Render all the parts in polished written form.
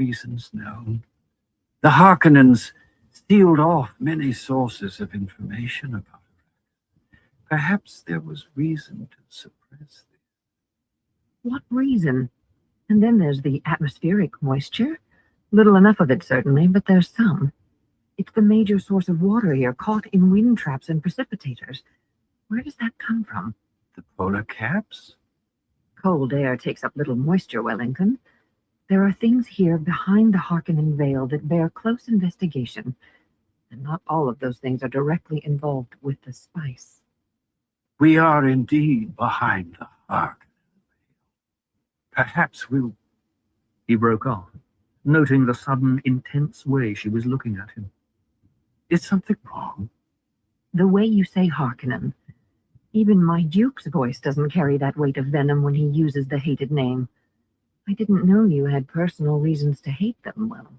reasons known. The Harkonnens sealed off many sources of information about her. Perhaps there was reason to suppress this. What reason? And then there's the atmospheric moisture. Little enough of it, certainly, but there's some. It's the major source of water here, caught in wind traps and precipitators. Where does that come from? The polar caps? Cold air takes up little moisture, Wellington. There are things here behind the Harkonnen veil that bear close investigation, and not all of those things are directly involved with the spice. We are indeed behind the Harkonnen veil. Perhaps we'll... He broke off, noting the sudden, intense way she was looking at him. Is something wrong? The way you say Harkonnen. Even my Duke's voice doesn't carry that weight of venom when he uses the hated name. I didn't know you had personal reasons to hate them, Wellington.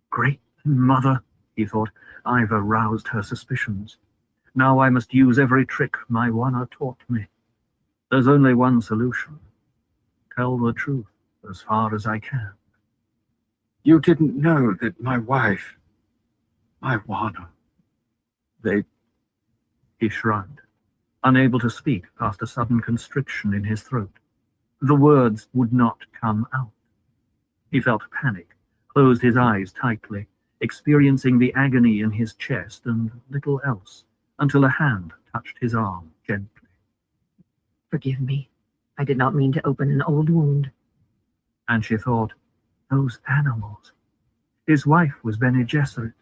Great Mother, he thought, I've aroused her suspicions. Now I must use every trick my Wanna taught me. There's only one solution. Tell the truth as far as I can. You didn't know that my wife, my Wanna, He shrugged, unable to speak past a sudden constriction in his throat. The words would not come out. He felt panic, closed his eyes tightly, experiencing the agony in his chest and little else, until a hand touched his arm gently. Forgive me. I did not mean to open an old wound. And she thought, those animals. His wife was Bene Gesserit.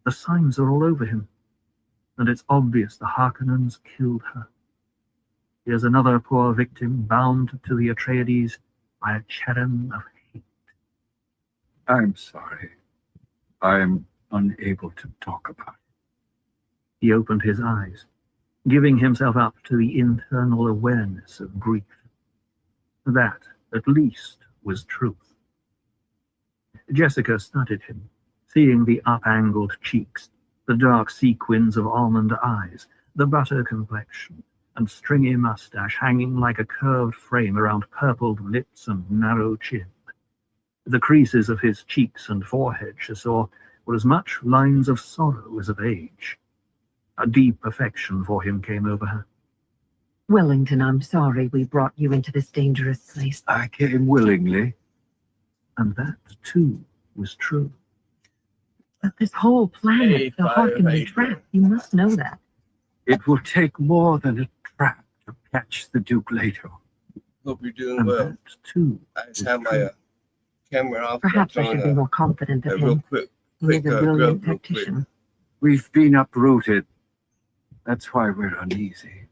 The signs are all over him. And it's obvious the Harkonnens killed her. Here's another poor victim bound to the Atreides by a cherem of hate. I'm sorry. I'm unable to talk about it. He opened his eyes, giving himself up to the internal awareness of grief. That, at least, was truth. Jessica studied him, seeing the up-angled cheeks, the dark sequins of almond eyes, the butter complexion, and stringy mustache hanging like a curved frame around purpled lips and narrow chin. The creases of his cheeks and forehead, she saw, were as much lines of sorrow as of age. A deep affection for him came over her. Wellington, I'm sorry we brought you into this dangerous place. I came willingly. And that, too, was true. But this whole planet, the Harkonnen trap, you must know that. It will take more than a trap to catch the Duke later. Hope you're doing And well. that, too, I just have my camera off. Perhaps I should be more confident of real him. quick. He is a brilliant real quick. tactician. We've been uprooted. That's why we're uneasy.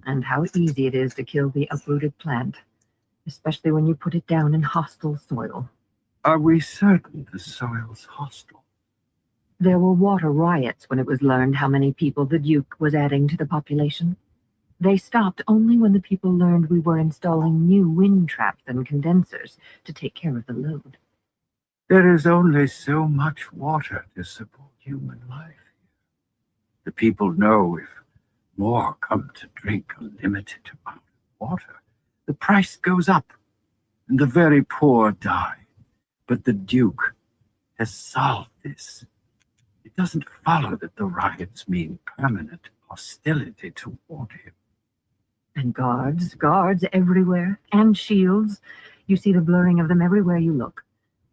And how easy it is to kill the uprooted plant, especially when you put it down in hostile soil. Are we certain the soil's hostile? There were water riots when it was learned how many people the Duke was adding to the population. They stopped only when the people learned we were installing new wind traps and condensers to take care of the load. There is only so much water to support human life. The people know if more come to drink a limited amount of water, the price goes up and the very poor die. But the Duke has solved this. It doesn't follow that the riots mean permanent hostility toward him. And guards everywhere, and shields. You see the blurring of them everywhere you look.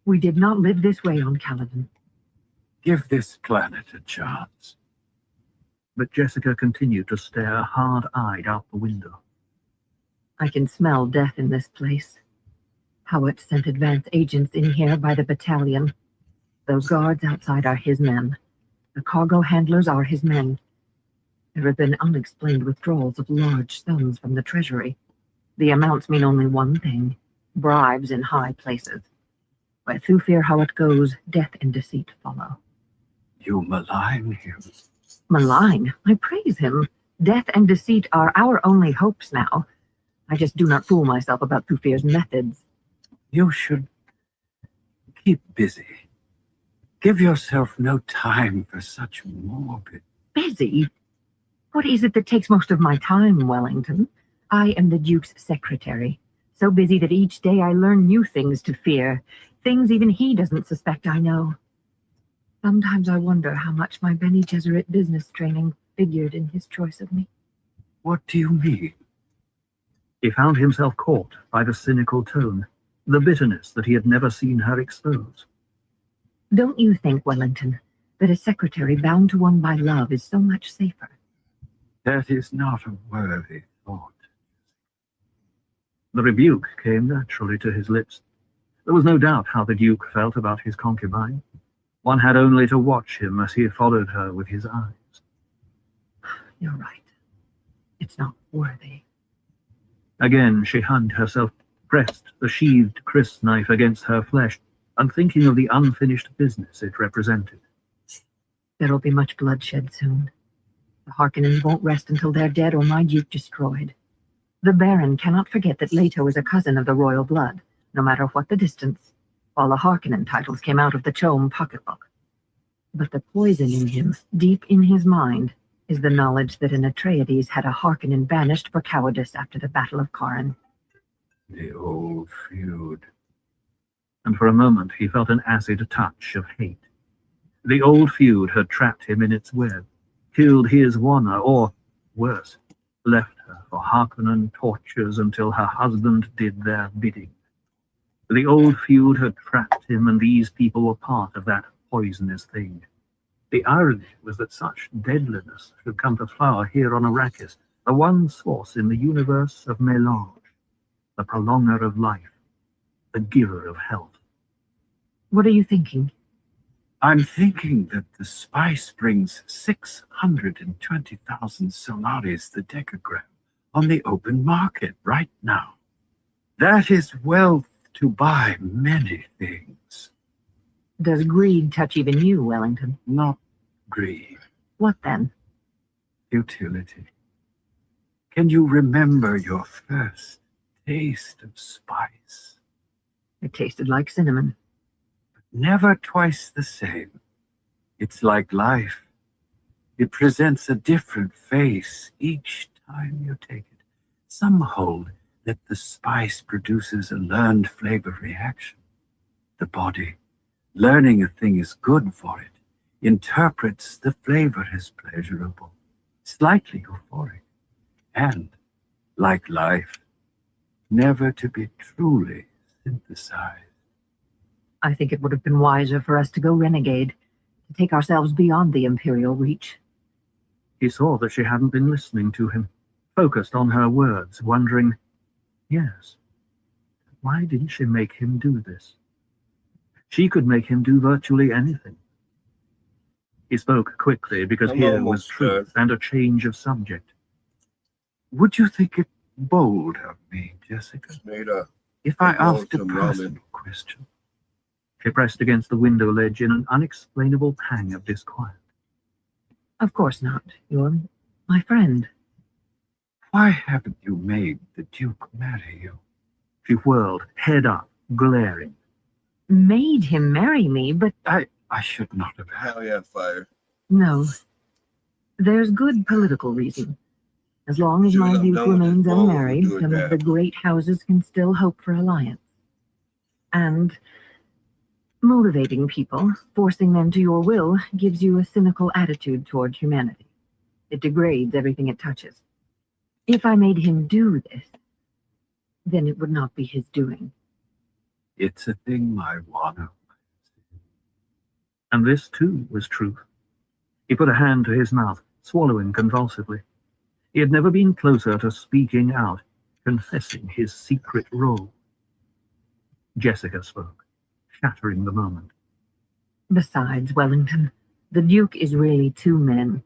We did not live this way on Caladan. Give this planet a chance. but Jessica continued to stare hard-eyed out the window. I can smell death in this place. Howard sent advance agents in here by the battalion. Those guards outside are his men. The cargo handlers are his men. There have been unexplained withdrawals of large sums from the treasury. The amounts mean only one thing: bribes in high places. Where Thufir Howard goes, death and deceit follow. You malign him. Malign? I praise him. Death and deceit are our only hopes now. I just do not fool myself about Thufir's methods. You should keep busy. Give yourself no time for such morbid... Busy? What is it that takes most of my time, Wellington? I am the Duke's secretary. So busy that each day I learn new things to fear, things even he doesn't suspect I know. Sometimes I wonder how much my Bene Gesserit business training figured in his choice of me. What do you mean? He found himself caught by the cynical tone, the bitterness that he had never seen her expose. Don't you think, Wellington, that a secretary bound to one by love is so much safer? That is not a worthy thought. The rebuke came naturally to his lips. There was no doubt how the Duke felt about his concubine. One had only to watch him as he followed her with his eyes. You're right. It's not worthy. Again she hugged herself, pressed the sheathed crysknife against her flesh, and thinking of the unfinished business it represented. There'll be much bloodshed soon. The Harkonnens won't rest until they're dead or my Duke destroyed. The Baron cannot forget that Leto is a cousin of the royal blood, no matter what the distance. All the Harkonnen titles came out of the Chome pocketbook. But the poison in him, deep in his mind, is the knowledge that an Atreides had a Harkonnen banished for cowardice after the Battle of Corran. The old feud. And for a moment he felt an acid touch of hate. The old feud had trapped him in its web, killed his Wanna, or, worse, left her for Harkonnen tortures until her husband did their bidding. The old feud had trapped him, and these people were part of that poisonous thing. The irony was that such deadliness should come to flower here on Arrakis, the one source in the universe of melange, the prolonger of life, the giver of health. What are you thinking? I'm thinking that the spice brings 620,000 Solaris the decagram on the open market right now. That is wealth to buy many things. Does greed touch even you, Wellington? Not greed. What then? Futility. Can you remember your first taste of spice? It tasted like cinnamon. Never twice the same. It's like life. It presents a different face each time you take it. Some hold that the spice produces a learned flavor reaction. The body, learning a thing is good for it, interprets the flavor as pleasurable, slightly euphoric, and, like life, never to be truly synthesized. I think it would have been wiser for us to go renegade, to take ourselves beyond the Imperial reach. He saw that she hadn't been listening to him, focused on her words, wondering, yes, why didn't she make him do this? She could make him do virtually anything. He spoke quickly because I'm here was almost truth and a change of subject. Would you think it bold of me, Jessica, Made a if I I'll asked a some personal ramen. question? She pressed against the window ledge in an unexplainable pang of disquiet. Of course not. You're my friend. Why haven't you made the Duke marry you? She whirled, head up, glaring. Made him marry me, but I should not have had. hell yeah fire. no. There's good political reason. As long as Dude, my I'm Duke done with remains this bowl. unmarried, We'll do it some of the now. great houses can still hope for alliance. And motivating people, forcing them to your will, gives you a cynical attitude toward humanity. It degrades everything it touches. If I made him do this, then it would not be his doing. It's a thing my Wanna. And this, too, was truth. He put a hand to his mouth, swallowing convulsively. He had never been closer to speaking out, confessing his secret role. Jessica spoke, shattering the moment. Besides, Wellington, the Duke is really two men.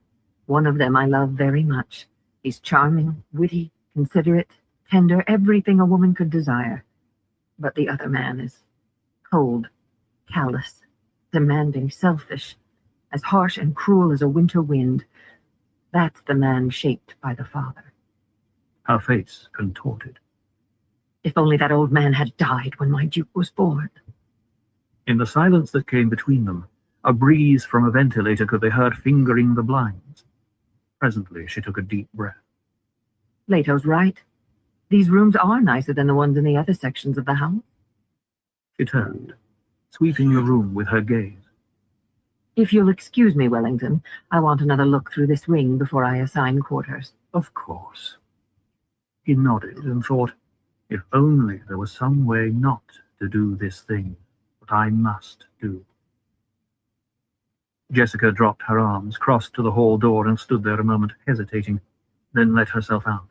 One of them I love very much. He's charming, witty, considerate, tender, everything a woman could desire. But the other man is cold, callous, demanding, selfish, as harsh and cruel as a winter wind. That's the man shaped by the father. Her face contorted. If only that old man had died when my Duke was born. In the silence that came between them, a breeze from a ventilator could be heard fingering the blinds. Presently she took a deep breath. Leto's right. These rooms are nicer than the ones in the other sections of the house. She turned, sweeping the room with her gaze. If you'll excuse me, Wellington, I want another look through this wing before I assign quarters. Of course. He nodded and thought, if only there was some way not to do this thing that I must do. Jessica dropped her arms, crossed to the hall door, and stood there a moment, hesitating, then let herself out.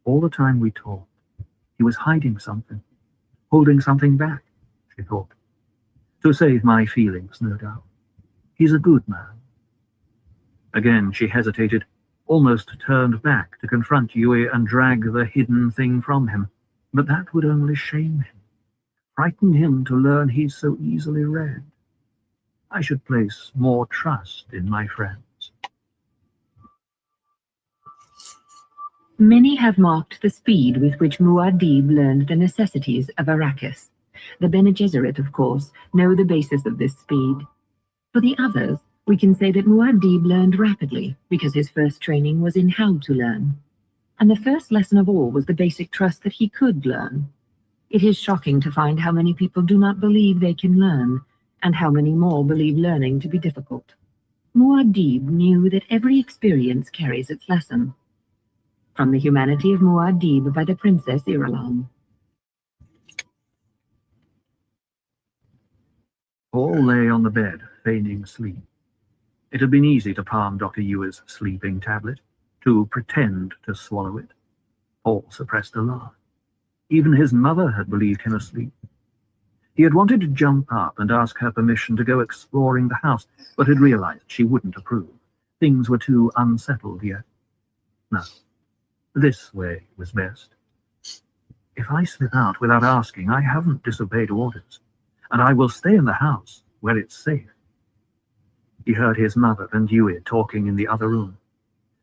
All the time we talked, he was hiding something, holding something back, she thought. To save my feelings, no doubt. He's a good man. Again she hesitated, almost turned back to confront Yui and drag the hidden thing from him, but that would only shame him, frighten him to learn he's so easily read. I should place more trust in my friends. Many have marked the speed with which Muad'Dib learned the necessities of Arrakis. The Bene Gesserit, of course, know the basis of this speed. For the others, we can say that Muad'Dib learned rapidly because his first training was in how to learn. And the first lesson of all was the basic trust that he could learn. It is shocking to find how many people do not believe they can learn, and how many more believe learning to be difficult. Muad'Dib knew that every experience carries its lesson. From the humanity of Muad'Dib by the Princess Irulan. Paul lay on the bed, feigning sleep. It had been easy to palm Dr. Yui's sleeping tablet, to pretend to swallow it. Paul suppressed a laugh. Even his mother had believed him asleep. He had wanted to jump up and ask her permission to go exploring the house, but had realized she wouldn't approve. Things were too unsettled yet. No, this way was best. If I slip out without asking, I haven't disobeyed orders, and I will stay in the house where it's safe. He heard his mother and Yui talking in the other room.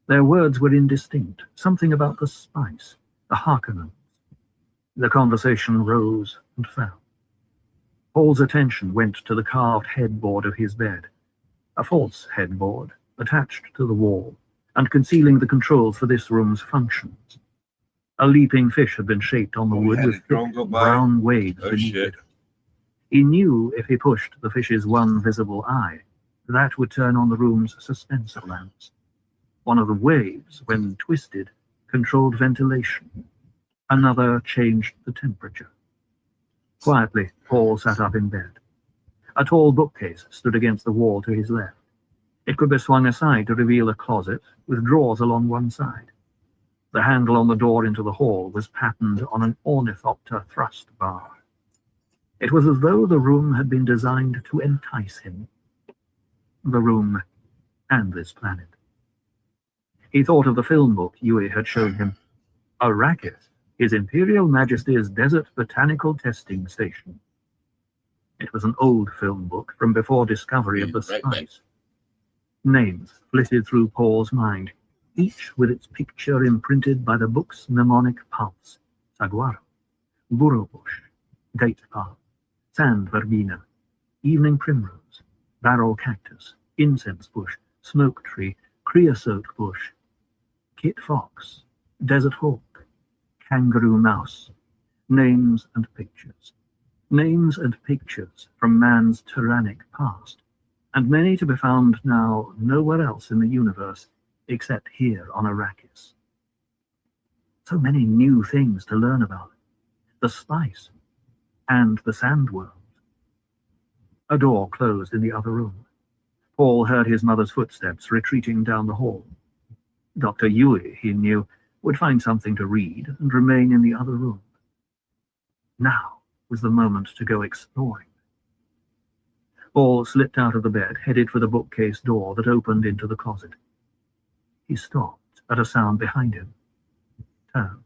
Their words were indistinct, something about the spice, the Harkonnens. The conversation rose and fell. Paul's attention went to the carved headboard of his bed, a false headboard attached to the wall and concealing the controls for this room's functions. A leaping fish had been shaped on the wood with thick brown waves beneath it. He knew if he pushed the fish's one visible eye, that would turn on the room's suspensor lamps. One of the waves, when twisted, controlled ventilation. Another changed the temperature. Quietly, Paul sat up in bed. A tall bookcase stood against the wall to his left. It could be swung aside to reveal a closet with drawers along one side. The handle on the door into the hall was patterned on an ornithopter thrust bar. It was as though the room had been designed to entice him. The room and this planet. He thought of the film book Yui had shown him. Arrakis, His Imperial Majesty's Desert Botanical Testing Station. It was an old film book from before discovery of the spice. Names flitted through Paul's mind, each with its picture imprinted by the book's mnemonic pulse. Saguaro, burro bush, date palm, sand verbena, evening primrose, barrel cactus, incense bush, smoke tree, creosote bush, kit fox, desert hawk, kangaroo mouse. Names and pictures. Names and pictures from man's tyrannic past, and many to be found now nowhere else in the universe except here on Arrakis. So many new things to learn about. The spice and the sand world. A door closed in the other room. Paul heard his mother's footsteps retreating down the hall. Dr. Yui, he knew, would find something to read and remain in the other room. Now was the moment to go exploring. Paul slipped out of the bed, headed for the bookcase door that opened into the closet. He stopped at a sound behind him. Turned.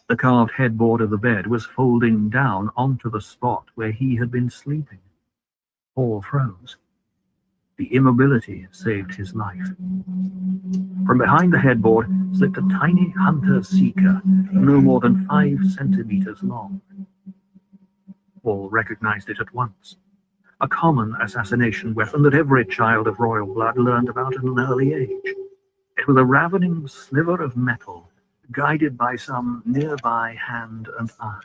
The carved headboard of the bed was folding down onto the spot where he had been sleeping. Paul froze. The immobility saved his life. From behind the headboard slipped a tiny hunter-seeker, no more than 5 centimeters long. Paul recognized it at once. A common assassination weapon that every child of royal blood learned about at an early age. It was a ravening sliver of metal, guided by some nearby hand and eye.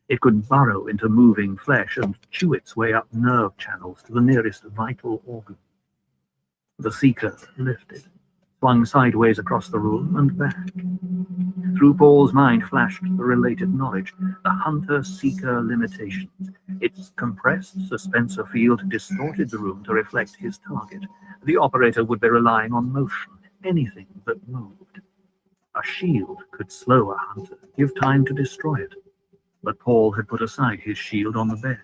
It could burrow into moving flesh and chew its way up nerve channels to the nearest vital organ. The Seeker lifted, swung sideways across the room and back. Through Paul's mind flashed the related knowledge, the Hunter-Seeker limitations. Its compressed suspensor field distorted the room to reflect his target. The operator would be relying on motion, anything that moved. A shield could slow a hunter, give time to destroy it. But Paul had put aside his shield on the bed.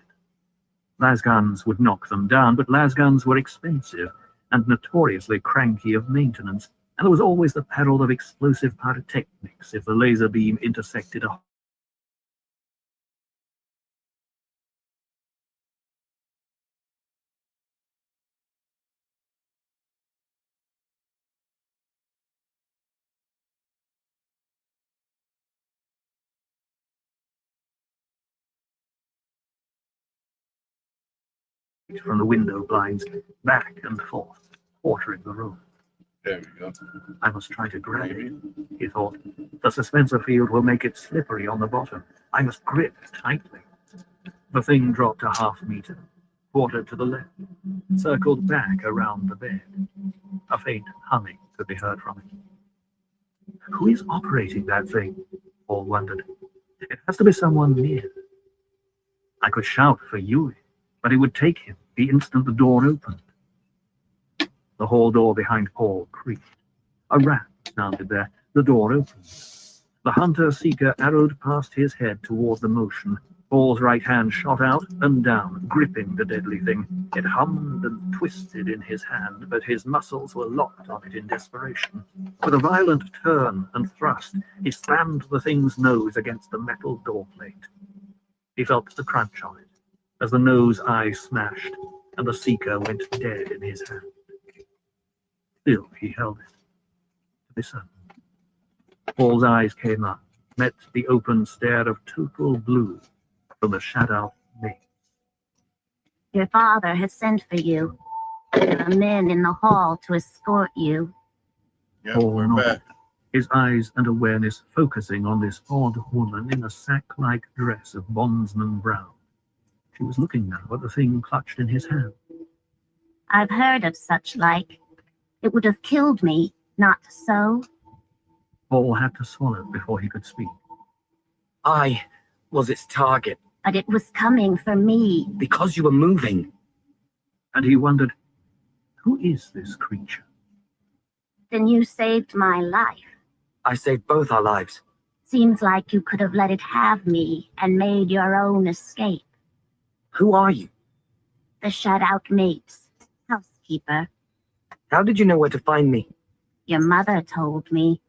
Lasguns would knock them down, but lasguns were expensive and notoriously cranky of maintenance, and there was always the peril of explosive pyrotechnics if the laser beam intersected a from the window blinds, back and forth, quartering the room. There we go. I must try to grab it, he thought. The suspensor field will make it slippery on the bottom. I must grip tightly. The thing dropped a half-meter, quartered to the left, circled back around the bed. A faint humming could be heard from it. Who is operating that thing? Paul wondered. It has to be someone near. I could shout for Yui, but it would take him the instant the door opened. The hall door behind Paul creaked. A rap sounded there. The door opened. The Hunter-Seeker arrowed past his head toward the motion. Paul's right hand shot out and down, gripping the deadly thing. It hummed and twisted in his hand, but his muscles were locked on it in desperation. With a violent turn and thrust, he slammed the thing's nose against the metal doorplate. He felt the crunch on it as the nose eye smashed and the Seeker went dead in his hand. Still, he held it, to be certain. Paul's eyes came up, met the open stare of total blue from the shadow mate. Your father has sent for you. There are men in the hall to escort you. Yeah, Paul we're nodded, back. his eyes and awareness focusing on this odd woman in a sack-like dress of bondsman brown. She was looking now at the thing clutched in his hand. I've heard of such like. It would have killed me, not so. Paul had to swallow before he could speak. I was its target But it was coming for me. because you were moving. And he wondered, who is this creature? Then you saved my life. I saved both our lives. Seems like you could have let it have me and made your own escape. Who are you? The shut-out mates. Housekeeper. How did you know where to find me? Your mother told me.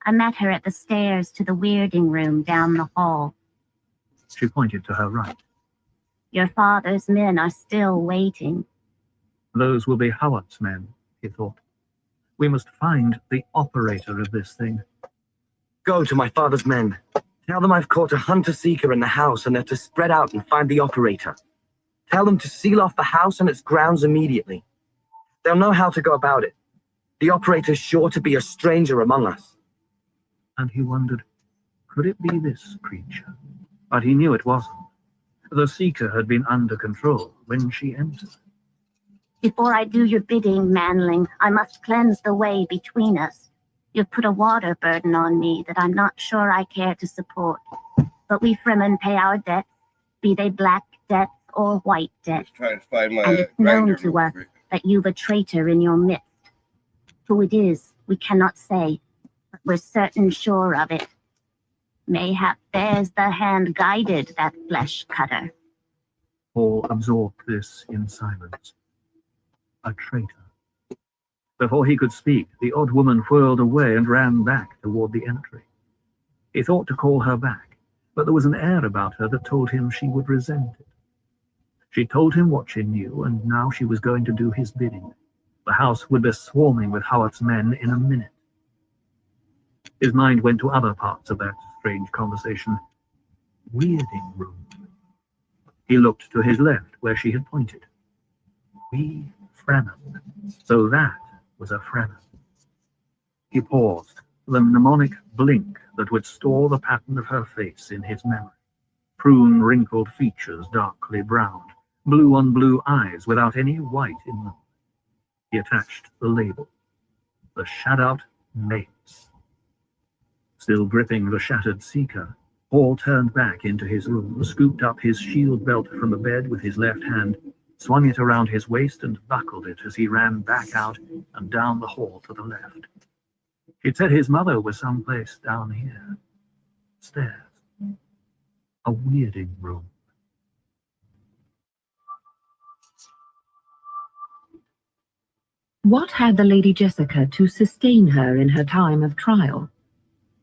I met her at the stairs to the weirding room down the hall. She pointed to her right. Your father's men are still waiting. Those will be Howard's men, he thought. We must find the operator of this thing. Go to my father's men. Tell them I've caught a Hunter-Seeker in the house and they're to spread out and find the operator. Tell them to seal off the house and its grounds immediately. They'll know how to go about it. The operator's sure to be a stranger among us. And he wondered, could it be this creature? But he knew it wasn't. The Seeker had been under control when she entered. Before I do your bidding, Manling, I must cleanse the way between us. You've put a water burden on me that I'm not sure I care to support. But we Fremen pay our debts, be they black debts or white debts. Just trying to find my And it's known grinder to real us quick. that you've a traitor in your midst. Who it is, we cannot say, but we're certain sure of it. Mayhap there's the hand guided that flesh cutter. Paul absorbed this in silence. A traitor. Before he could speak, the odd woman whirled away and ran back toward the entry. He thought to call her back, but there was an air about her that told him she would resent it. She told him what she knew, and now she was going to do his bidding. The house would be swarming with Howard's men in a minute. His mind went to other parts of that strange conversation. Weirding room. He looked to his left, where she had pointed. We Fremen. So that was a Fremen. He paused. The mnemonic blink that would store the pattern of her face in his memory. Prune-wrinkled features darkly browned, blue-on-blue eyes without any white in them. He attached the label. The Shadout Mates. Still gripping the shattered seeker, Paul turned back into his room, scooped up his shield belt from the bed with his left hand, swung it around his waist and buckled it as he ran back out and down the hall to the left. He'd said his mother was someplace down here. Stairs. A weirding room. What had the Lady Jessica to sustain her in her time of trial?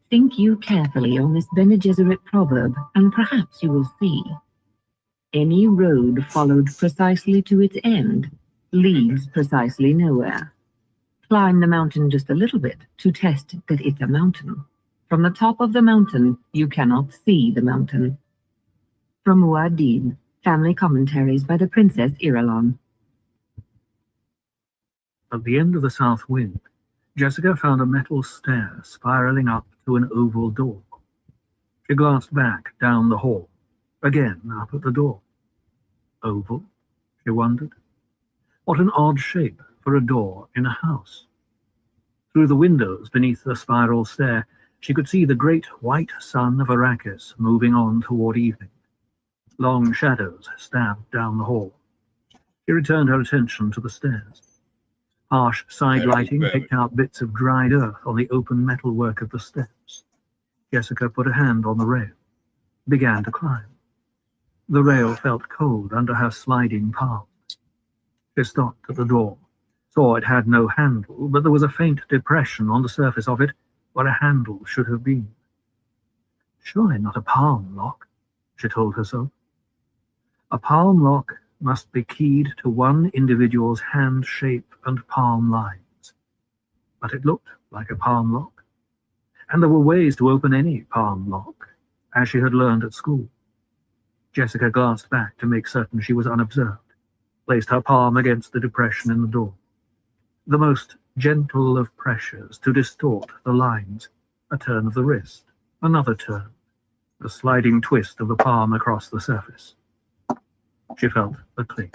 Think you carefully on this Bene Gesserit proverb, and perhaps you will see. Any road followed precisely to its end leads precisely nowhere. Climb the mountain just a little bit to test that it's a mountain. From the top of the mountain, you cannot see the mountain. From Muad'Dib, Family Commentaries by the Princess Irulan. At the end of the south wing, Jessica found a metal stair spiraling up to an oval door. She glanced back down the hall, again up at the door. Oval, she wondered. What an odd shape for a door in a house. Through the windows beneath the spiral stair, she could see the great white sun of Arrakis moving on toward evening. Long shadows stabbed down the hall. She returned her attention to the stairs. Harsh side lighting picked out bits of dried earth on the open metalwork of the steps. Jessica put a hand on the rail, began to climb. The rail felt cold under her sliding palms. She stopped at the door, saw it had no handle, but there was a faint depression on the surface of it where a handle should have been. Surely not a palm lock, she told herself. A palm lock must be keyed to one individual's hand shape and palm lines. But it looked like a palm lock. And there were ways to open any palm lock, as she had learned at school. Jessica glanced back to make certain she was unobserved, placed her palm against the depression in the door. The most gentle of pressures to distort the lines, a turn of the wrist, another turn, a sliding twist of the palm across the surface. She felt a click,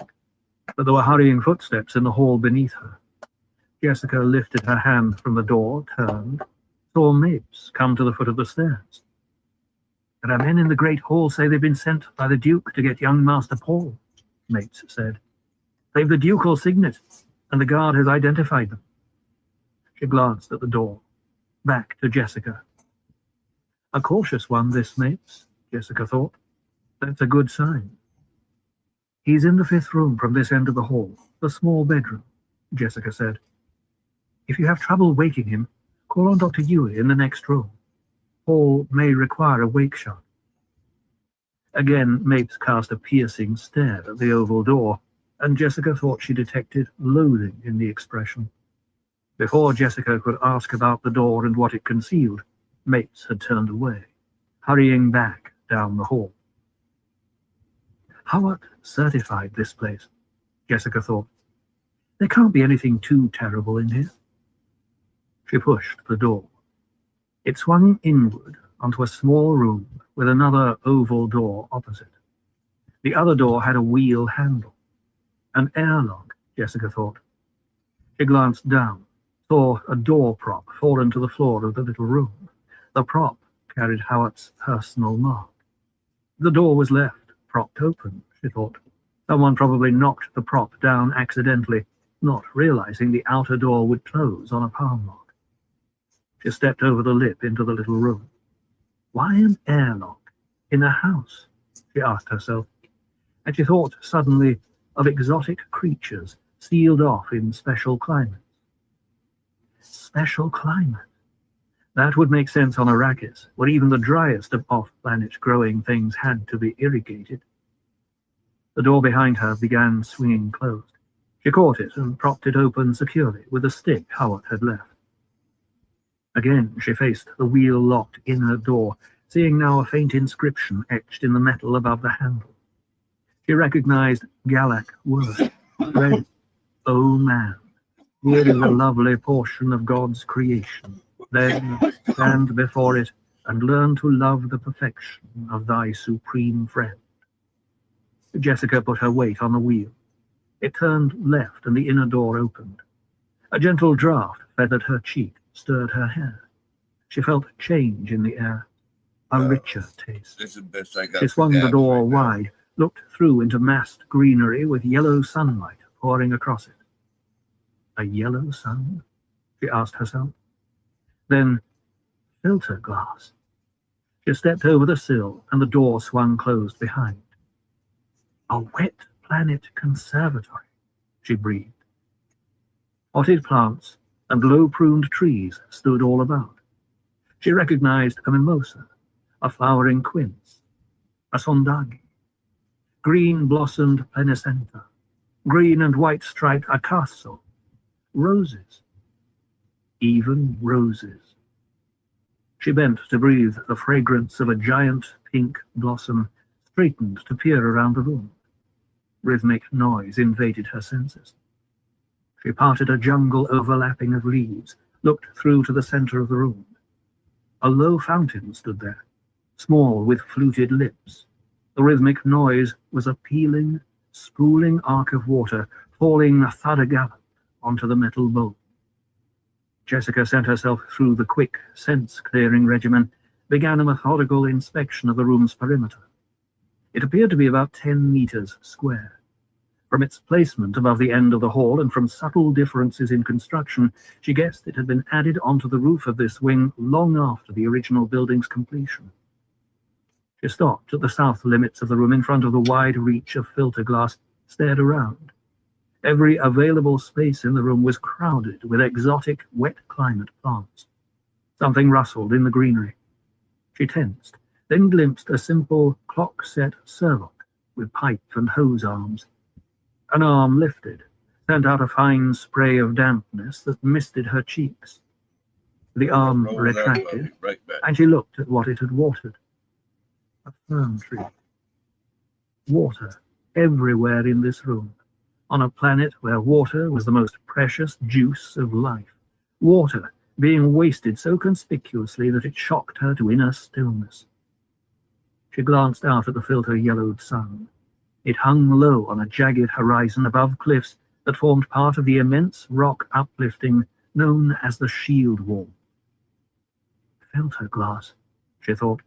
but there were hurrying footsteps in the hall beneath her. Jessica lifted her hand from the door, turned, saw Mapes come to the foot of the stairs. "There are men in the great hall say they've been sent by the Duke to get young Master Paul," Mapes said. "They've the ducal signet, and the guard has identified them." She glanced at the door, back to Jessica. A cautious one, this Mapes, Jessica thought. That's a good sign. "He's in the 5th room from this end of the hall, the small bedroom," Jessica said. "If you have trouble waking him, call on Dr. Yui in the next room. Paul may require a wake shot." Again, Mapes cast a piercing stare at the oval door, and Jessica thought she detected loathing in the expression. Before Jessica could ask about the door and what it concealed, Mapes had turned away, hurrying back down the hall. Howard certified this place, Jessica thought. There can't be anything too terrible in here. She pushed the door. It swung inward onto a small room with another oval door opposite. The other door had a wheel handle. An airlock, Jessica thought. She glanced down, saw a door prop fallen to the floor of the little room. The prop carried Howard's personal mark. The door was left propped open, she thought. Someone probably knocked the prop down accidentally, not realizing the outer door would close on a palm lock. She stepped over the lip into the little room. Why an airlock in a house? She asked herself, and she thought suddenly of exotic creatures sealed off in special climates. Special climate. That would make sense on Arrakis, where even the driest of off-planet growing things had to be irrigated. The door behind her began swinging closed. She caught it and propped it open securely with a stick Howard had left. Again she faced the wheel-locked inner door, seeing now a faint inscription etched in the metal above the handle. She recognized Gallic words, read, "O man, here is a lovely portion of God's creation. Then stand before it and learn to love the perfection of thy supreme friend. Jessica put her weight on the wheel. It turned left and the inner door opened. A gentle draught feathered her cheek, stirred her hair. She felt change in the air, a richer taste. This is the best I got. She for swung the gas door right now. wide, looked through into massed greenery with yellow sunlight pouring across it. A yellow sun? She asked herself. Then, filter glass. She stepped over the sill, and the door swung closed behind. A wet planet conservatory, she breathed. Potted plants and low-pruned trees stood all about. She recognized a mimosa, a flowering quince, a sondagi, green-blossomed plenacenta, green and white-striped acaso, roses, even roses. She bent to breathe the fragrance of a giant pink blossom, straightened to peer around the room. Rhythmic noise invaded her senses. She parted a jungle overlapping of leaves, looked through to the center of the room. A low fountain stood there, small with fluted lips. The rhythmic noise was a peeling, spooling arc of water falling thud a gallop onto the metal bowl. Jessica sent herself through the quick, sense-clearing regimen, began a methodical inspection of the room's perimeter. It appeared to be about 10 meters square. From its placement above the end of the hall and from subtle differences in construction, she guessed it had been added onto the roof of this wing long after the original building's completion. She stopped at the south limits of the room in front of the wide reach of filter glass, stared around. Every available space in the room was crowded with exotic, wet-climate plants. Something rustled in the greenery. She tensed, then glimpsed a simple clock-set servant with pipe and hose arms. An arm lifted, sent out a fine spray of dampness that misted her cheeks. The arm Roll it up, I'll be retracted, right back. and she looked at what it had watered. A fern tree. Water everywhere in this room, on a planet where water was the most precious juice of life. Water being wasted so conspicuously that it shocked her to inner stillness. She glanced out at the filter-yellowed sun. It hung low on a jagged horizon above cliffs that formed part of the immense rock uplifting known as the Shield Wall. Filter glass, she thought.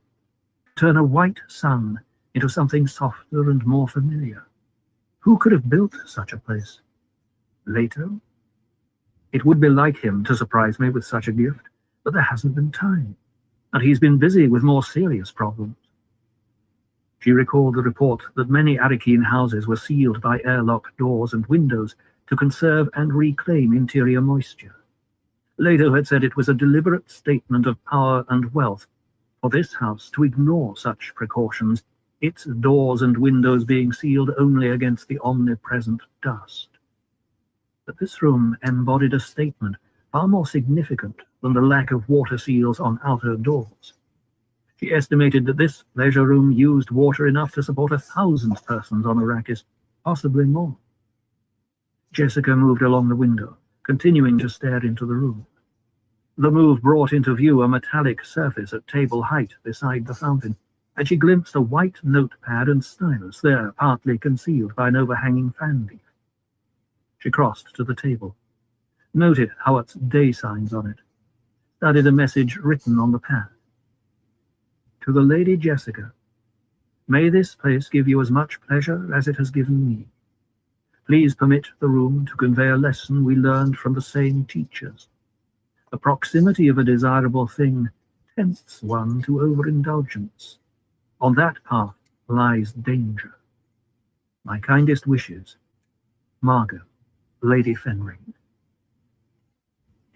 Turn a white sun into something softer and more familiar. Who could have built such a place? Leto? It would be like him to surprise me with such a gift, but there hasn't been time, and he's been busy with more serious problems. She recalled the report that many Arrakeen houses were sealed by airlock doors and windows to conserve and reclaim interior moisture. Leto had said it was a deliberate statement of power and wealth for this house to ignore such precautions, its doors and windows being sealed only against the omnipresent dust. But this room embodied a statement far more significant than the lack of water seals on outer doors. She estimated that this pleasure room used water enough to support 1,000 persons on Arrakis, possibly more. Jessica moved along the window, continuing to stare into the room. The move brought into view a metallic surface at table height beside the fountain, and she glimpsed a white notepad and stylus there, partly concealed by an overhanging fan leaf. She crossed to the table, noted Howard's day signs on it, studied a message written on the pad. To the Lady Jessica, may this place give you as much pleasure as it has given me. Please permit the room to convey a lesson we learned from the same teachers. The proximity of a desirable thing tempts one to overindulgence. On that path lies danger. My kindest wishes, Margot, Lady Fenring.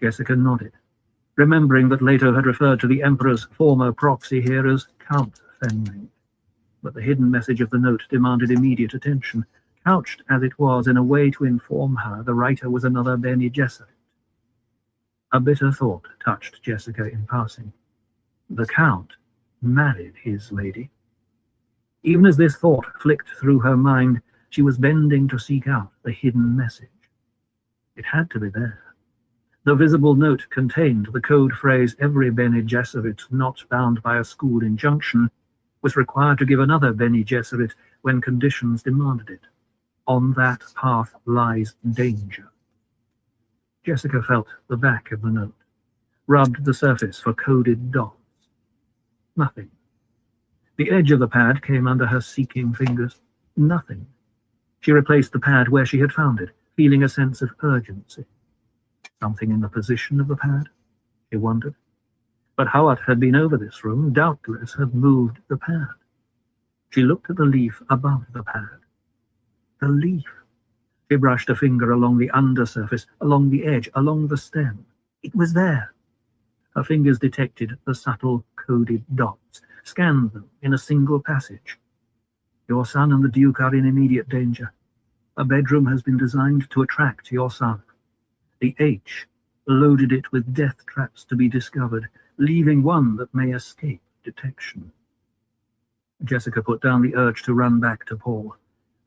Jessica nodded, remembering that Leto had referred to the Emperor's former proxy here as Count Fenring. But the hidden message of the note demanded immediate attention, couched as it was in a way to inform her the writer was another Bene Gesserit. A bitter thought touched Jessica in passing. The Count married his lady. Even as this thought flicked through her mind, she was bending to seek out the hidden message. It had to be there. The visible note contained the code phrase every Bene Gesserit not bound by a school injunction was required to give another Bene Gesserit when conditions demanded it. On that path lies danger. Jessica felt the back of the note, rubbed the surface for coded dots. Nothing. The edge of the pad came under her seeking fingers. Nothing. She replaced the pad where she had found it, feeling a sense of urgency. Something in the position of the pad? She wondered. But Howard had been over this room, doubtless had moved the pad. She looked at the leaf above the pad. The leaf. She brushed a finger along the undersurface, along the edge, along the stem. It was there. Her fingers detected the subtle coded dots, scanned them in a single passage. Your son and the Duke are in immediate danger. A bedroom has been designed to attract your son. The H loaded it with death traps to be discovered, leaving one that may escape detection. Jessica put down the urge to run back to Paul.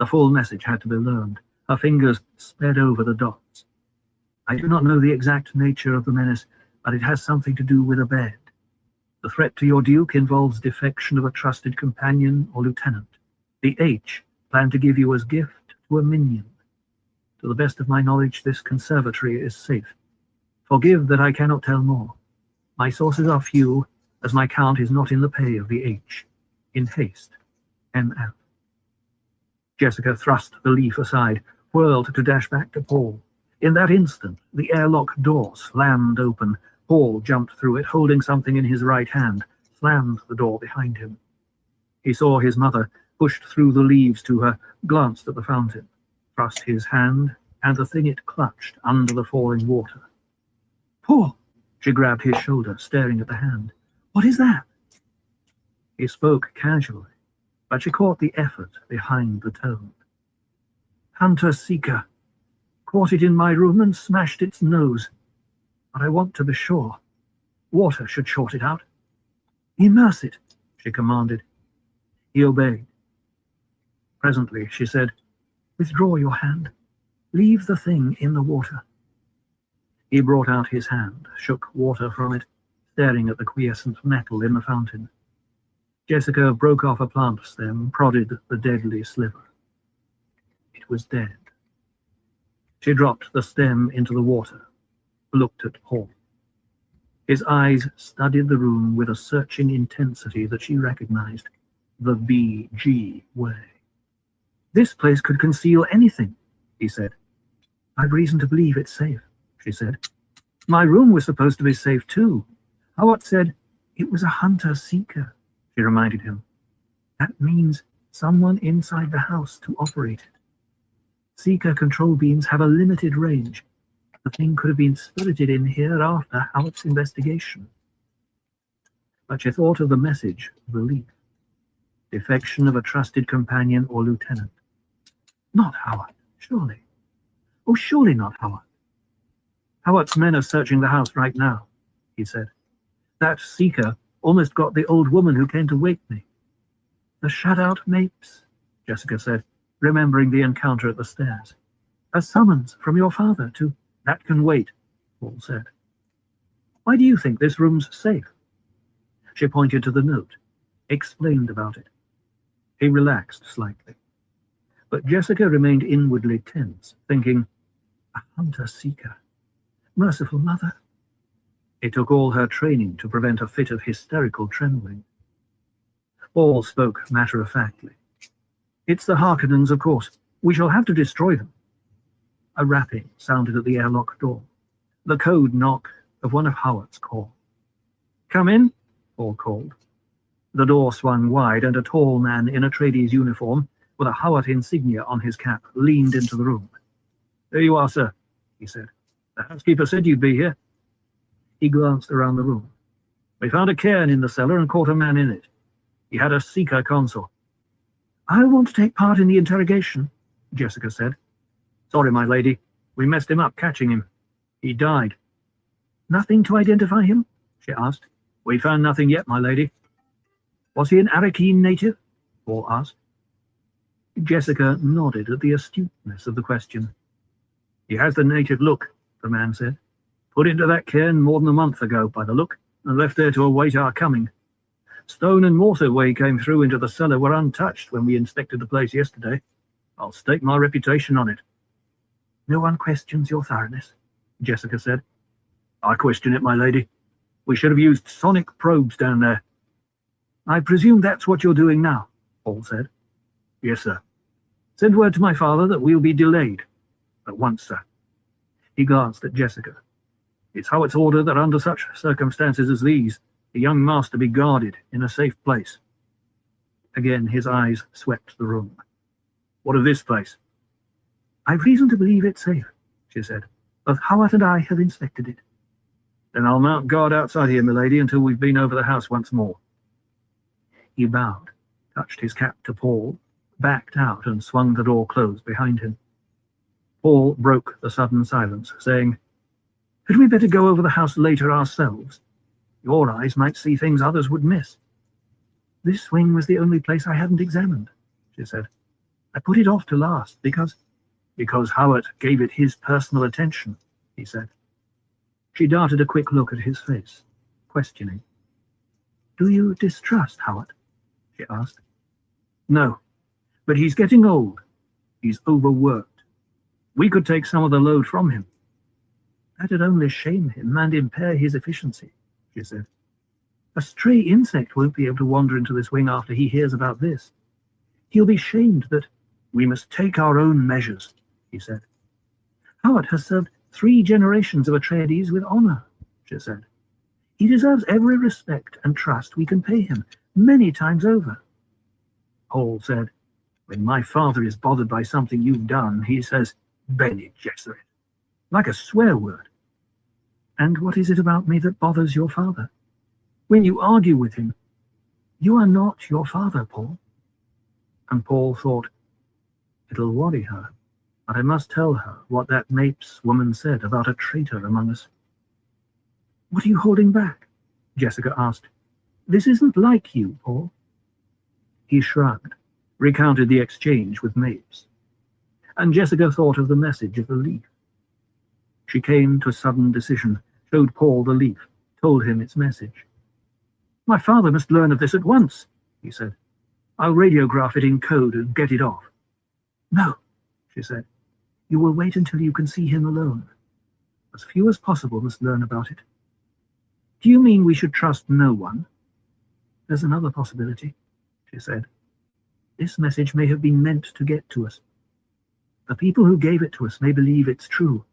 The full message had to be learned. Her fingers sped over the dots. I do not know the exact nature of the menace, but it has something to do with a bed. The threat to your Duke involves defection of a trusted companion or lieutenant. The H planned to give you as gift to a minion. To the best of my knowledge, this conservatory is safe. Forgive that I cannot tell more. My sources are few, as my count is not in the pay of the H. In haste, M.F. Jessica thrust the leaf aside, whirled to dash back to Paul. In that instant, the airlock door slammed open. Paul jumped through it, holding something in his right hand, slammed the door behind him. He saw his mother, pushed through the leaves to her, glanced at the fountain, thrust his hand, and the thing it clutched under the falling water. Paul! She grabbed his shoulder, staring at the hand. What is that? He spoke casually, but she caught the effort behind the tone. Hunter-seeker. Caught it in my room and smashed its nose. But I want to be sure. Water should short it out. Immerse it, she commanded. He obeyed. Presently, she said, Withdraw your hand. Leave the thing in the water. He brought out his hand, shook water from it, staring at the quiescent metal in the fountain. Jessica broke off a plant stem, prodded the deadly sliver. It was dead. She dropped the stem into the water, looked at Paul. His eyes studied the room with a searching intensity that she recognized. The BG way. This place could conceal anything, he said. I've reason to believe it's safe, she said. My room was supposed to be safe too. Howard said it was a hunter-seeker, she reminded him. That means someone inside the house to operate it. Seeker control beams have a limited range. The thing could have been spirited in here after Howard's investigation. But she thought of the message of the leaf. Defection of a trusted companion or lieutenant. Not Howard, surely. Oh, surely not Howard. Howard's men are searching the house right now, he said. That seeker almost got the old woman who came to wake me. The shut-out mapes, Jessica said, remembering the encounter at the stairs. A summons from your father to... That can wait, Paul said. Why do you think this room's safe? She pointed to the note, explained about it. He relaxed slightly. But Jessica remained inwardly tense, thinking, a hunter-seeker. Merciful mother. It took all her training to prevent a fit of hysterical trembling. Paul spoke matter-of-factly. It's the Harkonnens, of course. We shall have to destroy them. A rapping sounded at the airlock door. The code knock of one of Howard's corps. Come in, Paul called. The door swung wide, and a tall man in a tradie's uniform, with a Howard insignia on his cap, leaned into the room. There you are, sir, he said. The housekeeper said you'd be here. He glanced around the room. We found a cairn in the cellar and caught a man in it. He had a seeker console. I want to take part in the interrogation, Jessica said. Sorry, my lady. We messed him up catching him. He died. Nothing to identify him? She asked. We found nothing yet, my lady. Was he an Arakeen native? Paul asked. Jessica nodded at the astuteness of the question. He has the native look, the man said. Put into that cairn more than a month ago, by the look, and left there to await our coming. Stone and mortar way came through into the cellar were untouched when we inspected the place yesterday. I'll stake my reputation on it." "No one questions your thoroughness," Jessica said. "I question it, my lady. We should have used sonic probes down there." "I presume that's what you're doing now," Paul said. "Yes, sir. Send word to my father that we'll be delayed. At once, sir." He glanced at Jessica. "It's Howard's order that under such circumstances as these, the young master be guarded in a safe place." Again his eyes swept the room. "What of this place?" "I've reason to believe it's safe," she said. "Both Howard and I have inspected it." "Then I'll mount guard outside here, milady, until we've been over the house once more." He bowed, touched his cap to Paul, backed out and swung the door closed behind him. Paul broke the sudden silence, saying, "Had we better go over the house later ourselves? Your eyes might see things others would miss." "This wing was the only place I hadn't examined," she said. "I put it off to last because—" "Because Howard gave it his personal attention," he said. She darted a quick look at his face, questioning. "Do you distrust Howard?" she asked. "No, but he's getting old. He's overworked. We could take some of the load from him." "That'd only shame him and impair his efficiency," she said. "A stray insect won't be able to wander into this wing after he hears about this. He'll be shamed that—" "We must take our own measures," he said. "Howard has served 3 generations of Atreides with honor," she said. "He deserves every respect and trust we can pay him, many times over." Paul said, "When my father is bothered by something you've done, he says, 'Bene Gesserit,' like a swear word." "And what is it about me that bothers your father? When you argue with him, you are not your father, Paul." And Paul thought, "It'll worry her, but I must tell her what that Mapes woman said about a traitor among us." "What are you holding back?" Jessica asked. "This isn't like you, Paul." He shrugged, recounted the exchange with Mapes. And Jessica thought of the message of the leaf. She came to a sudden decision, showed Paul the leaf, told him its message. "My father must learn of this at once," he said. "I'll radiograph it in code and get it off." "No," she said. "You will wait until you can see him alone. As few as possible must learn about it." "Do you mean we should trust no one?" "There's another possibility," she said. "This message may have been meant to get to us. The people who gave it to us may believe it's true,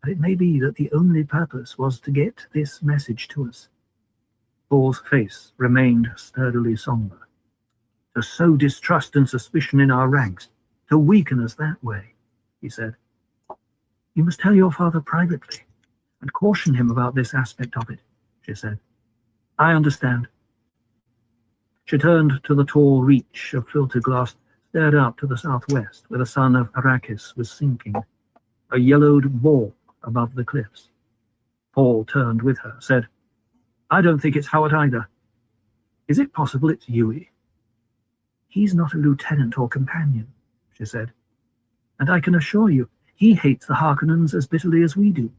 but it may be that the only purpose was to get this message to us." Paul's face remained sturdily somber. "To sow distrust and suspicion in our ranks, to weaken us that way," he said. "You must tell your father privately and caution him about this aspect of it," she said. "I understand." She turned to the tall reach of filter glass, stared out to the southwest, where the sun of Arrakis was sinking, a yellowed ball above the cliffs. Paul turned with her, said, "I don't think it's Howard either. Is it possible it's Yui?" "He's not a lieutenant or companion," she said. "And I can assure you, he hates the Harkonnens as bitterly as we do."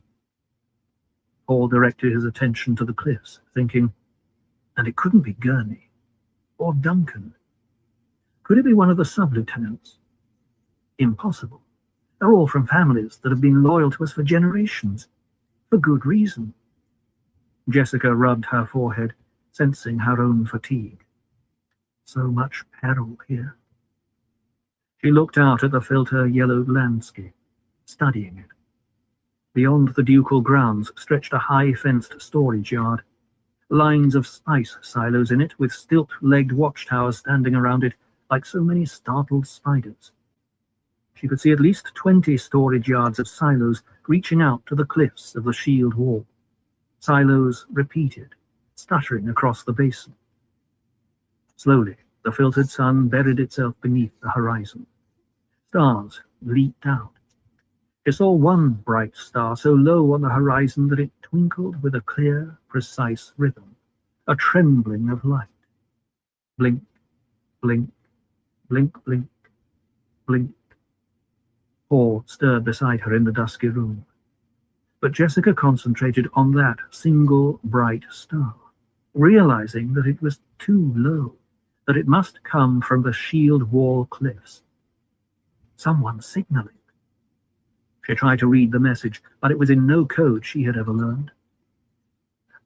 Paul directed his attention to the cliffs, thinking, and it couldn't be Gurney or Duncan. Could it be one of the sub-lieutenants? Impossible. They're all from families that have been loyal to us for generations, for good reason. Jessica rubbed her forehead, sensing her own fatigue. So much peril here. She looked out at the filter-yellowed landscape, studying it. Beyond the ducal grounds stretched a high-fenced storage yard, lines of spice silos in it with stilt-legged watchtowers standing around it like so many startled spiders. She could see at least 20 storage yards of silos reaching out to the cliffs of the shield wall. Silos repeated, stuttering across the basin. Slowly, the filtered sun buried itself beneath the horizon. Stars leaped out. She saw one bright star so low on the horizon that it twinkled with a clear, precise rhythm, a trembling of light. Blink, blink, blink, blink, blink. Paul stirred beside her in the dusky room. But Jessica concentrated on that single bright star, realizing that it was too low, that it must come from the shield wall cliffs. Someone signaling. She tried to read the message, but it was in no code she had ever learned.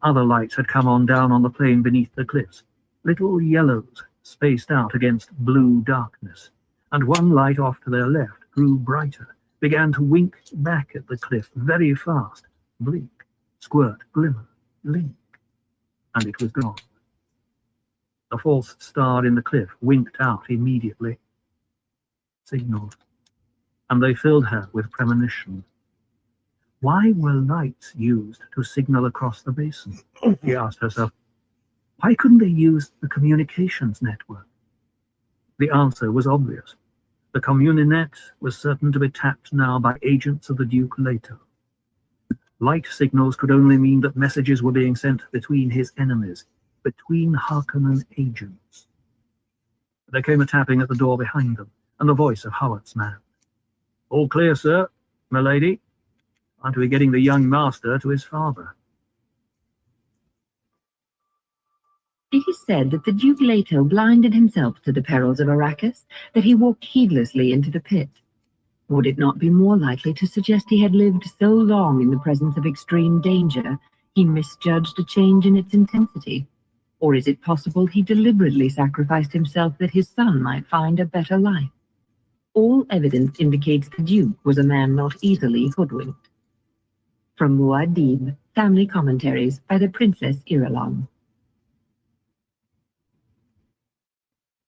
Other lights had come on down on the plain beneath the cliffs, little yellows spaced out against blue darkness, and one light off to their left grew brighter, began to wink back at the cliff very fast, blink, squirt, glimmer, blink, and it was gone. The false star in the cliff winked out immediately. Signaled, and they filled her with premonition. Why were lights used to signal across the basin? She asked herself. Why couldn't they use the communications network? The answer was obvious. The communinet was certain to be tapped now by agents of the Duke Leto. Light signals could only mean that messages were being sent between his enemies, between Harkonnen agents. There came a tapping at the door behind them, and the voice of Howard's man. All clear, sir, milady. Aren't we getting the young master to his father? It is said that the Duke Leto blinded himself to the perils of Arrakis, that he walked heedlessly into the pit. Would it not be more likely to suggest he had lived so long in the presence of extreme danger, he misjudged a change in its intensity? Or is it possible he deliberately sacrificed himself that his son might find a better life? All evidence indicates the Duke was a man not easily hoodwinked. From Muad'Dib, Family Commentaries by the Princess Irulan.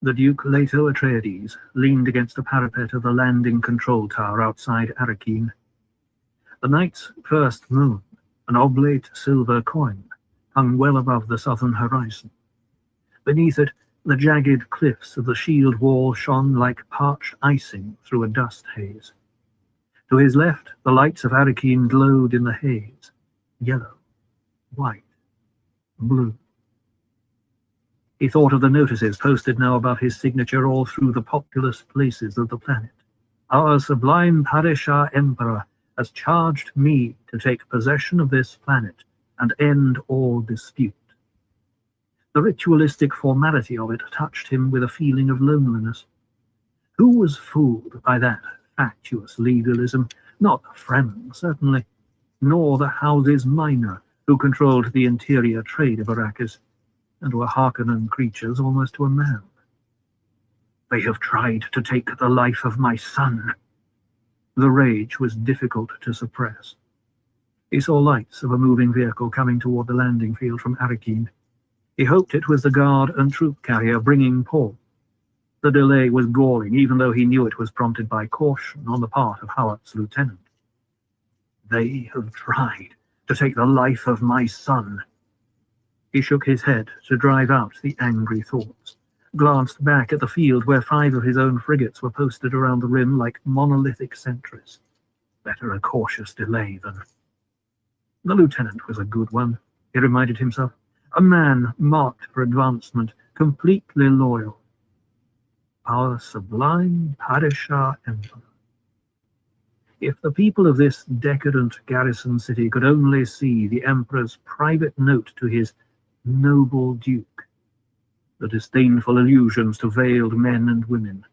The Duke Leto Atreides leaned against the parapet of the landing control tower outside Arrakeen. The night's first moon, an oblate silver coin, hung well above the southern horizon. Beneath it, the jagged cliffs of the shield wall shone like parched icing through a dust haze. To his left, the lights of Arrakeen glowed in the haze, yellow, white, blue. He thought of the notices posted now above his signature all through the populous places of the planet. Our sublime Padishah Emperor has charged me to take possession of this planet and end all dispute. The ritualistic formality of it touched him with a feeling of loneliness. Who was fooled by that fatuous legalism? Not Fremen, certainly, nor the Houses Minor, who controlled the interior trade of Arrakis, and were Harkonnen creatures almost to a man. They have tried to take the life of my son. The rage was difficult to suppress. He saw lights of a moving vehicle coming toward the landing field from Arrakeen. He hoped it was the guard and troop carrier bringing Paul. The delay was galling, even though he knew it was prompted by caution on the part of Howard's lieutenant. They have tried to take the life of my son. He shook his head to drive out the angry thoughts, glanced back at the field where 5 of his own frigates were posted around the rim like monolithic sentries. Better a cautious delay than... The lieutenant was a good one, he reminded himself. A man marked for advancement, completely loyal. Our sublime Padishah Emperor. If the people of this decadent garrison city could only see the Emperor's private note to his noble Duke, the disdainful allusions to veiled men and women.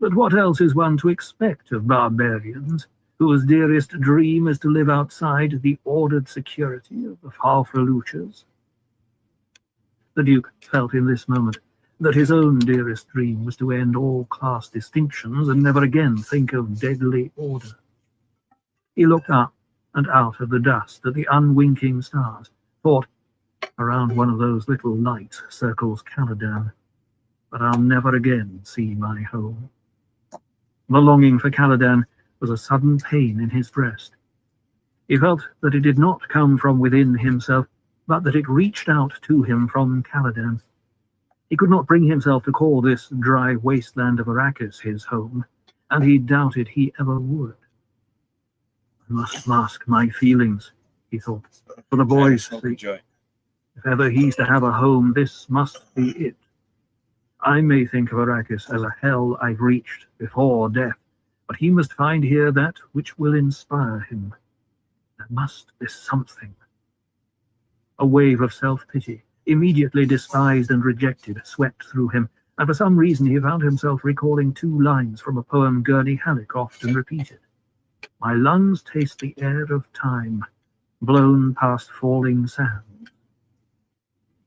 But what else is one to expect of barbarians, whose dearest dream is to live outside the ordered security of the Farfaluchas? The Duke felt in this moment that his own dearest dream was to end all class distinctions and never again think of deadly order. He looked up and out of the dust at the unwinking stars, thought, around one of those little lights circles Caladan, but I'll never again see my home. The longing for Caladan was a sudden pain in his breast. He felt that it did not come from within himself, but that it reached out to him from Caladan. He could not bring himself to call this dry wasteland of Arrakis his home, and he doubted he ever would. I must mask my feelings, he thought, for the boy's sake. If ever he's to have a home, this must be it. I may think of Arrakis as a hell I've reached before death, but he must find here that which will inspire him. And must be something. A wave of self-pity, immediately despised and rejected, swept through him, and for some reason he found himself recalling 2 lines from a poem Gurney Halleck often repeated. My lungs taste the air of time, blown past falling sands.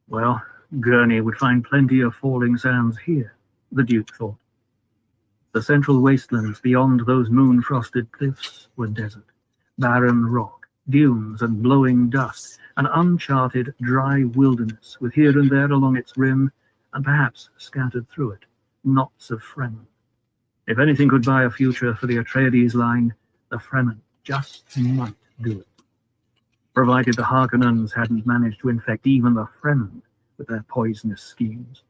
Well, Gurney would find plenty of falling sands here, the Duke thought. The central wastelands beyond those moon-frosted cliffs were desert, barren rock, dunes and blowing dust, an uncharted, dry wilderness with here and there along its rim, and perhaps scattered through it, knots of Fremen. If anything could buy a future for the Atreides line, the Fremen just might do it. Provided the Harkonnens hadn't managed to infect even the Fremen with their poisonous schemes.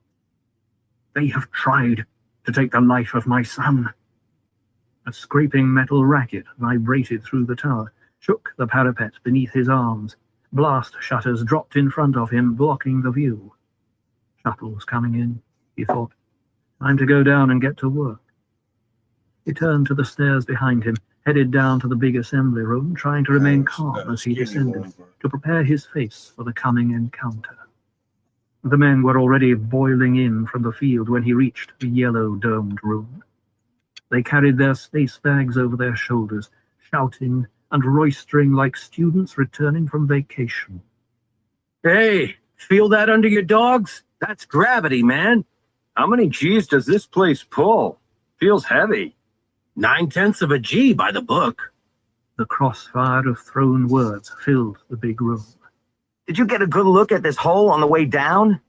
They have tried to take the life of my son. A scraping metal racket vibrated through the tower, shook the parapet beneath his arms. Blast shutters dropped in front of him, blocking the view. Shuttles coming in, he thought. Time to go down and get to work. He turned to the stairs behind him, headed down to the big assembly room, trying to remain calm as he descended, to prepare his face for the coming encounter. The men were already boiling in from the field when he reached the yellow-domed room. They carried their space bags over their shoulders, shouting and roistering like students returning from vacation. Hey, feel that under your dogs? That's gravity, man. How many G's does this place pull? Feels heavy. 9/10 of a G by the book. The crossfire of thrown words filled the big room. Did you get a good look at this hole on the way down?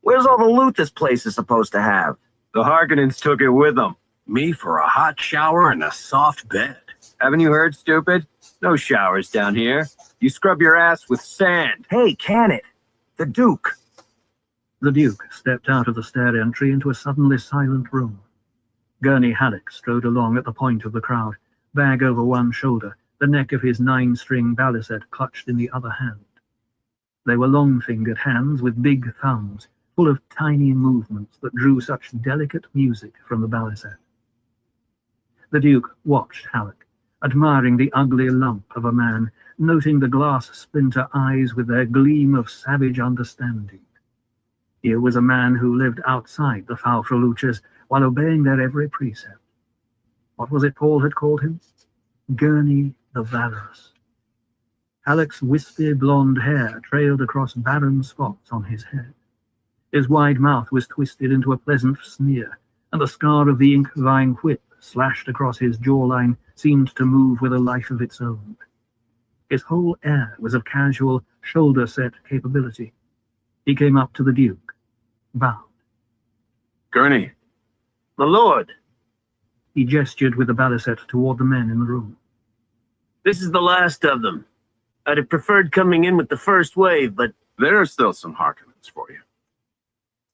Where's all the loot this place is supposed to have? The Harkonnens took it with them. Me for a hot shower and a soft bed. Haven't you heard, stupid? No showers down here. You scrub your ass with sand. Hey, can it? The Duke. The Duke stepped out of the stair entry into a suddenly silent room. Gurney Halleck strode along at the point of the crowd, bag over one shoulder, the neck of his 9-string balisette clutched in the other hand. They were long-fingered hands with big thumbs, full of tiny movements that drew such delicate music from the balisette. The Duke watched Halleck, admiring the ugly lump of a man, noting the glass splinter eyes with their gleam of savage understanding. Here was a man who lived outside the Falfreluches while obeying their every precept. What was it Paul had called him? Gurney the Valorous. Halleck's wispy blonde hair trailed across barren spots on his head. His wide mouth was twisted into a pleasant sneer, and the scar of the ink-vine whip slashed across his jawline seemed to move with a life of its own. His whole air was of casual, shoulder-set capability. He came up to the Duke, bowed. Gurney. My lord. He gestured with the balisette toward the men in the room. This is the last of them. I'd have preferred coming in with the first wave, but... There are still some Harkonnens for you.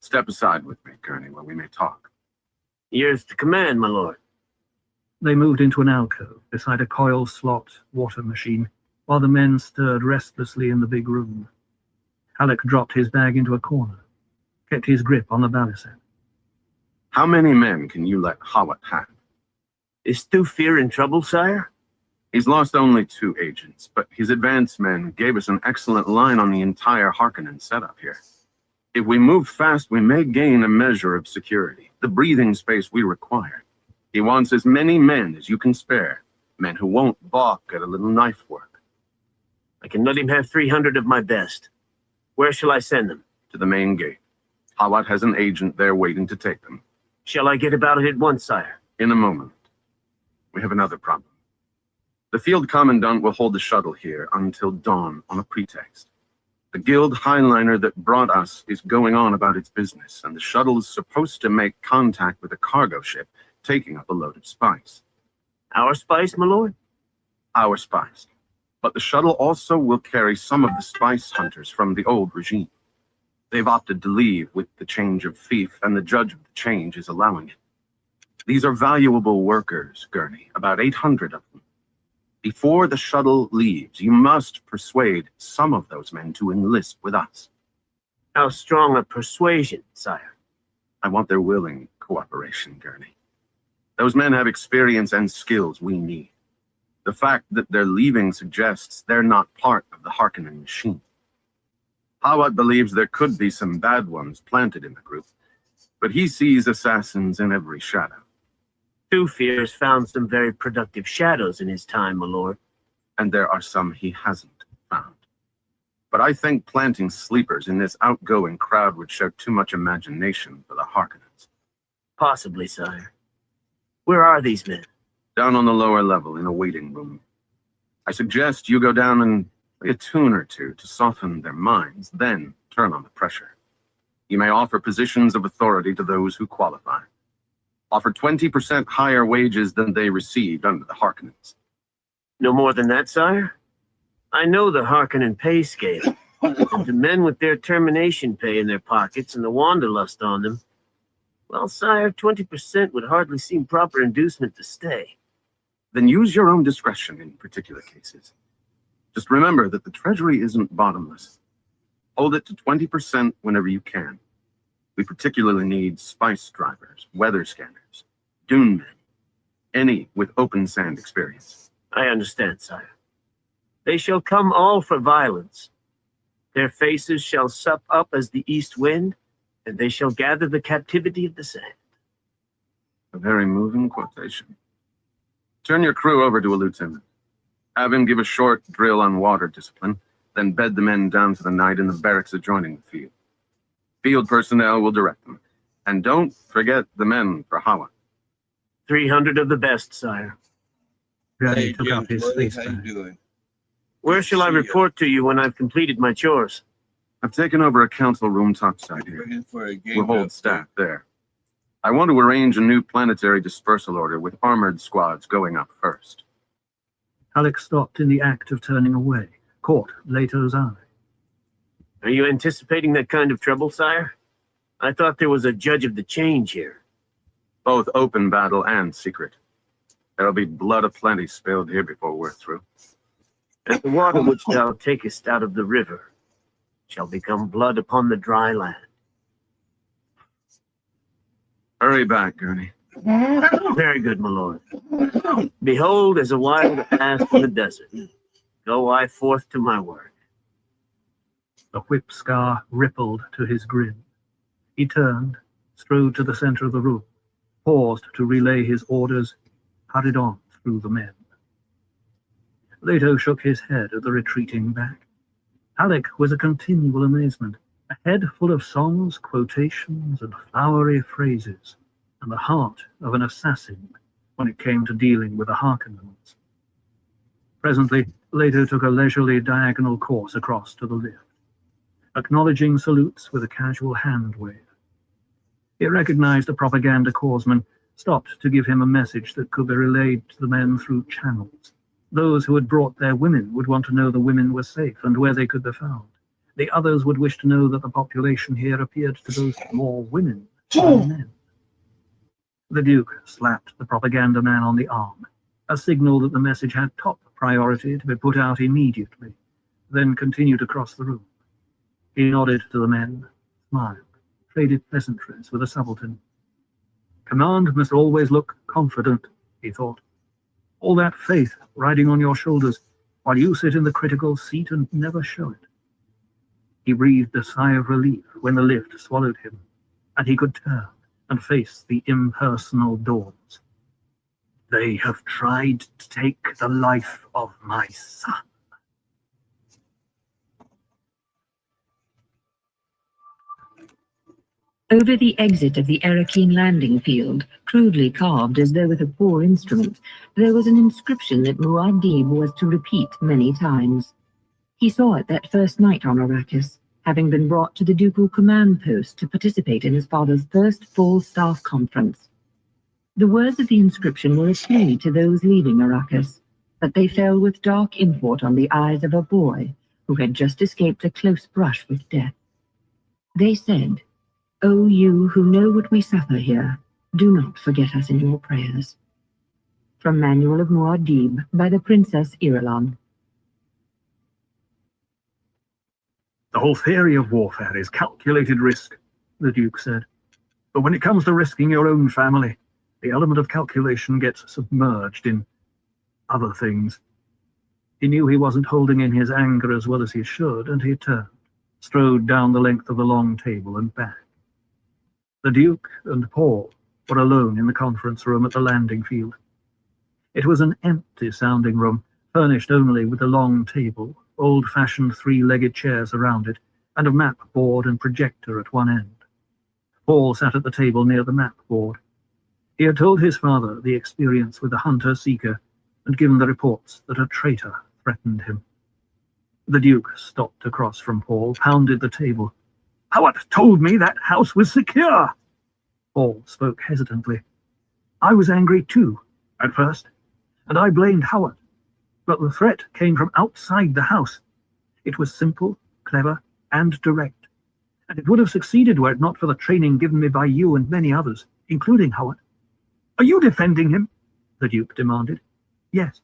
Step aside with me, Gurney, where we may talk. Yours to command, my lord. They moved into an alcove beside a coil-slot water machine, while the men stirred restlessly in the big room. Halleck dropped his bag into a corner, kept his grip on the balisette. How many men can you let Hawat have? Is Thufir in trouble, sire? He's lost only 2 agents, but his advanced men gave us an excellent line on the entire Harkonnen setup here. If we move fast, we may gain a measure of security, the breathing space we require. He wants as many men as you can spare, men who won't balk at a little knife work. I can let him have 300 of my best. Where shall I send them? To the main gate. Hawat has an agent there waiting to take them. Shall I get about it at once, sire? In a moment. We have another problem. The field commandant will hold the shuttle here until dawn on a pretext. The guild highliner that brought us is going on about its business, and the shuttle is supposed to make contact with a cargo ship taking up a load of spice. Our spice, my lord? Our spice. But the shuttle also will carry some of the spice hunters from the old regime. They've opted to leave with the change of fief, and the judge of the change is allowing it. These are valuable workers, Gurney, about 800 of them. Before the shuttle leaves, you must persuade some of those men to enlist with us. How strong a persuasion, sire? I want their willing cooperation, Gurney. Those men have experience and skills we need. The fact that they're leaving suggests they're not part of the Harkonnen machine. Hawat believes there could be some bad ones planted in the group, but he sees assassins in every shadow. Two-Fear has found some very productive shadows in his time, my lord. And there are some he hasn't found. But I think planting sleepers in this outgoing crowd would show too much imagination for the Harkonnens. Possibly, sire. Where are these men? Down on the lower level in a waiting room. I suggest you go down and play a tune or two to soften their minds, then turn on the pressure. You may offer positions of authority to those who qualify. Offer 20% higher wages than they received under the Harkonnens. No more than that, sire? I know the Harkonnen pay scale, and to men with their termination pay in their pockets and the wanderlust on them, well, sire, 20% would hardly seem proper inducement to stay. Then use your own discretion in particular cases. Just remember that the treasury isn't bottomless. Hold it to 20% whenever you can. We particularly need spice drivers, weather scanners, dune men, any with open sand experience. I understand, sire. They shall come all for violence. Their faces shall sup up as the east wind, and they shall gather the captivity of the sand. A very moving quotation. Turn your crew over to a lieutenant. Have him give a short drill on water discipline, then bed the men down for the night in the barracks adjoining the field. Field personnel will direct them. And don't forget the men for Hawat. 300 of the best, sire. Gurney took up his face How you bag. doing? Where shall I See ya. report to you when I've completed my chores? I've taken over a council room topside We're here. in for a game. We'll hold staff there. I want to arrange a new planetary dispersal order with armored squads going up first. Halleck stopped in the act of turning away, caught Leto's eye. Are you anticipating that kind of trouble, sire? I thought there was a judge of the change here. Both open battle and secret. There'll be blood aplenty spilled here before we're through. And the water which thou takest out of the river shall become blood upon the dry land. Hurry back, Gurney. Very good, my lord. Behold, as a wild ass in the desert, go I forth to my work. The whip scar rippled to his grin. He turned, strode to the center of the room, paused to relay his orders, hurried on through the men. Leto shook his head at the retreating back. Halleck was a continual amazement, a head full of songs, quotations, and flowery phrases, and the heart of an assassin when it came to dealing with the Harkonnens. Presently, Leto took a leisurely diagonal course across to the lift, acknowledging salutes with a casual hand wave. He recognized the propaganda corpsman, stopped to give him a message that could be relayed to the men through channels. Those who had brought their women would want to know the women were safe and where they could be found. The others would wish to know that the population here appeared to boast more women than men. The Duke slapped the propaganda man on the arm, a signal that the message had top priority to be put out immediately, then continued across the room. He nodded to the men, smiled, traded pleasantries with a subaltern. Command must always look confident, he thought. All that faith riding on your shoulders, while you sit in the critical seat and never show it. He breathed a sigh of relief when the lift swallowed him, and he could turn and face the impersonal doors. They have tried to take the life of my son. Over the exit of the Erakeen landing field, crudely carved as though with a poor instrument, there was an inscription that Muad'Dib was to repeat many times. He saw it that first night on Arrakis, having been brought to the ducal command post to participate in his father's first full staff conference. The words of the inscription were a plea to those leaving Arrakis, but they fell with dark import on the eyes of a boy who had just escaped a close brush with death. They said, "O you who know what we suffer here, do not forget us in your prayers." From Manual of Muad'Dib by the Princess Irulan. The whole theory of warfare is calculated risk, the Duke said. But when it comes to risking your own family, the element of calculation gets submerged in other things. He knew he wasn't holding in his anger as well as he should, and he turned, strode down the length of the long table and back. The Duke and Paul were alone in the conference room at the landing field. It was an empty-sounding room, furnished only with a long table, old-fashioned three-legged chairs around it, and a map board and projector at one end. Paul sat at the table near the map board. He had told his father the experience with the hunter-seeker and given the reports that a traitor threatened him. The Duke stopped across from Paul, pounded the table. "Howard told me that house was secure!" Paul spoke hesitantly. "I was angry too, at first, and I blamed Howard. But the threat came from outside the house. It was simple, clever, and direct. And it would have succeeded were it not for the training given me by you and many others, including Howard." "Are you defending him?" the Duke demanded. "Yes.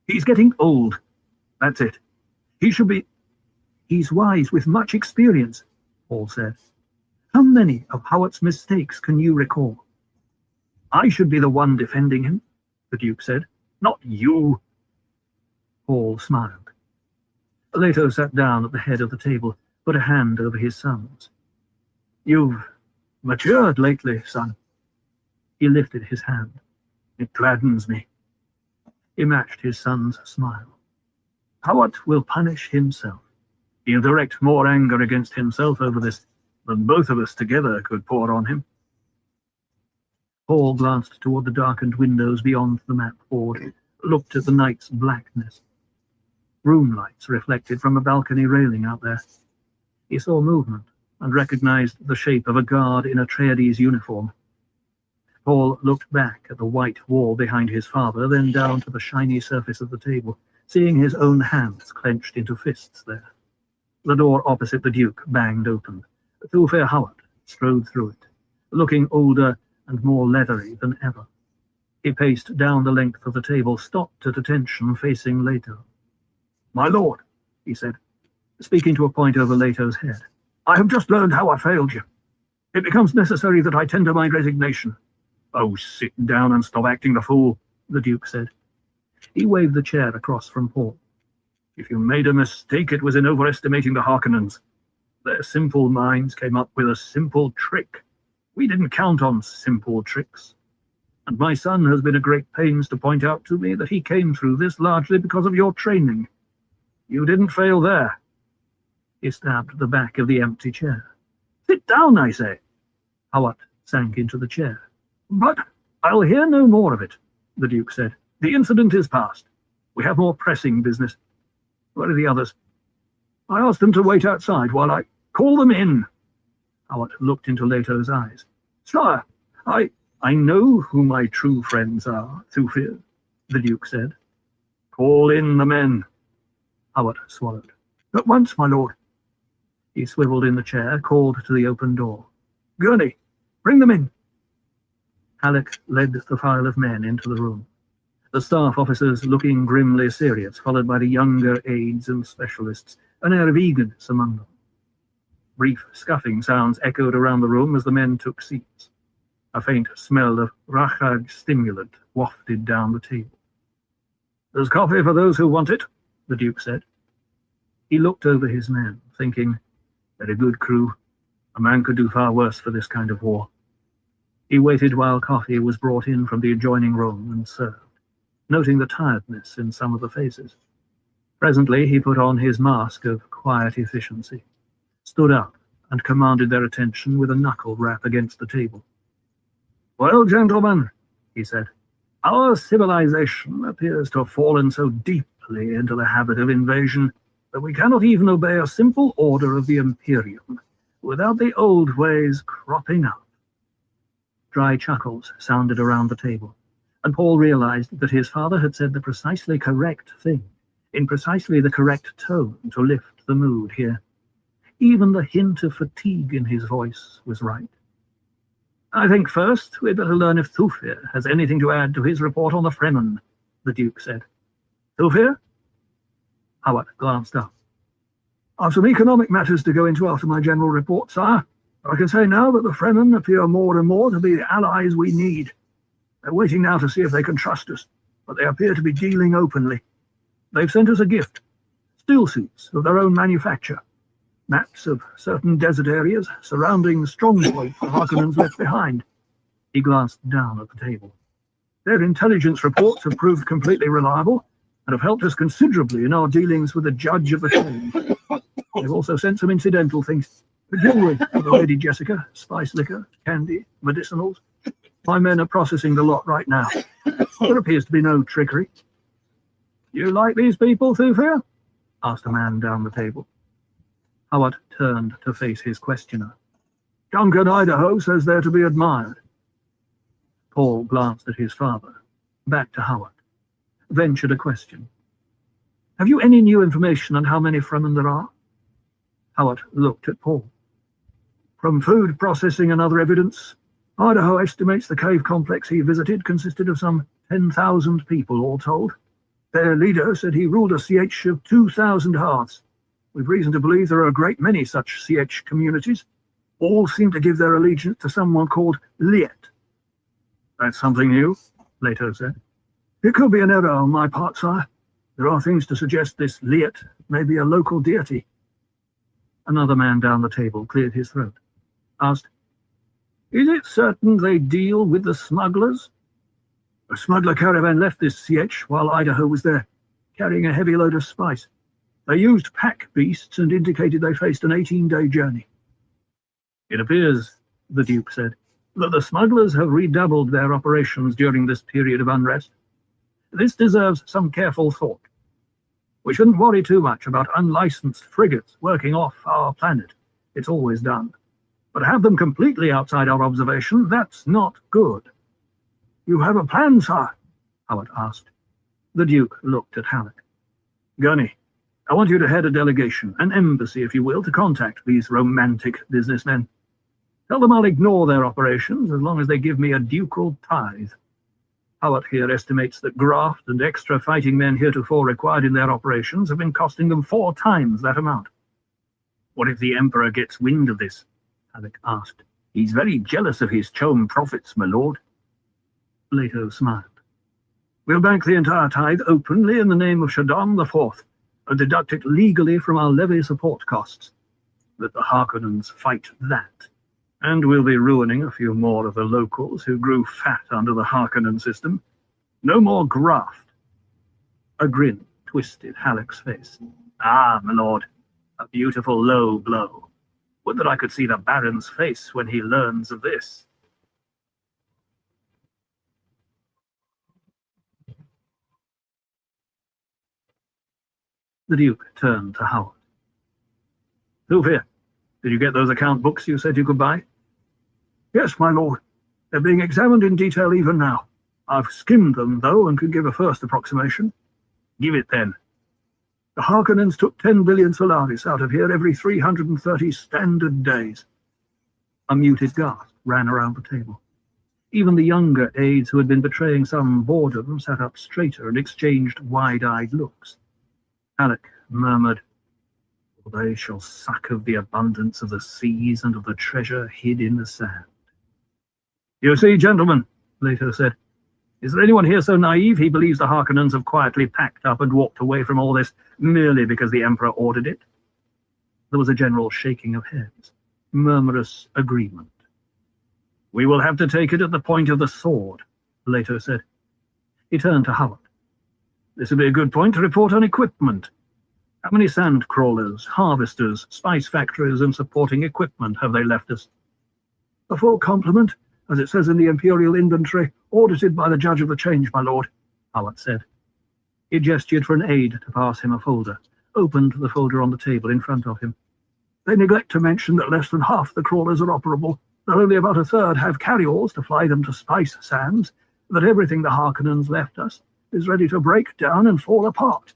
He's getting old. That's it. He should be—" "He's wise with much experience," Paul said. "How many of Howard's mistakes can you recall?" "I should be the one defending him," the Duke said. "Not you." Paul smiled. Leto sat down at the head of the table, put a hand over his son's. "You've matured lately, son." He lifted his hand. "It gladdens me." He matched his son's smile. "Howard will punish himself. He'll direct more anger against himself over this than both of us together could pour on him." Paul glanced toward the darkened windows beyond the map board, looked at the night's blackness. Room lights reflected from a balcony railing out there. He saw movement and recognized the shape of a guard in Atreides uniform. Paul looked back at the white wall behind his father, then down to the shiny surface of the table, seeing his own hands clenched into fists there. The door opposite the Duke banged open. Thulfir Howard strode through it, looking older and more leathery than ever. He paced down the length of the table, stopped at attention, facing Leto. "My lord," he said, speaking to a point over Leto's head, "I have just learned how I failed you. It becomes necessary that I tender my resignation." "Oh, sit down and stop acting the fool," the Duke said. He waved the chair across from Paul. "If you made a mistake, it was in overestimating the Harkonnens. Their simple minds came up with a simple trick. We didn't count on simple tricks. And my son has been at great pains to point out to me that he came through this largely because of your training. You didn't fail there." He stabbed the back of the empty chair. "Sit down, I say." Howard sank into the chair. "But I'll hear no more of it," the Duke said. "The incident is past. We have more pressing business. Where are the others?" "I asked them to wait outside while I call them in." Howard looked into Leto's eyes. "Sire, I know who my true friends are, Thufir," the Duke said. "Call in the men." Howard swallowed. "At once, my lord." He swiveled in the chair, called to the open door. "Gurney, bring them in." Halleck led the file of men into the room. The staff officers looking grimly serious, followed by the younger aides and specialists, an air of eagerness among them. Brief scuffing sounds echoed around the room as the men took seats. A faint smell of Rachag stimulant wafted down the table. "There's coffee for those who want it," the Duke said. He looked over his men, thinking, "They're a good crew. A man could do far worse for this kind of war." He waited while coffee was brought in from the adjoining room and served, noting the tiredness in some of the faces. Presently he put on his mask of quiet efficiency, stood up, and commanded their attention with a knuckle rap against the table. "Well, gentlemen," he said, "our civilization appears to have fallen so deeply into the habit of invasion that we cannot even obey a simple order of the Imperium without the old ways cropping up." Dry chuckles sounded around the table, and Paul realized that his father had said the precisely correct thing, in precisely the correct tone to lift the mood here. Even the hint of fatigue in his voice was right. "I think first we'd better learn if Thufir has anything to add to his report on the Fremen," the Duke said. "Thufir?" Howard glanced up. "I've some economic matters to go into after my general report, sire. I can say now that the Fremen appear more and more to be the allies we need. They're waiting now to see if they can trust us. but they appear to be dealing openly. They've sent us a gift, still suits of their own manufacture, maps of certain desert areas surrounding strongpoints the Harkonnens left behind. He glanced down at the table. Their intelligence reports have proved completely reliable and have helped us considerably in our dealings with the Judge of the Change. They've also sent some incidental things. Jewelry for the Lady Jessica, spice liquor, candy, medicinals. My men are processing the lot right now. There appears to be no trickery. You like these people, Thufir? Asked a man down the table. Howard turned to face his questioner. Duncan Idaho says they're to be admired. Paul glanced at his father, back to Howard, ventured a question. Have you any new information on how many Fremen there are? Howard looked at Paul. From food processing and other evidence, Idaho estimates the cave complex he visited consisted of some 10,000 people all told. Their leader said he ruled a CH of 2,000 hearths. We've reason to believe there are a great many such CH communities. All seem to give their allegiance to someone called Liet. That's something new, Leto said. It could be an error on my part, sire. There are things to suggest this Liet may be a local deity. Another man down the table cleared his throat, asked, Is it certain they deal with the smugglers? A smuggler caravan left this CH while Idaho was there, carrying a heavy load of spice. They used pack beasts and indicated they faced an 18-day journey. It appears, the Duke said, that the smugglers have redoubled their operations during this period of unrest. This deserves some careful thought. We shouldn't worry too much about unlicensed frigates working off our planet. It's always done. But have them completely outside our observation, that's not good. You have a plan, sir? Howard asked. The Duke looked at Halleck. Gurney, I want you to head a delegation, an embassy, if you will, to contact these romantic businessmen. Tell them I'll ignore their operations as long as they give me a ducal tithe. Howard here estimates that graft and extra fighting men heretofore required in their operations have been costing them 4 times that amount. What if the Emperor gets wind of this? Halleck asked. He's very jealous of his chome profits, my lord. Leto smiled. We'll bank the entire tithe openly in the name of Shaddam IV, and deduct it legally from our levy support costs. Let the Harkonnens fight that. And we'll be ruining a few more of the locals who grew fat under the Harkonnen system. No more graft. A grin twisted Halleck's face. Ah, my lord, a beautiful low blow. Would that I could see the Baron's face when he learns of this. The Duke turned to Howard. Thufir, did you get those account books you said you could buy? Yes, my lord. They're being examined in detail even now. I've skimmed them, though, and can give a first approximation. Give it, then. The Harkonnens took 10 billion Solaris out of here every 330 standard days. A muted gasp ran around the table. Even the younger aides who had been betraying some boredom sat up straighter and exchanged wide-eyed looks. Halleck murmured, They shall suck of the abundance of the seas and of the treasure hid in the sand. You see, gentlemen, Leto said, is there anyone here so naive he believes the Harkonnens have quietly packed up and walked away from all this merely because the Emperor ordered it? There was a general shaking of heads, murmurous agreement. We will have to take it at the point of the sword, Leto said. He turned to Howard. This would be a good point to report on equipment. How many sand crawlers, harvesters, spice factories, and supporting equipment have they left us? A full complement, as it says in the Imperial Inventory, audited by the Judge of the Change, my lord, Howard said. He gestured for an aide to pass him a folder, opened the folder on the table in front of him. They neglect to mention that less than half the crawlers are operable, that only about a third have carryalls to fly them to spice sands, that everything the Harkonnens left us is ready to break down and fall apart.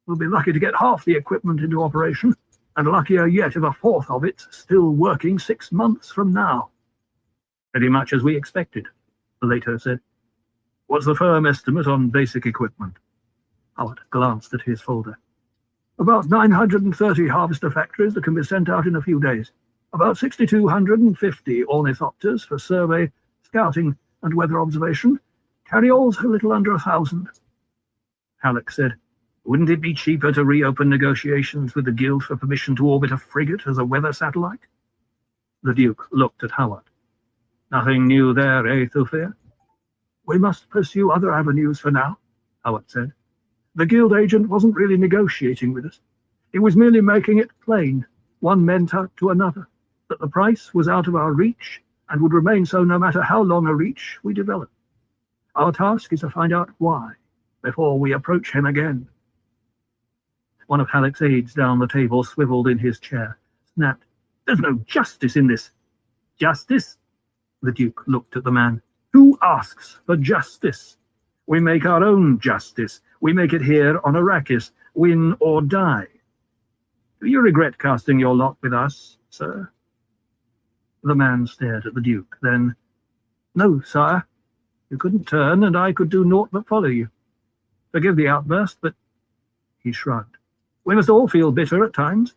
We'll be lucky to get half the equipment into operation, and luckier yet if a fourth of it's still working 6 months from now. Pretty much as we expected, Leto said. What's the firm estimate on basic equipment? Howard glanced at his folder. About 930 harvester factories that can be sent out in a few days. About 6,250 ornithopters for survey, scouting, and weather observation. Carryalls a little under 1,000. Halleck said. Wouldn't it be cheaper to reopen negotiations with the Guild for permission to orbit a frigate as a weather satellite? The Duke looked at Howard. Nothing new there, eh, Thufir? We must pursue other avenues for now, Howard said. The Guild agent wasn't really negotiating with us. He was merely making it plain, one mentor to another, that the price was out of our reach and would remain so no matter how long a reach we develop. Our task is to find out why before we approach him again. One of Halleck's aides down the table swiveled in his chair, snapped. There's no justice in this. Justice? The Duke looked at the man. Who asks for justice? We make our own justice. We make it here on Arrakis, win or die. Do you regret casting your lot with us, sir? The man stared at the Duke, then, No, sire. You couldn't turn, and I could do naught but follow you. Forgive the outburst, but... He shrugged. We must all feel bitter at times.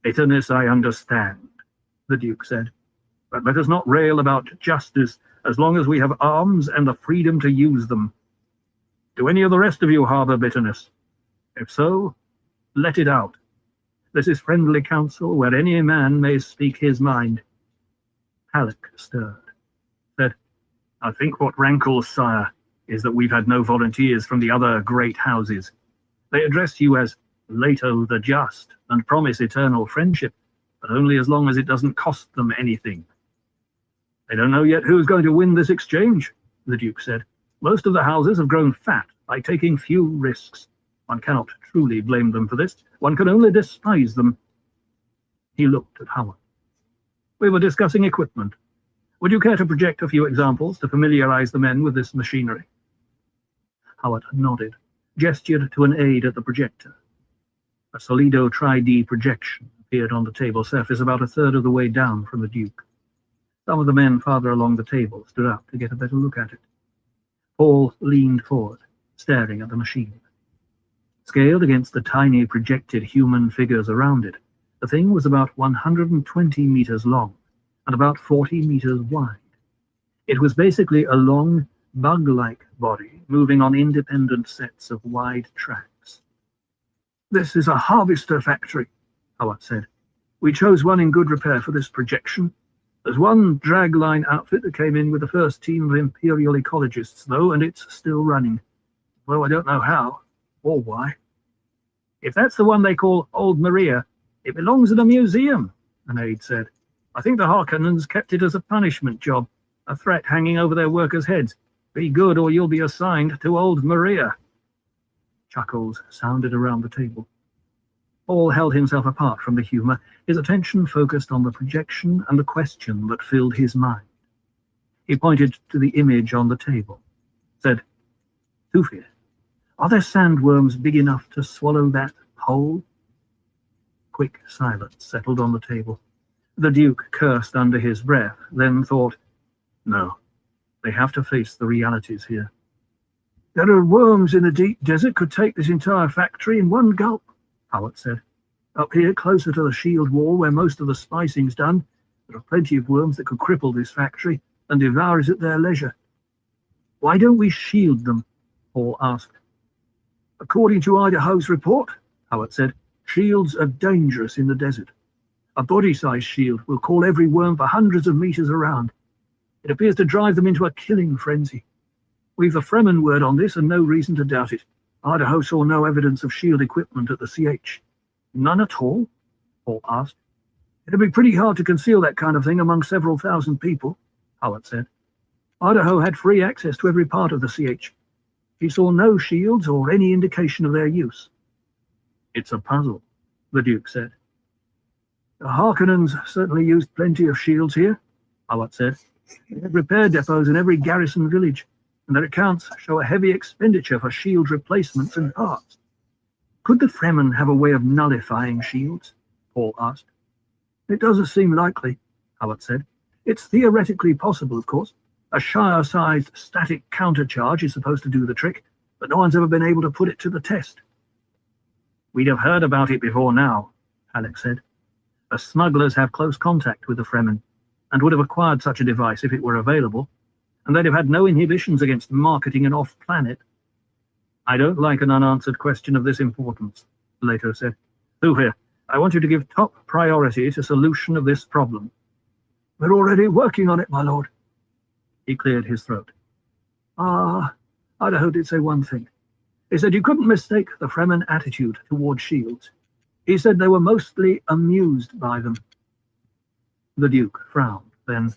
Bitterness I understand, the Duke said. But let us not rail about justice as long as we have arms and the freedom to use them. Do any of the rest of you harbour bitterness? If so, let it out. This is friendly counsel where any man may speak his mind. Halleck stirred, said, I think what rankles, sire, is that we've had no volunteers from the other great houses. They address you as Leto the Just and promise eternal friendship, but only as long as it doesn't cost them anything. They don't know yet who's going to win this exchange, the Duke said. Most of the houses have grown fat by taking few risks. One cannot truly blame them for this. One can only despise them. He looked at Howard. We were discussing equipment. Would you care to project a few examples to familiarize the men with this machinery? Howard nodded, gestured to an aide at the projector. A Solido Tri-D projection appeared on the table surface about a third of the way down from the Duke. Some of the men farther along the table stood up to get a better look at it. Paul leaned forward, staring at the machine. Scaled against the tiny projected human figures around it, the thing was about 120 meters long and about 40 meters wide. It was basically a long, bug-like body moving on independent sets of wide tracks. This is a harvester factory, Howard said. We chose one in good repair for this projection. There's one dragline outfit that came in with the first team of Imperial ecologists, though, and it's still running. Well, I don't know how, or why. If that's the one they call Old Maria, it belongs in a museum, an aide said. I think the Harkonnens kept it as a punishment job, a threat hanging over their workers' heads. Be good or you'll be assigned to Old Maria. Chuckles sounded around the table. Paul held himself apart from the humour, his attention focused on the projection and the question that filled his mind. He pointed to the image on the table, said, Thufir, are there sandworms big enough to swallow that whole? Quick silence settled on the table. The Duke cursed under his breath, then thought, no, they have to face the realities here. There are worms in the deep desert could take this entire factory in one gulp, Howard said. Up here, closer to the shield wall where most of the spicing's done, there are plenty of worms that could cripple this factory and devour it at their leisure. Why don't we shield them? Paul asked. According to Idaho's report, Howard said, shields are dangerous in the desert. A body-sized shield will call every worm for hundreds of meters around. It appears to drive them into a killing frenzy. We've the Fremen word on this and no reason to doubt it. Idaho saw no evidence of shield equipment at the CH. None at all? Paul asked. It'd be pretty hard to conceal that kind of thing among several thousand people, Howard said. Idaho had free access to every part of the CH. He saw no shields or any indication of their use. It's a puzzle, the Duke said. The Harkonnens certainly used plenty of shields here, Howard said. They had repair depots in every garrison village, and their accounts show a heavy expenditure for shield replacements and parts. Could the Fremen have a way of nullifying shields? Paul asked. It doesn't seem likely, Howard said. It's theoretically possible, of course. A Shire-sized static countercharge is supposed to do the trick, but no one's ever been able to put it to the test. We'd have heard about it before now, Halleck said. The smugglers have close contact with the Fremen, and would have acquired such a device if it were available, and they'd have had no inhibitions against marketing it off-planet. I don't like an unanswered question of this importance, Leto said. Thufir, I want you to give top priority to solution of this problem. We're already working on it, my lord. He cleared his throat. Idaho did say one thing. He said you couldn't mistake the Fremen attitude toward shields. He said they were mostly amused by them. The Duke frowned. Then,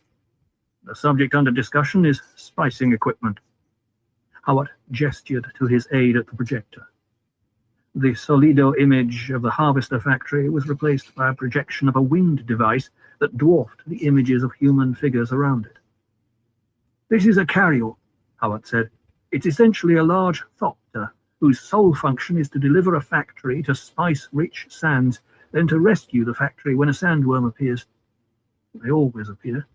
the subject under discussion is spicing equipment. Howard gestured to his aide at the projector. The Solido image of the harvester factory was replaced by a projection of a winged device that dwarfed the images of human figures around it. This is a carrier, Howard said. It's essentially a large thopter whose sole function is to deliver a factory to spice-rich sands, then to rescue the factory when a sandworm appears. They always appear.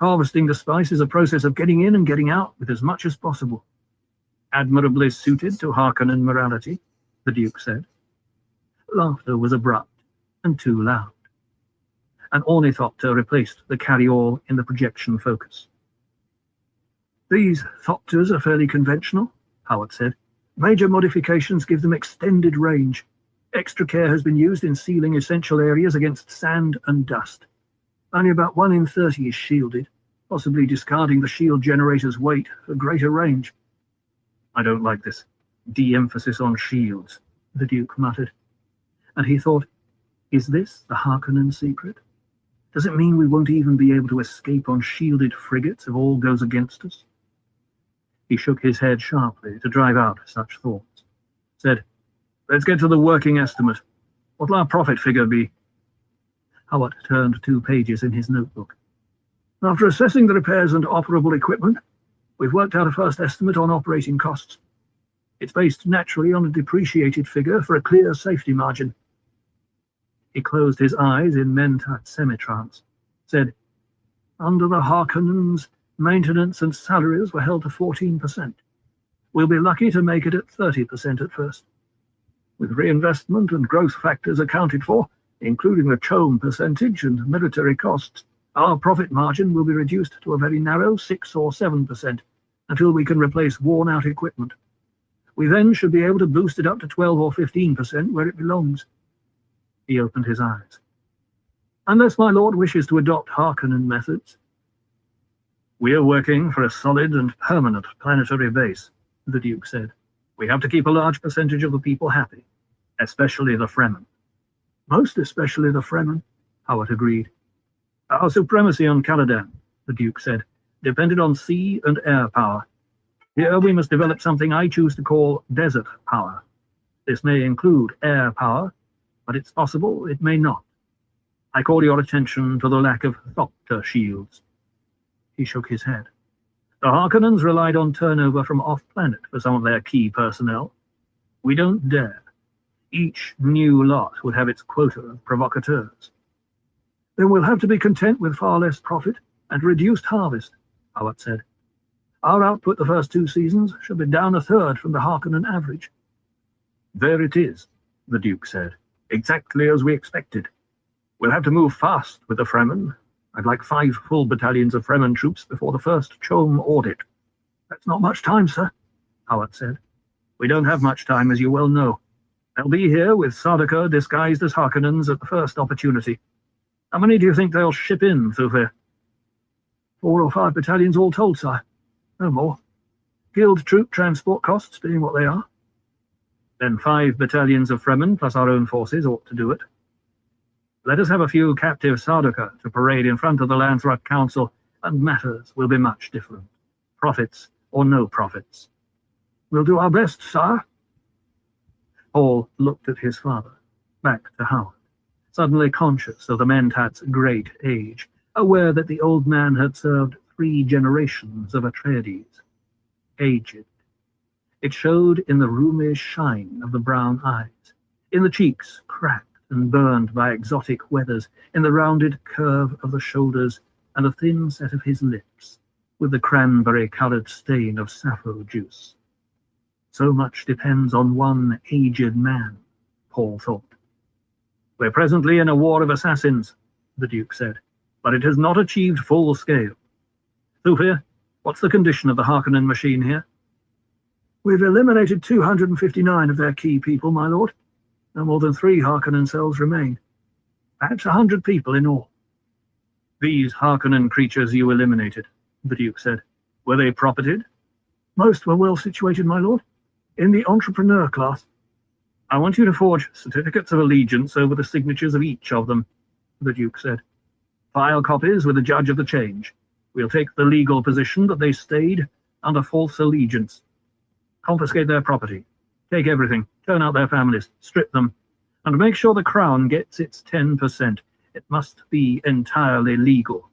Harvesting the spice is a process of getting in and getting out with as much as possible. Admirably suited to Harkonnen morality, the Duke said. Laughter was abrupt and too loud. An ornithopter replaced the carry-all in the projection focus. These thopters are fairly conventional, Howard said. Major modifications give them extended range. Extra care has been used in sealing essential areas against sand and dust. Only about 1 in 30 is shielded, possibly discarding the shield generator's weight for greater range. I don't like this de-emphasis on shields, the Duke muttered. And he thought, is this the Harkonnen secret? Does it mean we won't even be able to escape on shielded frigates if all goes against us? He shook his head sharply to drive out such thoughts. Said, let's get to the working estimate. What'll our profit figure be? Howard turned 2 pages in his notebook. After assessing the repairs and operable equipment, we've worked out a first estimate on operating costs. It's based naturally on a depreciated figure for a clear safety margin. He closed his eyes in Mentat semi-trance. Said, under the Harkonnens, maintenance and salaries were held to 14%. We'll be lucky to make it at 30% at first. With reinvestment and growth factors accounted for, including the CHOAM percentage and military costs, our profit margin will be reduced to a very narrow 6 or 7% until we can replace worn-out equipment. We then should be able to boost it up to 12 or 15% where it belongs. He opened his eyes. Unless my lord wishes to adopt Harkonnen methods. We are working for a solid and permanent planetary base, the Duke said. We have to keep a large percentage of the people happy, especially the Fremen. Most especially the Fremen, Howard agreed. Our supremacy on Caladan, the Duke said, depended on sea and air power. Here we must develop something I choose to call desert power. This may include air power, but it's possible it may not. I call your attention to the lack of thopter shields. He shook his head. The Harkonnens relied on turnover from off-planet for some of their key personnel. We don't dare. Each new lot would have its quota of provocateurs. Then we'll have to be content with far less profit and reduced harvest, Howard said. Our output the first 2 seasons should be down 1/3 from the Harkonnen average. There it is, the Duke said. Exactly as we expected. We'll have to move fast with the Fremen. I'd like 5 full battalions of Fremen troops before the first CHOAM audit. That's not much time, sir, Howard said. We don't have much time, as you well know. They'll be here with Sardaukar disguised as Harkonnens at the first opportunity. How many do you think they'll ship in, Thufir? 4 or 5 battalions all told, sir. No more. Guild troop transport costs being what they are. Then 5 battalions of Fremen plus our own forces ought to do it. Let us have a few captive Sardaukar to parade in front of the Lanthrock Council, and matters will be much different. Profits or no profits. We'll do our best, sir. Paul looked at his father, back to Howard, suddenly conscious of the Mentat's great age, aware that the old man had served 3 generations of Atreides. Aged. It showed in the rheumy shine of the brown eyes, in the cheeks cracked and burned by exotic weathers, in the rounded curve of the shoulders and the thin set of his lips, with the cranberry-coloured stain of sappho juice. So much depends on one aged man, Paul thought. We're presently in a war of assassins, the Duke said, but it has not achieved full scale. Thufir, what's the condition of the Harkonnen machine here? We've eliminated 259 of their key people, my lord. No more than 3 Harkonnen cells remain. Perhaps 100 people in all. These Harkonnen creatures you eliminated, the Duke said. Were they propertied? Most were well situated, my lord. In the entrepreneur class. I want you to forge certificates of allegiance over the signatures of each of them, the Duke said. File copies with the judge of the change. We'll take the legal position that they stayed under false allegiance. Confiscate their property. Take everything. Turn out their families. Strip them. And make sure the Crown gets its 10%. It must be entirely legal.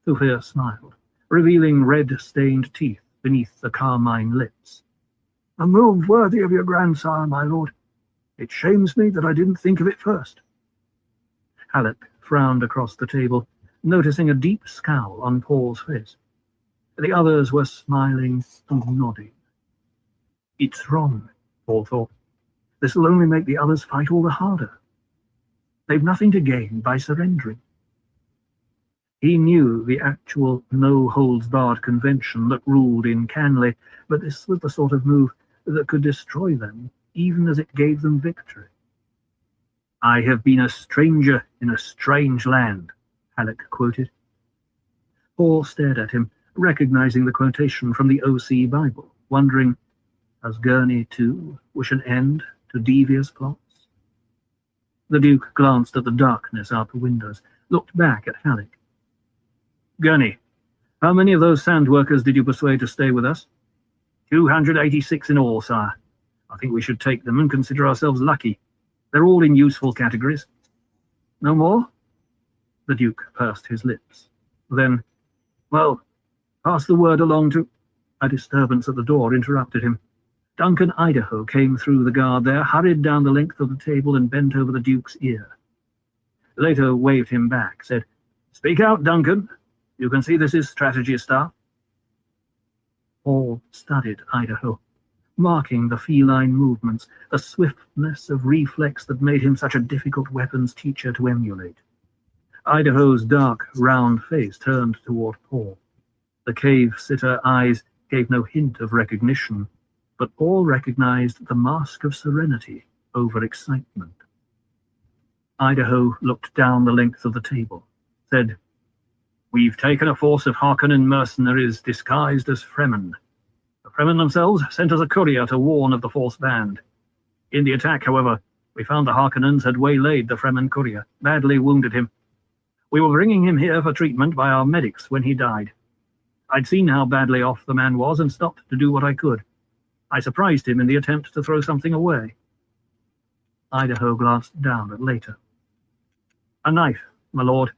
Thufir smiled, revealing red-stained teeth beneath the carmine lips. A move worthy of your grandsire, my lord. It shames me that I didn't think of it first. Halleck frowned across the table, noticing a deep scowl on Paul's face. The others were smiling and nodding. It's wrong, Paul thought. This will only make the others fight all the harder. They've nothing to gain by surrendering. He knew the actual no-holds-barred convention that ruled in Canley, but this was the sort of move that could destroy them, even as it gave them victory. I have been a stranger in a strange land, Halleck quoted. Paul stared at him, recognizing the quotation from the OC Bible, wondering, does Gurney, too, wish an end to devious plots? The Duke glanced at the darkness out the windows, looked back at Halleck. Gurney, how many of those sand workers did you persuade to stay with us? 286 in all, sire. I think we should take them and consider ourselves lucky. They're all in useful categories. No more? The Duke pursed his lips. Then, well, pass the word along to... A disturbance at the door interrupted him. Duncan Idaho came through the guard there, hurried down the length of the table and bent over the Duke's ear. Later waved him back, said, Speak out, Duncan. You can see this is strategy stuff. Paul studied Idaho, marking the feline movements, the swiftness of reflex that made him such a difficult weapons teacher to emulate. Idaho's dark, round face turned toward Paul. The cave-sitter eyes gave no hint of recognition, but Paul recognized the mask of serenity over excitement. Idaho looked down the length of the table, said, We've taken a force of Harkonnen mercenaries disguised as Fremen. The Fremen themselves sent us a courier to warn of the false band. In the attack, however, we found the Harkonnens had waylaid the Fremen courier, badly wounded him. We were bringing him here for treatment by our medics when he died. I'd seen how badly off the man was and stopped to do what I could. I surprised him in the attempt to throw something away. Idaho glanced down at Later. A knife, my lord.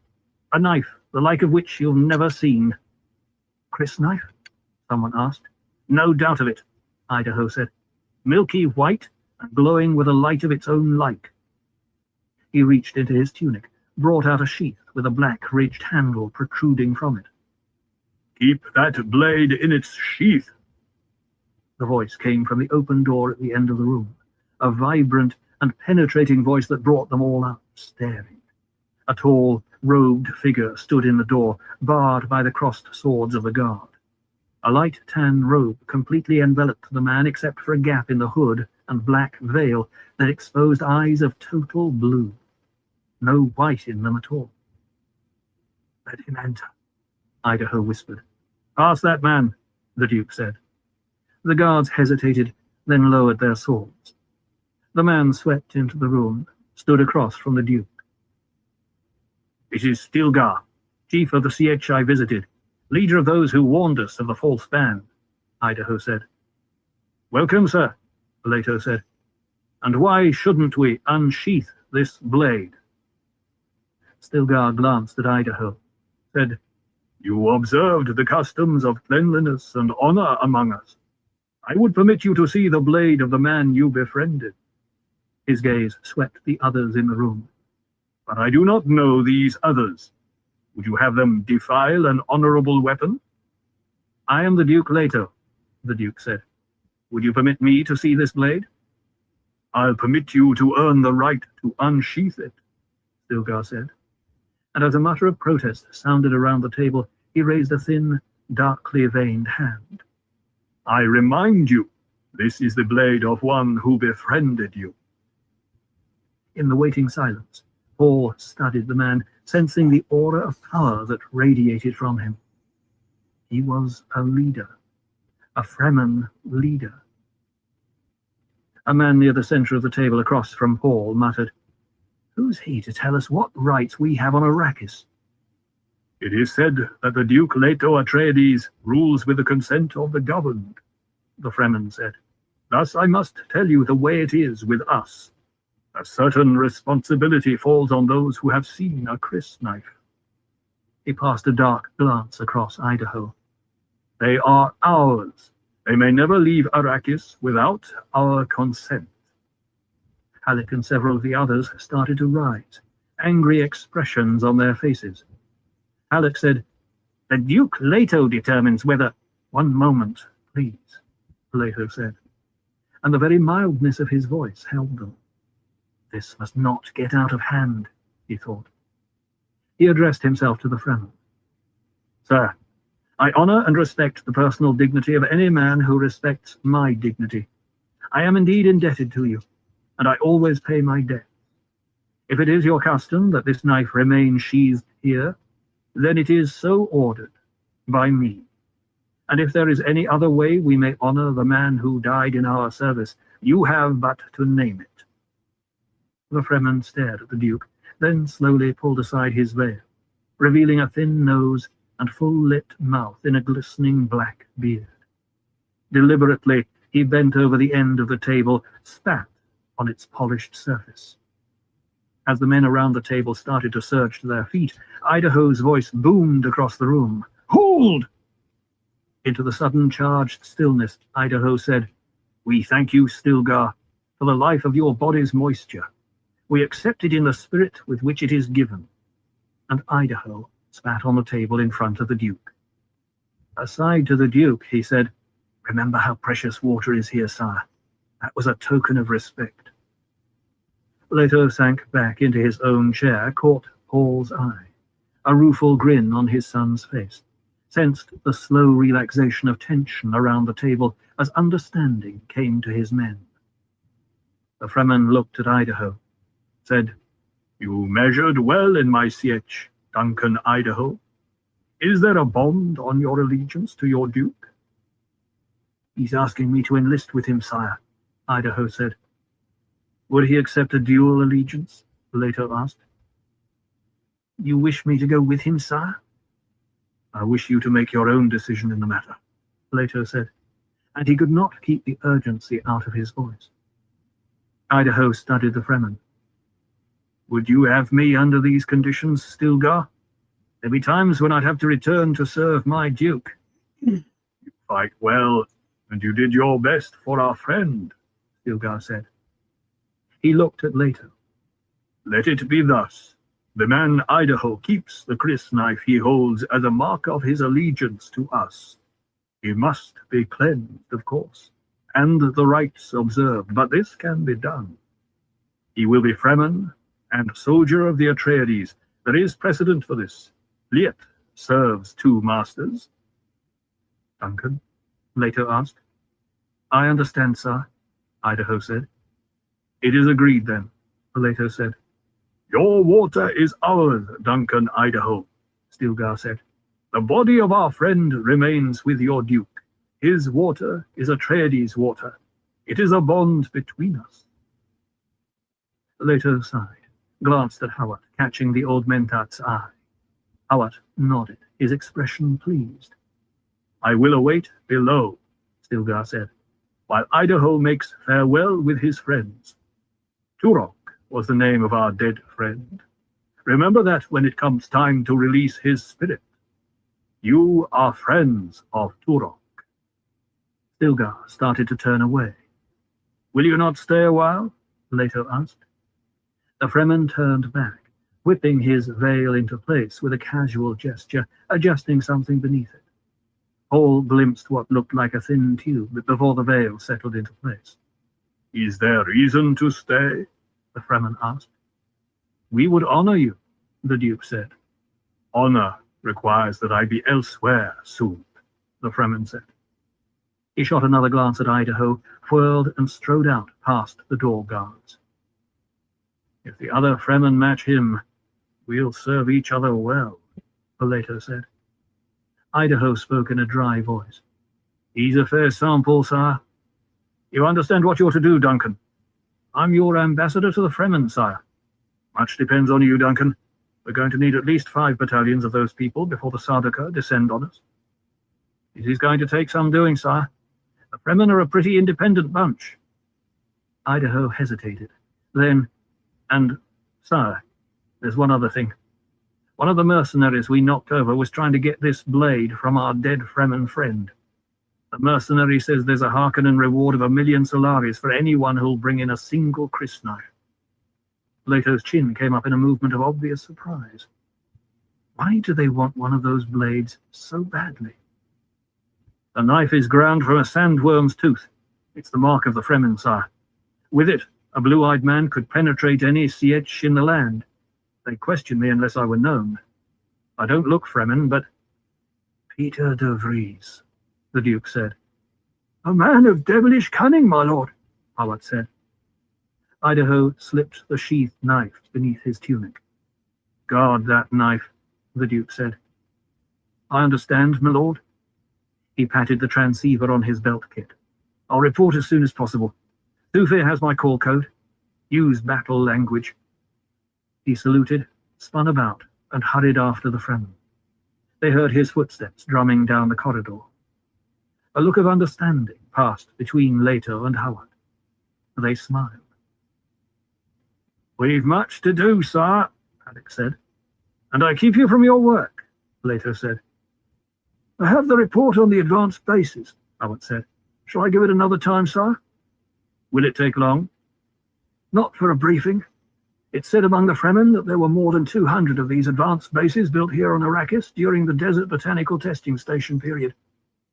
A knife, the like of which you've never seen. Chris knife? Someone asked. No doubt of it, Idaho said. Milky white and glowing with a light of its own like. He reached into his tunic, brought out a sheath with a black ridged handle protruding from it. Keep that blade in its sheath. The voice came from the open door at the end of the room, a vibrant and penetrating voice that brought them all up, staring. A tall, robed figure stood in the door, barred by the crossed swords of the guard. A light tan robe completely enveloped the man except for a gap in the hood and black veil that exposed eyes of total blue. No white in them at all. Let him enter, Idaho whispered. Pass that man, the Duke said. The guards hesitated, then lowered their swords. The man swept into the room, stood across from the Duke. This is Stilgar, chief of the CH I visited, leader of those who warned us of the false band, Idaho said. Welcome, sir, Leto said. And why shouldn't we unsheath this blade? Stilgar glanced at Idaho, said, You observed the customs of cleanliness and honor among us. I would permit you to see the blade of the man you befriended. His gaze swept the others in the room. But I do not know these others. Would you have them defile an honorable weapon? I am the Duke Leto, the Duke said. Would you permit me to see this blade? I'll permit you to earn the right to unsheath it, Stilgar said. And as a mutter of protest sounded around the table, he raised a thin, darkly veined hand. I remind you, this is the blade of one who befriended you. In the waiting silence, Paul studied the man, sensing the aura of power that radiated from him. He was a leader, a Fremen leader. A man near the center of the table across from Paul muttered, "Who's he to tell us what rights we have on Arrakis?" "It is said that the Duke Leto Atreides rules with the consent of the governed," the Fremen said. "Thus I must tell you the way it is with us. A certain responsibility falls on those who have seen a crysknife." He passed a dark glance across Idaho. "They are ours. They may never leave Arrakis without our consent." Halleck and several of the others started to rise, angry expressions on their faces. Halleck said, "The Duke Leto determines whether—" "One moment, please," Leto said, and the very mildness of his voice held them. This must not get out of hand, he thought. He addressed himself to the Fremen. "Sir, I honor and respect the personal dignity of any man who respects my dignity. I am indeed indebted to you, and I always pay my debt. If it is your custom that this knife remain sheathed here, then it is so ordered by me. And if there is any other way we may honor the man who died in our service, you have but to name it." The Fremen stared at the Duke, then slowly pulled aside his veil, revealing a thin nose and full-lipped mouth in a glistening black beard. Deliberately, he bent over the end of the table, spat on its polished surface. As the men around the table started to surge to their feet, Idaho's voice boomed across the room. "Hold!" Into the sudden charged stillness, Idaho said, "We thank you, Stilgar, for the life of your body's moisture. We accept it in the spirit with which it is given." And Idaho spat on the table in front of the Duke. Aside to the Duke, he said, "Remember how precious water is here, sire. That was a token of respect." Leto sank back into his own chair, caught Paul's eye, a rueful grin on his son's face, sensed the slow relaxation of tension around the table as understanding came to his men. The Fremen looked at Idaho, said, "You measured well in my sietch, Duncan Idaho. Is there a bond on your allegiance to your Duke?" "He's asking me to enlist with him, sire," Idaho said. "Would he accept a dual allegiance?" Leto asked. "You wish me to go with him, sire?" "I wish you to make your own decision in the matter," Leto said, and he could not keep the urgency out of his voice. Idaho studied the Fremen. "Would you have me under these conditions, Stilgar? There'd be times when I'd have to return to serve my Duke." "You fight well, and you did your best for our friend," Stilgar said. He looked at Leto. "Let it be thus. The man Idaho keeps the crysknife he holds as a mark of his allegiance to us. He must be cleansed, of course, and the rites observed, but this can be done. He will be Fremen and soldier of the Atreides. There is precedent for this. Liet serves two masters." "Duncan?" Leto asked. "I understand, sir," Idaho said. "It is agreed, then," Leto said. "Your water is ours, Duncan Idaho," Stilgar said. "The body of our friend remains with your Duke. His water is Atreides' water. It is a bond between us." Leto sighed, glanced at Hawat, catching the old Mentat's eye. Hawat nodded, his expression pleased. "I will await below," Stilgar said, "while Idaho makes farewell with his friends. Turok was the name of our dead friend. Remember that when it comes time to release his spirit. You are friends of Turok." Stilgar started to turn away. "Will you not stay a while?" Leto asked. The Fremen turned back, whipping his veil into place with a casual gesture, adjusting something beneath it. Paul glimpsed what looked like a thin tube before the veil settled into place. "Is there reason to stay?" the Fremen asked. "We would honor you," the Duke said. "Honor requires that I be elsewhere soon," the Fremen said. He shot another glance at Idaho, whirled and strode out past the door guards. If the other Fremen match him, we'll serve each other well, Paleto said. Idaho spoke in a dry voice. He's a fair sample, sire. You understand what you're to do, Duncan. I'm your ambassador to the Fremen, sire. Much depends on you, Duncan. We're going to need at least 5 battalions of those people before the Sardaukar descend on us. It is going to take some doing, sire. The Fremen are a pretty independent bunch. Idaho hesitated. Then, sire, there's one other thing. One of the mercenaries we knocked over was trying to get this blade from our dead Fremen friend. The mercenary says there's a Harkonnen reward of 1,000,000 Solaris for anyone who'll bring in a single crysknife. Leto's chin came up in a movement of obvious surprise. Why do they want one of those blades so badly? The knife is ground from a sandworm's tooth. It's the mark of the Fremen, sire. With it, a blue-eyed man could penetrate any sietch in the land. They'd question me unless I were known. I don't look Fremen, but... Pt.2, the Duke said. A man of devilish cunning, my lord, Howard said. Idaho slipped the sheathed knife beneath his tunic. Guard that knife, the Duke said. I understand, my lord. He patted the transceiver on his belt kit. I'll report as soon as possible. Thufir has my call code. Use battle language. He saluted, spun about, and hurried after the Fremen. They heard his footsteps drumming down the corridor. A look of understanding passed between Leto and Howard. They smiled. We've much to do, sir, Alex said. And I keep you from your work, Leto said. I have the report on the advanced bases, Howard said. Shall I give it another time, sir? Will it take long? Not for a briefing. It's said among the Fremen that there were more than 200 of these advanced bases built here on Arrakis during the Desert Botanical Testing Station period.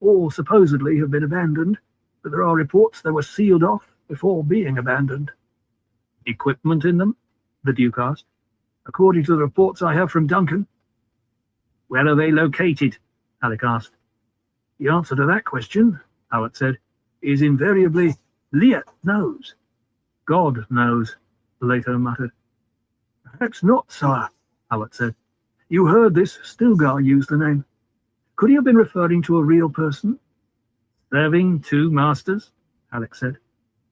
All supposedly have been abandoned, but there are reports they were sealed off before being abandoned. Equipment in them? The Duke asked. According to the reports I have from Duncan. Where are they located? Alec asked. The answer to that question, Howard said, is invariably Liat knows. God knows, Leto muttered. Perhaps not, sire, Howard said. You heard this Stilgar use the name. Could he have been referring to a real person? Serving 2 masters, Alex said.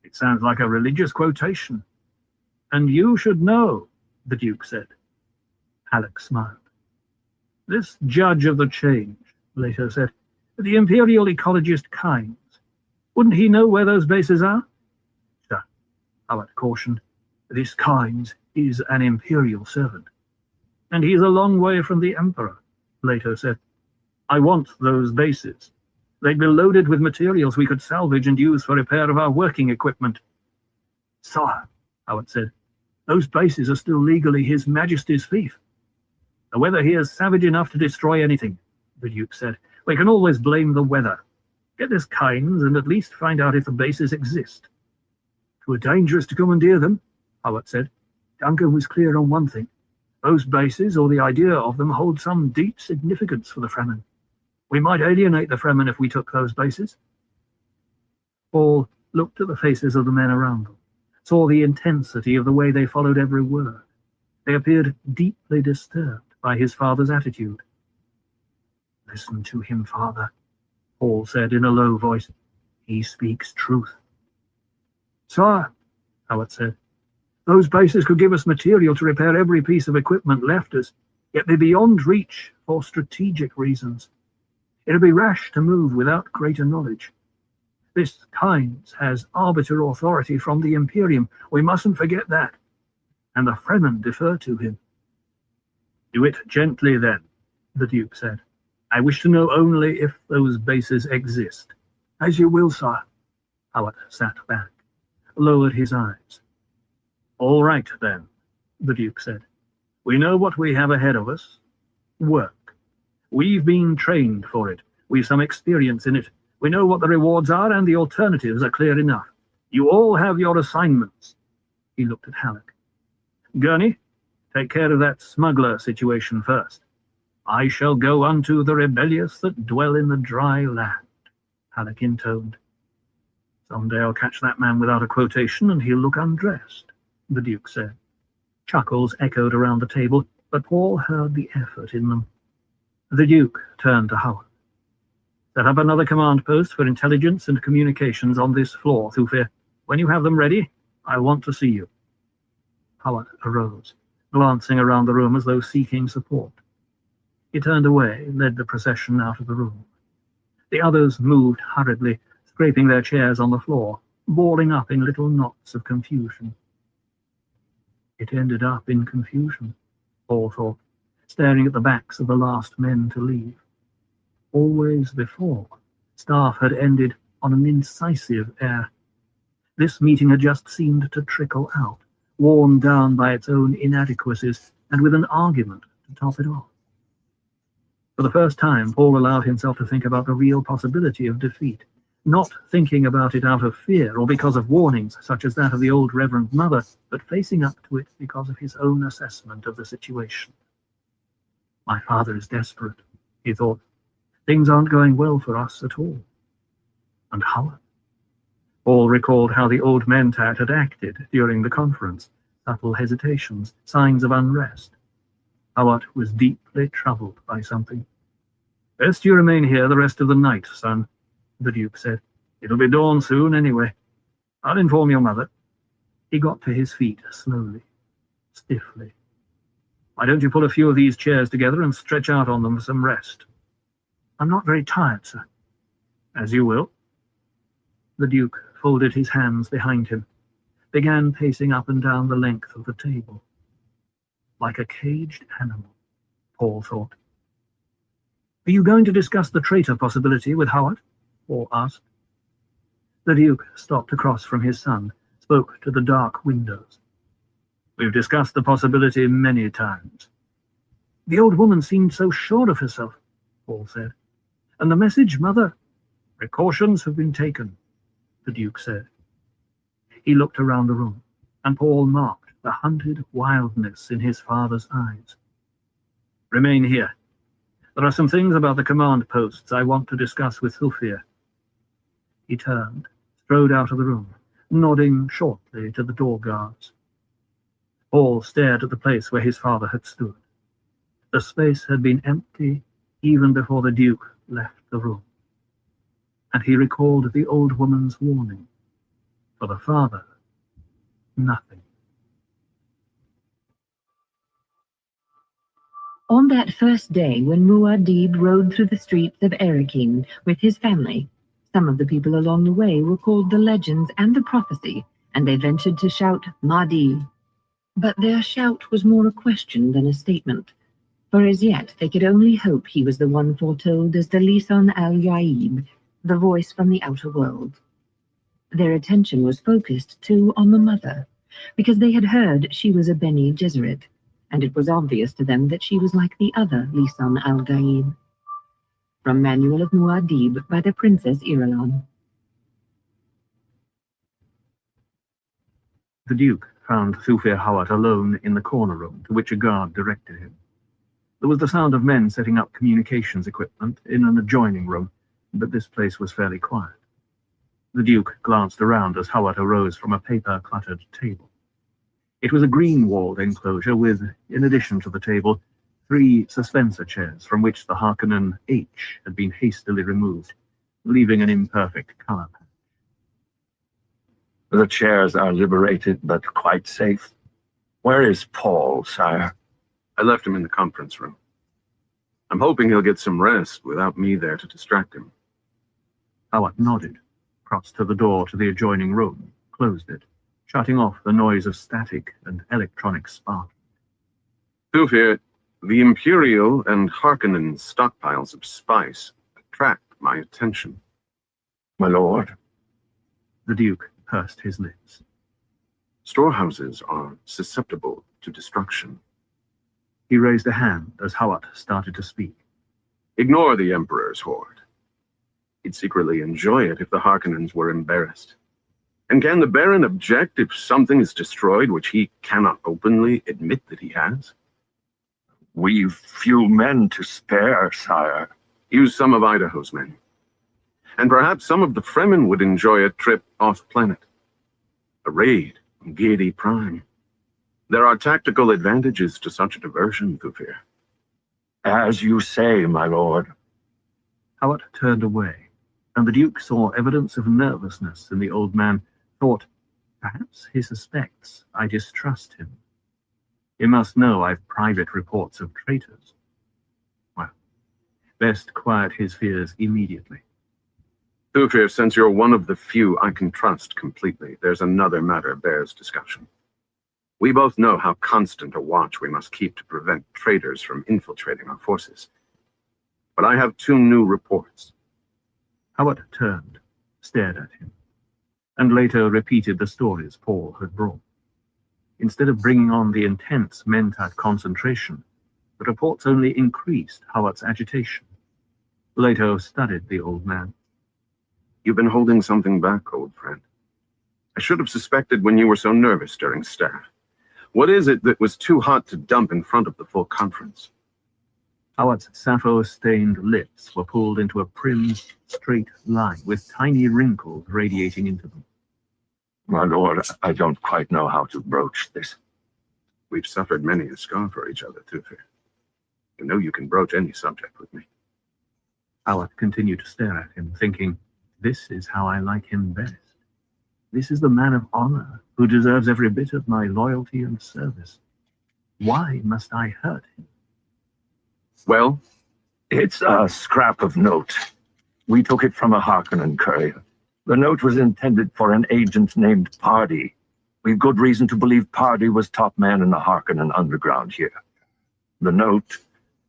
It sounds like a religious quotation. And you should know, the Duke said. Alex smiled. This judge of the change, Leto said, the Imperial ecologist Kynes. Wouldn't he know where those bases are? Sir, Howard cautioned. This Kynes is an Imperial servant. And he's a long way from the Emperor, Leto said. I want those bases. They'd be loaded with materials we could salvage and use for repair of our working equipment. Sire, Howard said, those bases are still legally His Majesty's fief. Whether he is savage enough to destroy anything, the Duke said, we can always blame the weather. Get this Kynes and at least find out if the bases exist. It were dangerous to commandeer them, Howard said. Duncan was clear on one thing. Those bases, or the idea of them, hold some deep significance for the Fremen. We might alienate the Fremen if we took those bases. Paul looked at the faces of the men around them, saw the intensity of the way they followed every word. They appeared deeply disturbed by his father's attitude. Listen to him, father, Paul said in a low voice. He speaks truth. Sire, Howard said, those bases could give us material to repair every piece of equipment left us, yet they're beyond reach for strategic reasons. It'd be rash to move without greater knowledge. This Kynes has arbiter authority from the Imperium. We mustn't forget that. And the Fremen defer to him. Do it gently, then, the Duke said. I wish to know only if those bases exist. As you will, sire. Howard sat back, lowered his eyes. All right, then, the Duke said. We know what we have ahead of us. Work. We've been trained for it. We've some experience in it. We know what the rewards are, and the alternatives are clear enough. You all have your assignments. He looked at Halleck. Gurney, take care of that smuggler situation first. I shall go unto the rebellious that dwell in the dry land, Halleck intoned. Someday I'll catch that man without a quotation, and he'll look undressed, the Duke said. Chuckles echoed around the table, but Paul heard the effort in them. The Duke turned to Howard. Set up another command post for intelligence and communications on this floor, Thufir. When you have them ready, I want to see you. Howard arose, glancing around the room as though seeking support. He turned away, led the procession out of the room. The others moved hurriedly, scraping their chairs on the floor, balling up in little knots of confusion. It ended up in confusion, Paul thought, staring at the backs of the last men to leave. Always before, staff had ended on an incisive air. This meeting had just seemed to trickle out, worn down by its own inadequacies, and with an argument to top it off. For the first time, Paul allowed himself to think about the real possibility of defeat, not thinking about it out of fear or because of warnings such as that of the old Reverend Mother, but facing up to it because of his own assessment of the situation. My father is desperate, he thought. Things aren't going well for us at all. And Howard? Paul recalled how the old mentat had acted during the conference, subtle hesitations, signs of unrest. Howard was deeply troubled by something. Best you remain here the rest of the night, son, the Duke said. It'll be dawn soon anyway. I'll inform your mother. He got to his feet slowly, stiffly. Why don't you pull a few of these chairs together and stretch out on them for some rest? I'm not very tired, sir. As you will. The Duke folded his hands behind him, began pacing up and down the length of the table. Like a caged animal, Paul thought. Are you going to discuss the traitor possibility with Howard? Paul asked. The Duke stopped across from his son, spoke to the dark windows. We've discussed the possibility many times. The old woman seemed so sure of herself, Paul said. And the message, Mother? Precautions have been taken, the Duke said. He looked around the room, and Paul marked the hunted wildness in his father's eyes. Remain here. There are some things about the command posts I want to discuss with Thufir. He turned, strode out of the room, nodding shortly to the door guards. Paul stared at the place where his father had stood. The space had been empty even before the Duke left the room. And he recalled the old woman's warning. For the father, nothing. On that first day, when Muad'Dib rode through the streets of Erekin with his family, some of the people along the way recalled the legends and the prophecy, and they ventured to shout, Mahdi. But their shout was more a question than a statement, for as yet they could only hope he was the one foretold as the Lisan al-Yaib, the voice from the outer world. Their attention was focused, too, on the mother, because they had heard she was a Bene Gesserit, and it was obvious to them that she was like the other Lisan al-Gaib. From Manual of Muad'Dib by the Princess Irulan. The Duke found Thufir Hawat alone in the corner room, to which a guard directed him. There was the sound of men setting up communications equipment in an adjoining room, but this place was fairly quiet. The Duke glanced around as Hawat arose from a paper-cluttered table. It was a green-walled enclosure with, in addition to the table, 3 suspensor chairs from which the Harkonnen H had been hastily removed, leaving an imperfect color patch. The chairs are liberated, but quite safe. Where is Paul, sire? I left him in the conference room. I'm hoping he'll get some rest without me there to distract him. Hawat nodded, crossed to the door to the adjoining room, closed it, shutting off the noise of static and electronic spark. Thufir, the Imperial and Harkonnen stockpiles of spice attract my attention. My lord. The Duke pursed his lips. Storehouses are susceptible to destruction. He raised a hand as Hawat started to speak. Ignore the Emperor's horde. He'd secretly enjoy it if the Harkonnens were embarrassed. And can the Baron object if something is destroyed which he cannot openly admit that he has? We've few men to spare, sire. Use some of Idaho's men. And perhaps some of the Fremen would enjoy a trip off-planet. A raid on Gaiety Prime. There are tactical advantages to such a diversion, Thufir. As you say, my lord. Howard turned away, and the Duke saw evidence of nervousness in the old man, thought, perhaps he suspects I distrust him. He must know I've private reports of traitors. Well, best quiet his fears immediately. Thufir, since you're one of the few I can trust completely, there's another matter bears discussion. We both know how constant a watch we must keep to prevent traitors from infiltrating our forces. But I have 2 new reports. Howard turned, stared at him, and later repeated the stories Paul had brought. Instead of bringing on the intense Mentat concentration, the reports only increased Howard's agitation. Leto studied the old man. You've been holding something back, old friend. I should have suspected when you were so nervous during staff. What is it that was too hot to dump in front of the full conference? Howard's sappho-stained lips were pulled into a prim, straight line with tiny wrinkles radiating into them. My lord, I don't quite know how to broach this. We've suffered many a scar for each other, Thufir. You know you can broach any subject with me. Howard continued to stare at him, thinking, this is how I like him best. This is the man of honor who deserves every bit of my loyalty and service. Why must I hurt him? Well, It's a scrap of note. We took it from a Harkonnen courier. The note was intended for an agent named Pardee. We've good reason to believe Pardee was top man in the Harkonnen underground here. The note,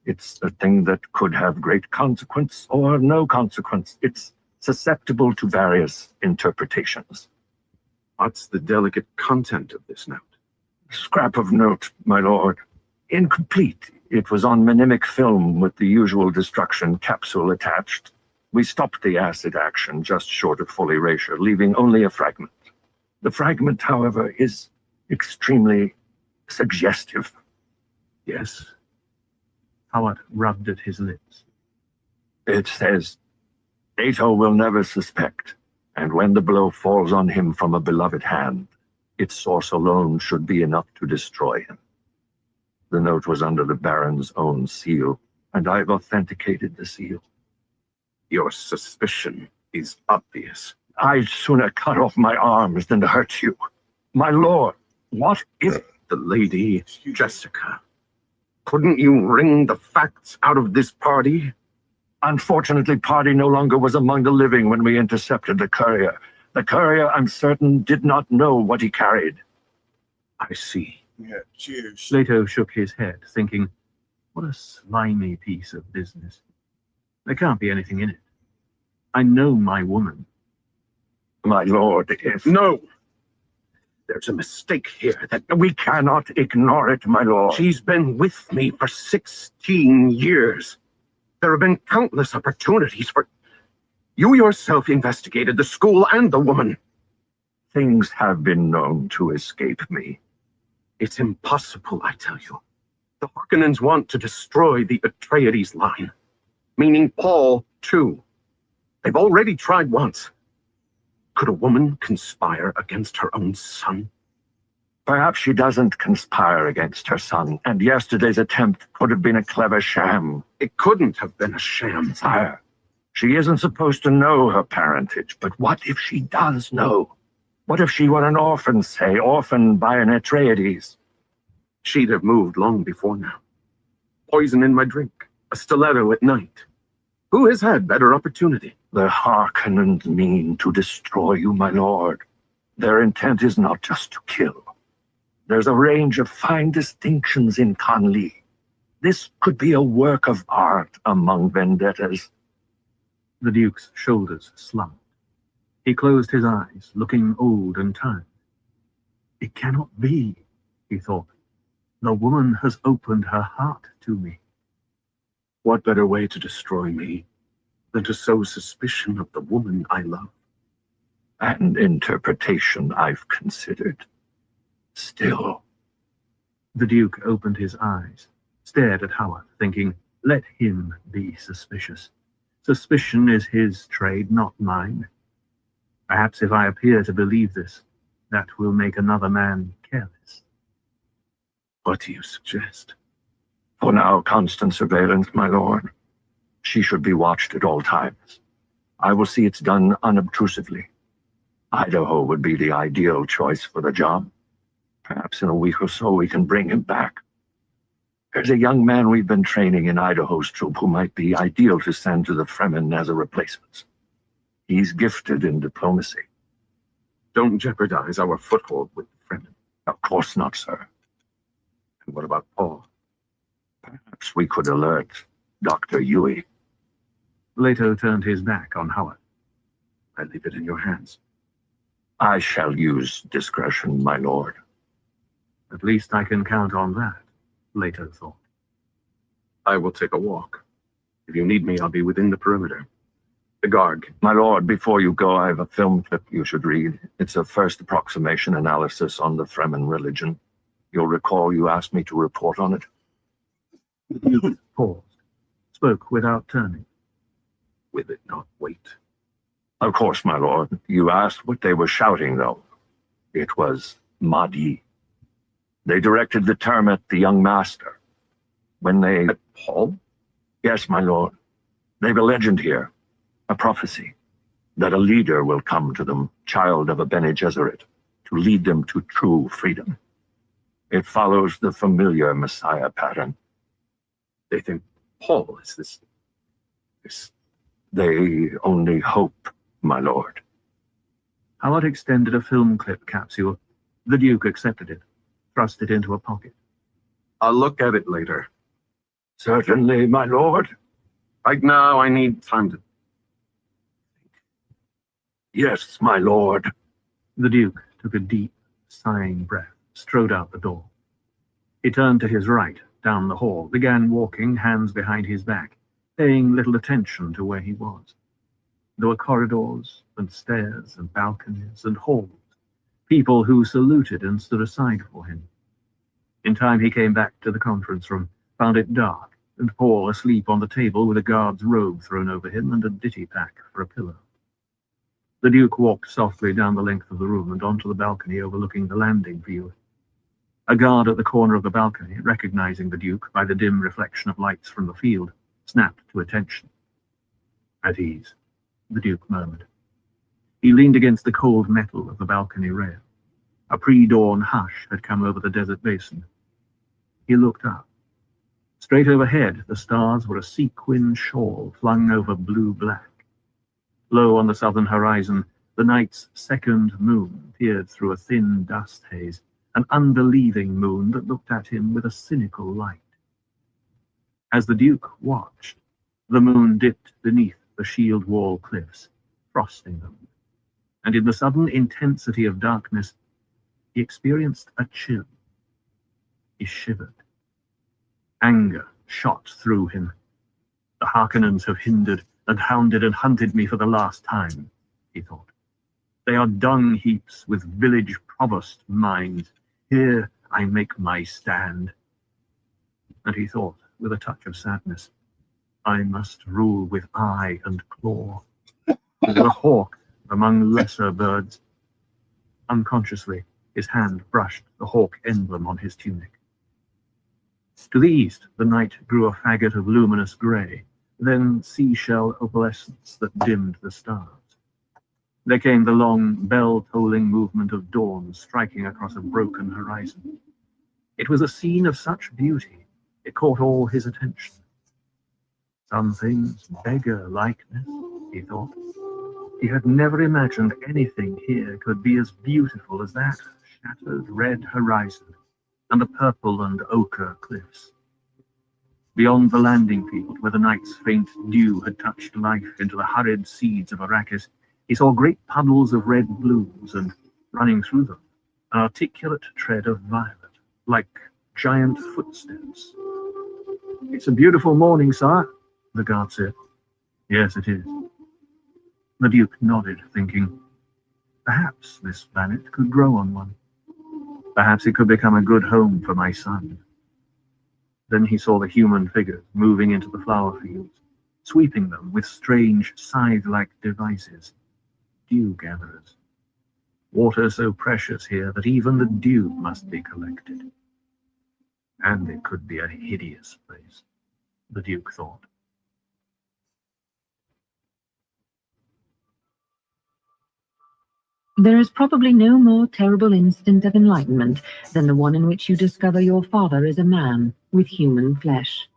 it's a thing that could have great consequence or no consequence. It's susceptible to various interpretations. what's the delicate content of this note? Scrap of note, my lord. Incomplete. It was on mnemonic film with the usual destruction capsule attached. We stopped the acid action just short of full erasure, leaving only a fragment. The fragment, however, is extremely suggestive. Yes. Howard rubbed at his lips. It says, Ato will never suspect, and when the blow falls on him from a beloved hand, its source alone should be enough to destroy him. The note was under the Baron's own seal, and I've authenticated the seal. Your suspicion is obvious. I'd sooner cut off my arms than hurt you. My lord, what if... The Lady Jessica. Couldn't you wring the facts out of this party? Unfortunately, Pardee no longer was among the living when we intercepted the courier. The courier, I'm certain, did not know what he carried. I see. Yeah, cheers. Leto shook his head, thinking, what a slimy piece of business. There can't be anything in it. I know my woman. My lord, if... No! There's a mistake here that We cannot ignore it, my lord. she's been with me for 16 years. There have been countless opportunities for... You yourself investigated the school and the woman. Things have been known to escape me. It's impossible, I tell you. The Harkonnens want to destroy the Atreides line, meaning Paul, too. They've already tried once. Could a woman conspire against her own son? Perhaps she doesn't conspire against her son, and yesterday's attempt could have been a clever sham. It couldn't have been a sham. Sire, she isn't supposed to know her parentage, but what if she does know? What if she were an orphan, say, orphaned by an Atreides? She'd have moved long before now. Poison in my drink, a stiletto at night. Who has had better opportunity? The Harkonnens mean to destroy you, my lord. Their intent is not just to kill. There's a range of fine distinctions in Conley. This could be a work of art among vendettas. The Duke's shoulders slumped. He closed his eyes, looking old and tired. It cannot be, he thought. The woman has opened her heart to me. What better way to destroy me than to sow suspicion of the woman I love? An interpretation I've considered. Still, The Duke opened his eyes, stared at Howard, thinking, let him be suspicious. Suspicion is his trade, not mine. Perhaps if I appear to believe this, that will make another man careless. What do you suggest? For now, constant surveillance, my lord. She should be watched at all times. I will see it's done unobtrusively. Idaho would be the ideal choice for the job. Perhaps in a week or so we can bring him back. There's a young man we've been training in Idaho's troop who might be ideal to send to the Fremen as a replacement. He's gifted in diplomacy. Don't jeopardize our foothold with the Fremen. Of course not, sir. And what about Paul? Perhaps we could alert Dr. Yui. Leto turned his back on Howard. I leave it in your hands. I shall use discretion, my lord. At least I can count on that, Leto thought. I will take a walk. If you need me, I'll be within the perimeter. The guard. My lord, before you go, I have a film clip you should read. It's a first approximation analysis on the Fremen religion. You'll recall you asked me to report on it. He paused, spoke without turning. With it not wait. Of course, my lord. You asked what they were shouting, though. It was Mahdi. They directed the term at the young master. When they... At Paul? Yes, my lord. They've a legend here, a prophecy, that a leader will come to them, child of a Bene Gesserit, to lead them to true freedom. It follows the familiar Messiah pattern. They think Paul is this... They only hope, my lord. Howard extended a film clip capsule. The Duke accepted it, thrust it into a pocket. I'll look at it later. Certainly, my lord. Right now, I need time to... Yes, my lord. The Duke took a deep, sighing breath, strode out the door. He turned to his right, down the hall, began walking, hands behind his back, paying little attention to where he was. There were corridors and stairs and balconies and halls, people who saluted and stood aside for him. In time he came back to the conference room, found it dark, and Paul asleep on the table with a guard's robe thrown over him and a ditty pack for a pillow. The Duke walked softly down the length of the room and onto the balcony overlooking the landing field. A guard at the corner of the balcony, recognizing the Duke by the dim reflection of lights from the field, snapped to attention. At ease, the Duke murmured. He leaned against the cold metal of the balcony rail. A pre-dawn hush had come over the desert basin. He looked up. Straight overhead, the stars were a sequin shawl flung over blue-black. Low on the southern horizon, the night's second moon peered through a thin dust haze, an unbelieving moon that looked at him with a cynical light. As the Duke watched, the moon dipped beneath the shield wall cliffs, frosting them, and in the sudden intensity of darkness, he experienced a chill. He shivered. Anger shot through him. The Harkonnens have hindered and hounded and hunted me for the last time, he thought. They are dung heaps with village provost minds. Here I make my stand. And he thought, with a touch of sadness, I must rule with eye and claw. With a hawk among lesser birds. Unconsciously, his hand brushed the hawk emblem on his tunic. To the east, the night grew a faggot of luminous grey, then seashell opalescence that dimmed the stars. There came the long, bell-tolling movement of dawn striking across a broken horizon. It was a scene of such beauty, it caught all his attention. Some things beggar likeness, he thought. He had never imagined anything here could be as beautiful as that shattered red horizon and the purple and ochre cliffs. Beyond the landing field, where the night's faint dew had touched life into the hurried seeds of arachis, he saw great puddles of red blooms, and running through them, an articulate tread of violet, like giant footsteps. It's a beautiful morning, sir, the guard said. Yes, it is. The Duke nodded, thinking, perhaps this planet could grow on one. Perhaps it could become a good home for my son. Then he saw the human figures moving into the flower fields, sweeping them with strange scythe-like devices. Dew gatherers. Water so precious here that even the dew must be collected. And it could be a hideous place, the Duke thought. There is probably no more terrible instant of enlightenment than the one in which you discover your father is a man with human flesh.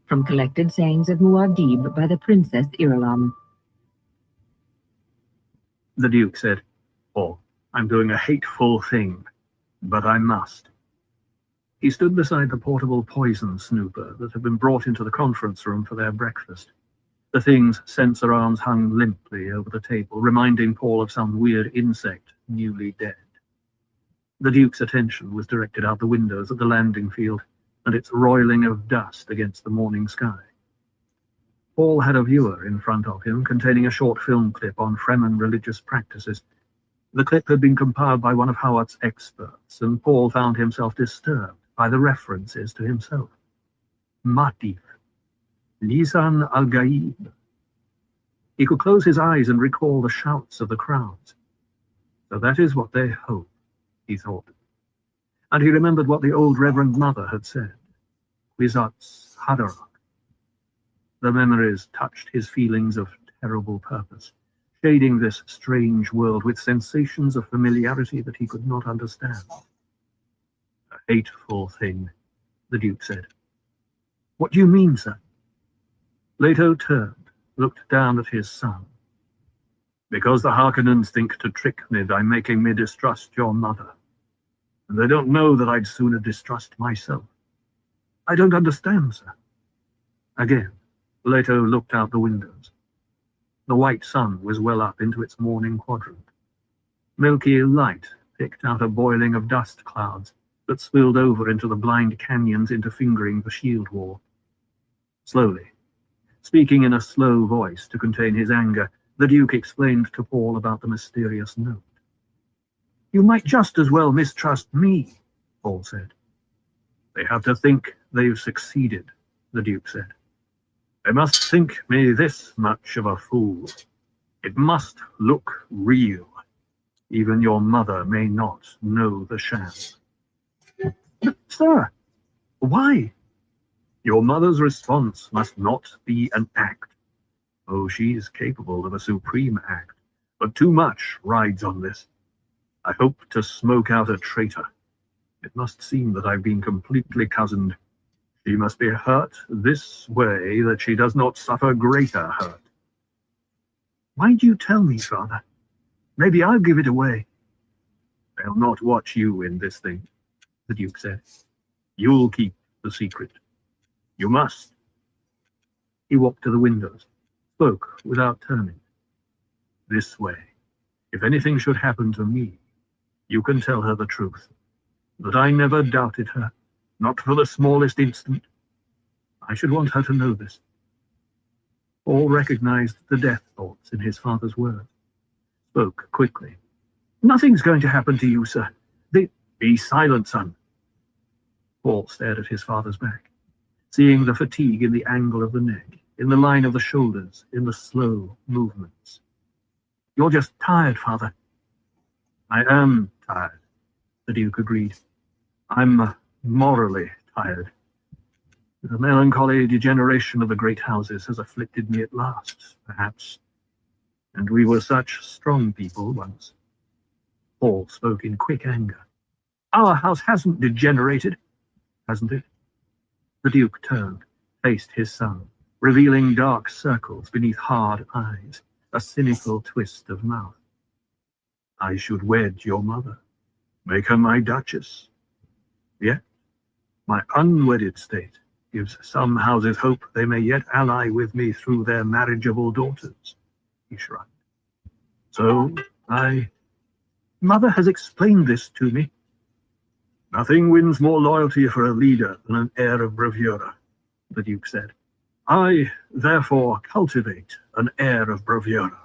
From Collected Sayings of Muad'Dib by the Princess Irulan. The Duke said, "Oh, I'm doing a hateful thing, but I must." He stood beside the portable poison snooper that had been brought into the conference room for their breakfast. The thing's sensor arms hung limply over the table, reminding Paul of some weird insect newly dead. The Duke's attention was directed out the windows at the landing field and its roiling of dust against the morning sky. Paul had a viewer in front of him containing a short film clip on Fremen religious practices. The clip had been compiled by one of Hawat's experts, and Paul found himself disturbed by the references to himself. Matif. Lisan al-Gaib. He could close his eyes and recall the shouts of the crowds. So that is what they hope, he thought. And he remembered what the old Reverend Mother had said. Kwisatz Haderach. The memories touched his feelings of terrible purpose, shading this strange world with sensations of familiarity that he could not understand. A hateful thing, the Duke said. What do you mean, sir? Leto turned, looked down at his son. Because the Harkonnens think to trick me by making me distrust your mother. And they don't know that I'd sooner distrust myself. I don't understand, sir. Again, Leto looked out the windows. The white sun was well up into its morning quadrant. Milky light picked out a boiling of dust clouds that spilled over into the blind canyons interfingering the shield wall. Slowly, speaking in a slow voice to contain his anger, the Duke explained to Paul about the mysterious note. You might just as well mistrust me, Paul said. They have to think they've succeeded, the Duke said. They must think me this much of a fool. It must look real. Even your mother may not know the sham. But, sir, why? Your mother's response must not be an act. Oh, she is capable of a supreme act, but too much rides on this. I hope to smoke out a traitor. It must seem that I've been completely cozened. She must be hurt this way that she does not suffer greater hurt. Why do you tell me, Father? Maybe I'll give it away. They'll not watch you in this thing, the Duke said. You'll keep the secret. You must. He walked to the windows, spoke without turning. This way. If anything should happen to me, you can tell her the truth. That I never doubted her, not for the smallest instant. I should want her to know this. Paul recognized the death thoughts in his father's words. Spoke quickly. Nothing's going to happen to you, sir. Be silent, son. Paul stared at his father's back, seeing the fatigue in the angle of the neck, in the line of the shoulders, in the slow movements. You're just tired, Father. I am tired, the Duke agreed. I'm morally tired. The melancholy degeneration of the great houses has afflicted me at last, perhaps. And we were such strong people once. Paul spoke in quick anger. Our house hasn't degenerated, hasn't it? The Duke turned, faced his son, revealing dark circles beneath hard eyes, a cynical twist of mouth. I should wed your mother, make her my duchess. Yet, my unwedded state gives some houses hope they may yet ally with me through their marriageable daughters, he shrugged. So, Mother has explained this to me. Nothing wins more loyalty for a leader than an air of bravura, the Duke said. I, therefore, cultivate an air of bravura.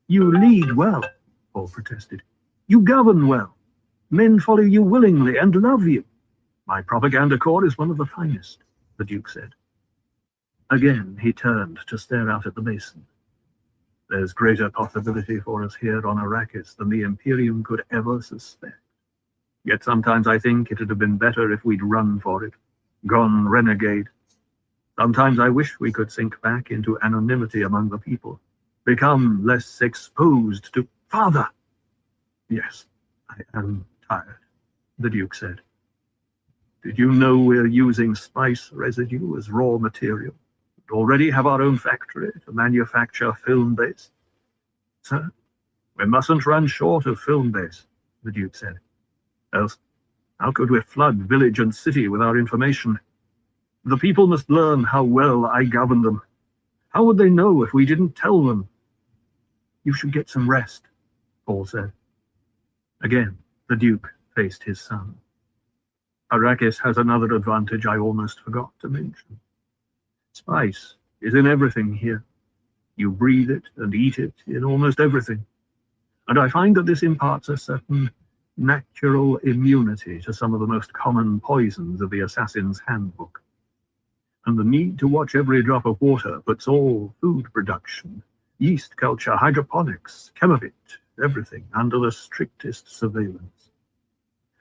You lead well, Paul protested. You govern well. Men follow you willingly and love you. My propaganda corps is one of the finest, the Duke said. Again he turned to stare out at the basin. There's greater possibility for us here on Arrakis than the Imperium could ever suspect. Yet sometimes I think it'd have been better if we'd run for it, gone renegade. Sometimes I wish we could sink back into anonymity among the people, become less exposed to— Father! Yes, I am tired, the Duke said. Did you know we're using spice residue as raw material? We already have our own factory to manufacture film base. Sir, we mustn't run short of film base, the Duke said. Else, how could we flood village and city with our information? The people must learn how well I govern them. How would they know if we didn't tell them? You should get some rest, Paul said. Again, the Duke faced his son. Arrakis has another advantage I almost forgot to mention. Spice is in everything here. You breathe it and eat it in almost everything. And I find that this imparts a certain natural immunity to some of the most common poisons of the Assassin's Handbook. And the need to watch every drop of water puts all food production, yeast culture, hydroponics, chemovit, everything under the strictest surveillance.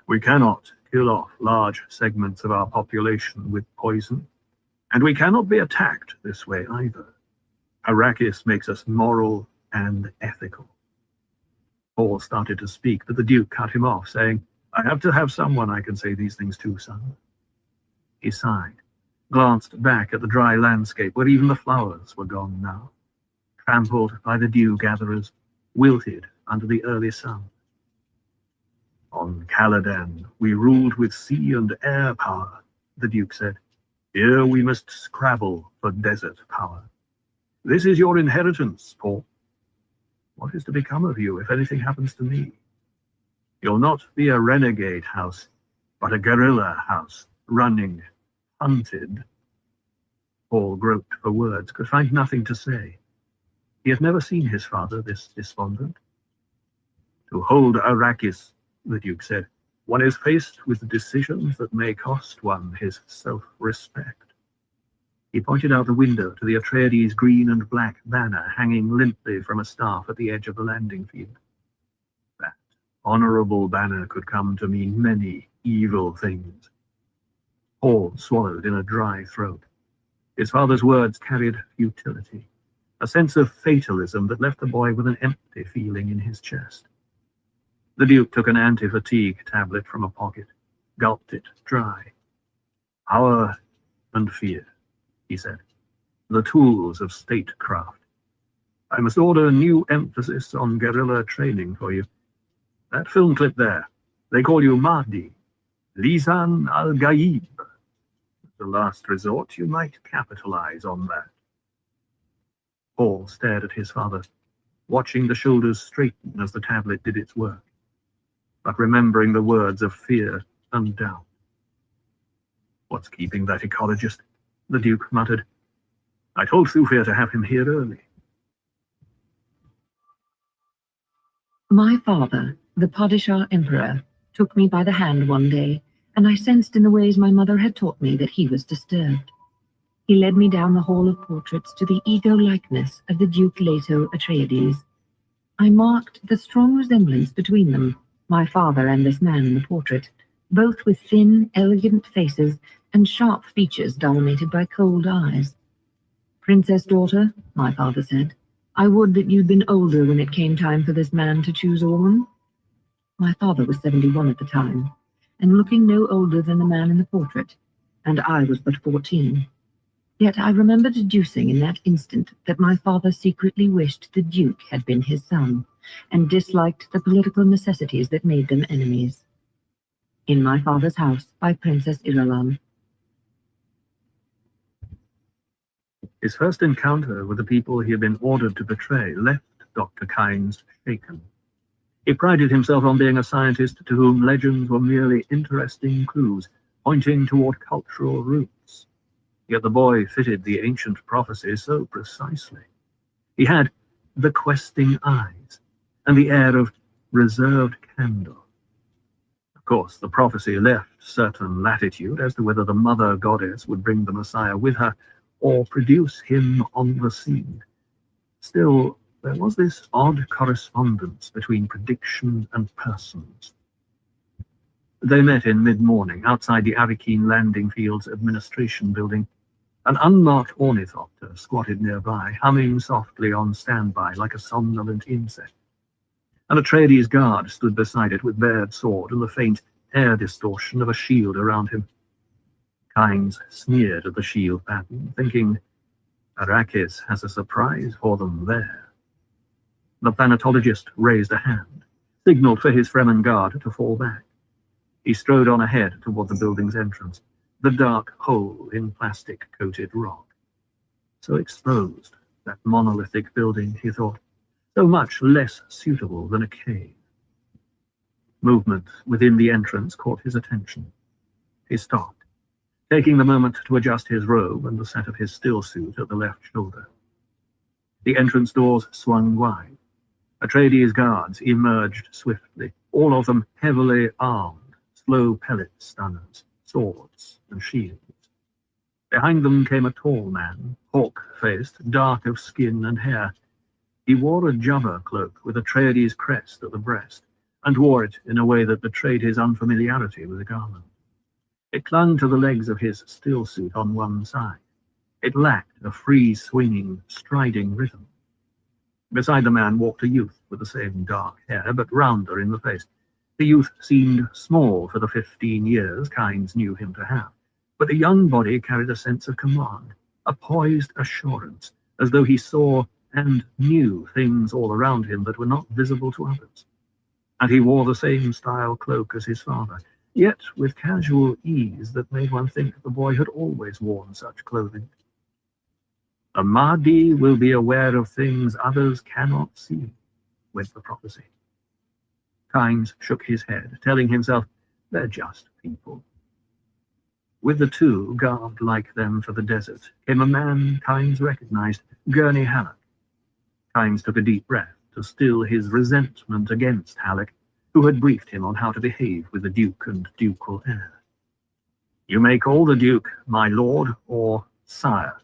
We cannot kill off large segments of our population with poison, and we cannot be attacked this way either. Arrakis makes us moral and ethical. Paul started to speak, but the Duke cut him off, saying, I have to have someone I can say these things to, son. He sighed, glanced back at the dry landscape where even the flowers were gone now, trampled by the dew-gatherers, wilted under the early sun. On Caladan, we ruled with sea and air power, the Duke said. Here we must scrabble for desert power. This is your inheritance, Paul. What is to become of you if anything happens to me? You'll not be a renegade house, but a guerrilla house, running, hunted. Paul groped for words, could find nothing to say. He had never seen his father this despondent. To hold Arrakis, the Duke said, one is faced with decisions that may cost one his self-respect. He pointed out the window to the Atreides' green and black banner hanging limply from a staff at the edge of the landing field. That honorable banner could come to mean many evil things. Paul swallowed in a dry throat. His father's words carried futility, a sense of fatalism that left the boy with an empty feeling in his chest. The Duke took an anti-fatigue tablet from a pocket, gulped it dry. Power and fear, he said, the tools of statecraft. I must order a new emphasis on guerrilla training for you. That film clip there, they call you Mahdi, Lisan al-Gaib. At the last resort, you might capitalize on that. Paul stared at his father, watching the shoulders straighten as the tablet did its work, but remembering the words of fear and doubt. What's keeping that ecologist? The Duke muttered. I told Thufir to have him here early. My father, the Padishah Emperor, took me by the hand one day, and I sensed in the ways my mother had taught me that he was disturbed. He led me down the hall of portraits to the ego-likeness of the Duke Leto Atreides. I marked the strong resemblance between them, my father and this man in the portrait, both with thin, elegant faces and sharp features dominated by cold eyes. Princess daughter, my father said, I would that you'd been older when it came time for this man to choose a woman. My father was 71 at the time, and looking no older than the man in the portrait, and I was but 14. Yet I remember deducing in that instant that my father secretly wished the Duke had been his son, and disliked the political necessities that made them enemies. In My Father's House by Princess Irulan. His first encounter with the people he had been ordered to betray left Dr. Kynes shaken. He prided himself on being a scientist to whom legends were merely interesting clues, pointing toward cultural roots. Yet the boy fitted the ancient prophecy so precisely. He had the questing eyes, and the air of reserved candor. Of course, the prophecy left certain latitude as to whether the mother goddess would bring the Messiah with her, or produce him on the scene. Still, there was this odd correspondence between prediction and persons. They met in mid-morning outside the Arikeen Landing Field's administration building. An unmarked ornithopter squatted nearby, humming softly on standby like a somnolent insect. An Atreides guard stood beside it with bared sword and the faint air distortion of a shield around him. Kynes sneered at the shield pattern, thinking, Arrakis has a surprise for them there. The planetologist raised a hand, signaled for his Fremen guard to fall back. He strode on ahead toward the building's entrance, the dark hole in plastic-coated rock. So exposed, that monolithic building, he thought, so much less suitable than a cave. Movement within the entrance caught his attention. He stopped, taking the moment to adjust his robe and the set of his stillsuit at the left shoulder. The entrance doors swung wide. Atreides guards emerged swiftly, all of them heavily armed, slow pellet stunners, swords and shields. Behind them came a tall man, hawk-faced, dark of skin and hair. He wore a jubber cloak with Atreides crest at the breast, and wore it in a way that betrayed his unfamiliarity with the garment. It clung to the legs of his stillsuit on one side. It lacked a free, swinging, striding rhythm. Beside the man walked a youth with the same dark hair, but rounder in the face. The youth seemed small for the 15 years Kynes knew him to have, but the young body carried a sense of command, a poised assurance, as though he saw and knew things all around him that were not visible to others. And he wore the same style cloak as his father, yet with casual ease that made one think the boy had always worn such clothing. The Mahdi will be aware of things others cannot see, went the prophecy. Kynes shook his head, telling himself, they're just people. With the two, garbed like them for the desert, came a man Kynes recognized, Gurney Halleck. Kynes took a deep breath to still his resentment against Halleck, who had briefed him on how to behave with the Duke and ducal heir. You may call the Duke my lord or sire.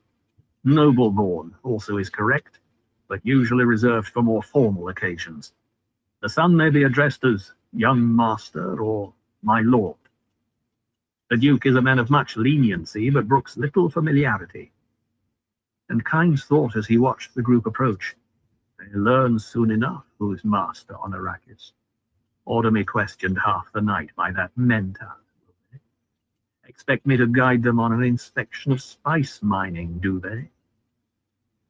Noble-born also is correct, but usually reserved for more formal occasions. The son may be addressed as young master or my lord. The Duke is a man of much leniency, but brooks little familiarity. And Kynes thought as he watched the group approach, they learn soon enough who's master on Arrakis. Order me questioned half the night by that mentor. Expect me to guide them on an inspection of spice mining, do they?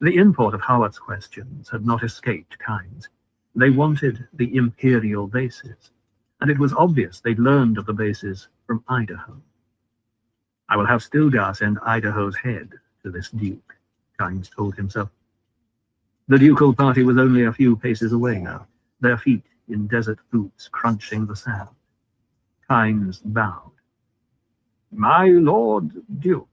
The import of Howard's questions had not escaped Kynes. They wanted the Imperial bases, and it was obvious they'd learned of the bases from Idaho. I will have Stilgar send Idaho's head to this Duke, Kynes told himself. The ducal party was only a few paces away now, their feet in desert boots crunching the sand. Kynes bowed. My Lord Duke.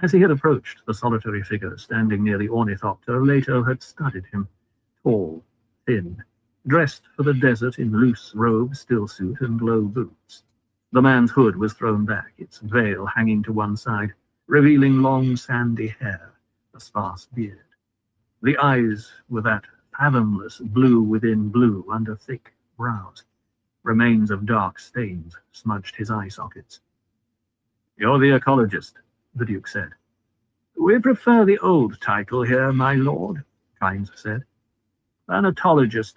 As he had approached the solitary figure standing near the ornithopter, Leto had studied him. Tall, thin, dressed for the desert in loose robe, stillsuit, and low boots. The man's hood was thrown back, its veil hanging to one side, revealing long sandy hair, a sparse beard. The eyes were that fathomless blue within blue under thick brows. Remains of dark stains smudged his eye sockets. You're the ecologist, the Duke said. We prefer the old title here, my lord, Kynes said. Planetologist,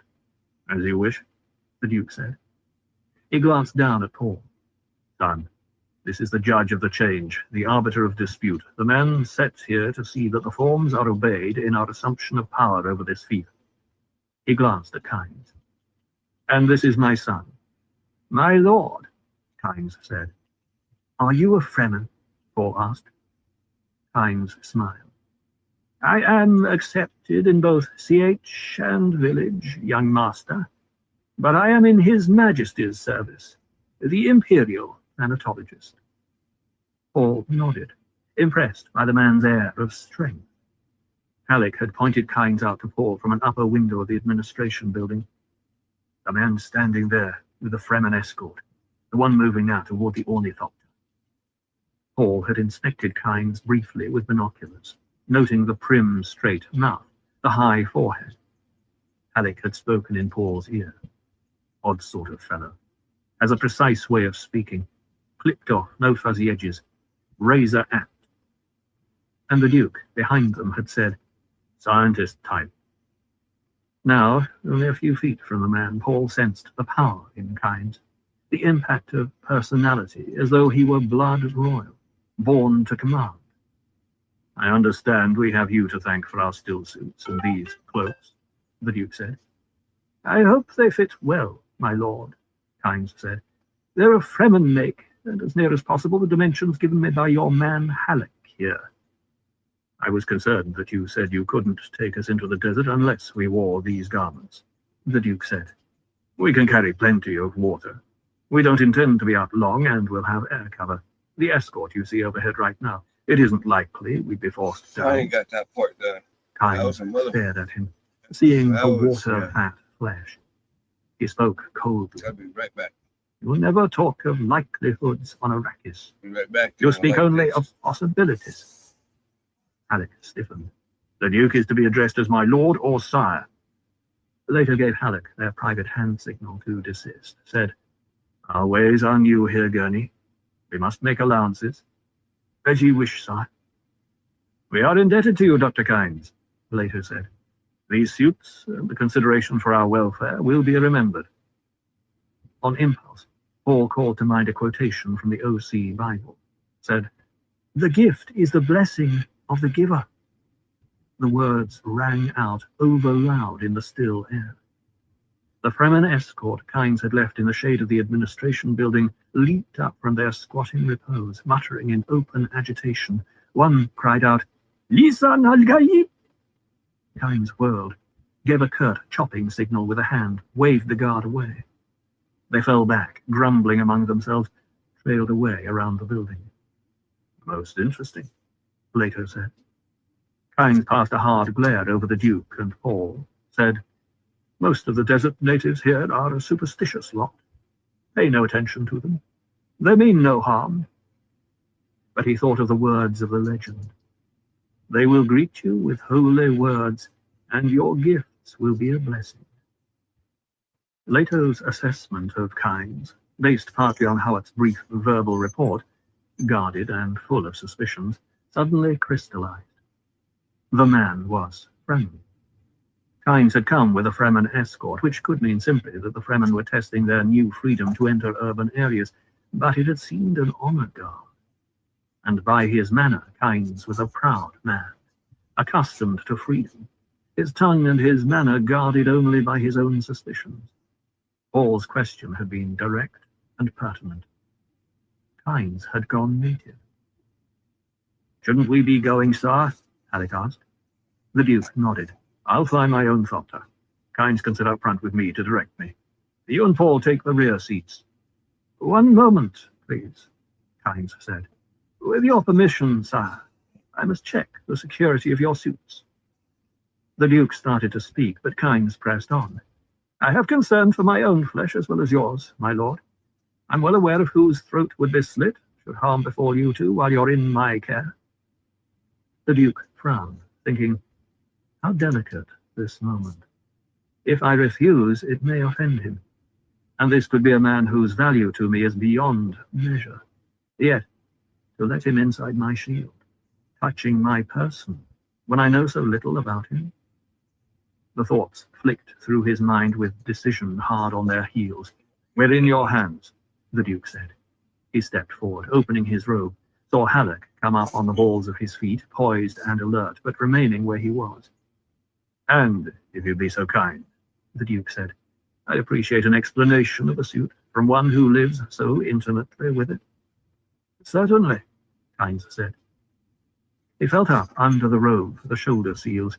as you wish, the Duke said. He glanced down at Paul. Son, this is the judge of the change, the arbiter of dispute, the man set here to see that the forms are obeyed in our assumption of power over this fief. He glanced at Kynes. And this is my son. My lord, Kynes said. Are you a Fremen? Paul asked. Kynes smiled. I am accepted in both CH and village, young master, but I am in His Majesty's service, the Imperial Planetologist. Paul nodded, impressed by the man's air of strength. Halleck had pointed Kynes out to Paul from an upper window of the administration building. The man standing there with the Fremen escort, the one moving now toward the ornithopter. Paul had inspected Kynes briefly with binoculars, noting the prim, straight mouth, the high forehead. Halleck had spoken in Paul's ear. Odd sort of fellow. Has a precise way of speaking. Clipped off, no fuzzy edges. Razor apt. And the Duke, behind them, had said, scientist type. Now, only a few feet from the man, Paul sensed the power in Kynes, the impact of personality, as though he were blood royal, born to command. I understand we have you to thank for our still suits and these cloaks, the Duke said. I hope they fit well, my lord, Kynes said. They're of Fremen make, and as near as possible the dimensions given me by your man Halleck here. I was concerned that you said you couldn't take us into the desert unless we wore these garments, the Duke said. We can carry plenty of water. We don't intend to be out long, and we'll have air cover. The escort you see overhead right now. It isn't likely we'd be forced down. I ain't got that part done. Kynes stared at him, seeing the water-fat flesh. He spoke coldly. I'll be right back. You'll never talk of likelihoods on Arrakis. Be right back. You speak only of possibilities. Halleck stiffened. The Duke is to be addressed as my lord or sire. Later gave Halleck their private hand signal to desist. Said, our ways are new here, Gurney. We must make allowances. As ye wish, sire. We are indebted to you, Dr. Kynes, later said. These suits and the consideration for our welfare will be remembered. On impulse, Paul called to mind a quotation from the OC Bible. Said, the gift is the blessing of the giver. The words rang out over loud in the still air. The Fremen escort Kynes had left in the shade of the administration building leaped up from their squatting repose, muttering in open agitation. One cried out, Lisan al-Gaib! Kynes whirled, gave a curt chopping signal with a hand, waved the guard away. They fell back, grumbling among themselves, trailed away around the building. Most interesting, Plato said. Kynes cast a hard glare over the Duke and Paul, said, most of the desert natives here are a superstitious lot. Pay no attention to them. They mean no harm. But he thought of the words of the legend. They will greet you with holy words, and your gifts will be a blessing. Leto's assessment of Kynes, based partly on Howard's brief verbal report, guarded and full of suspicions, suddenly crystallized. The man was Fremen. Kynes had come with a Fremen escort, which could mean simply that the Fremen were testing their new freedom to enter urban areas, but it had seemed an honor guard. And by his manner, Kynes was a proud man, accustomed to freedom, his tongue and his manner guarded only by his own suspicions. Paul's question had been direct and pertinent. Kynes had gone native. Shouldn't we be going, sir? Halleck asked. The Duke nodded. I'll fly my own thopter. Kynes can sit up front with me to direct me. You and Paul take the rear seats. One moment, please, Kynes said. With your permission, sire, I must check the security of your suits. The Duke started to speak, but Kynes pressed on. I have concern for my own flesh as well as yours, my lord. I'm well aware of whose throat would be slit, should harm befall you two while you're in my care. The Duke frowned, thinking, how delicate this moment. If I refuse, it may offend him. And this could be a man whose value to me is beyond measure. Yet, to let him inside my shield, touching my person, when I know so little about him? The thoughts flicked through his mind with decision hard on their heels. We're in your hands, the Duke said. He stepped forward, opening his robe, saw Halleck come up on the balls of his feet, poised and alert, but remaining where he was. And, if you'd be so kind, the Duke said, I'd appreciate an explanation of the suit from one who lives so intimately with it. Certainly, Kynes said. He felt up under the robe for the shoulder seals,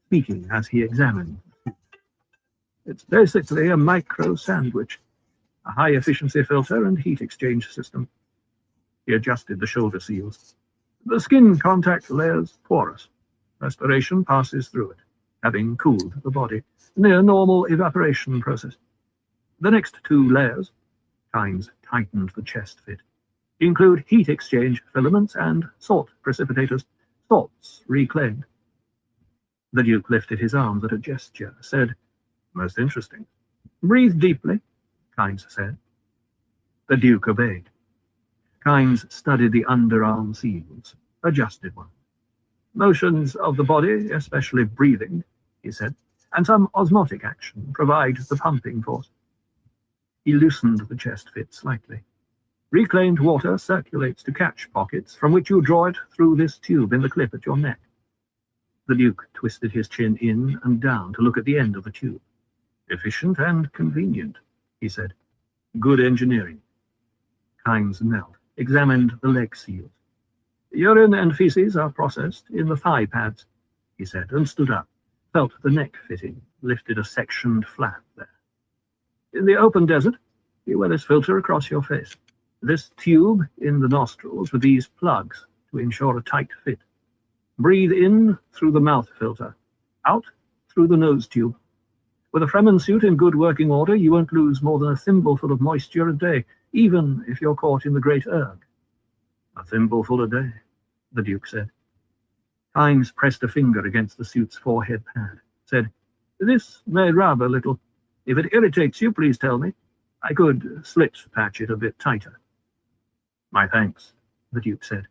speaking as he examined. It's basically a micro sandwich, a high-efficiency filter and heat exchange system. He adjusted the shoulder seals. The skin contact layer's porous. Respiration passes through it, having cooled the body, near normal evaporation process. The next two layers, Kynes tightened the chest fit, include heat exchange filaments and salt precipitators, salts reclaimed. The Duke lifted his arms at a gesture, said, "Most interesting." "Breathe deeply," Kynes said. The Duke obeyed. Kynes studied the underarm seals, adjusted one. "Motions of the body, especially breathing," he said, "and some osmotic action provide the pumping force." He loosened the chest fit slightly. "Reclaimed water circulates to catch pockets, from which you draw it through this tube in the clip at your neck." The Duke twisted his chin in and down to look at the end of the tube. "Efficient and convenient," he said. "Good engineering." Kynes knelt, examined the leg seals. "Urine and feces are processed in the thigh pads," he said, and stood up, felt the neck fitting, lifted a sectioned flap there. "In the open desert, you wear this filter across your face. This tube in the nostrils with these plugs to ensure a tight fit. Breathe in through the mouth filter, out through the nose tube. With a Fremen suit in good working order, you won't lose more than a thimbleful of moisture a day, even if you're caught in the Great Erg." "A thimbleful a day," the Duke said. Kynes pressed a finger against the suit's forehead pad, said, "This may rub a little. If it irritates you, please tell me. I could slit-patch it a bit tighter." "My thanks," the Duke said.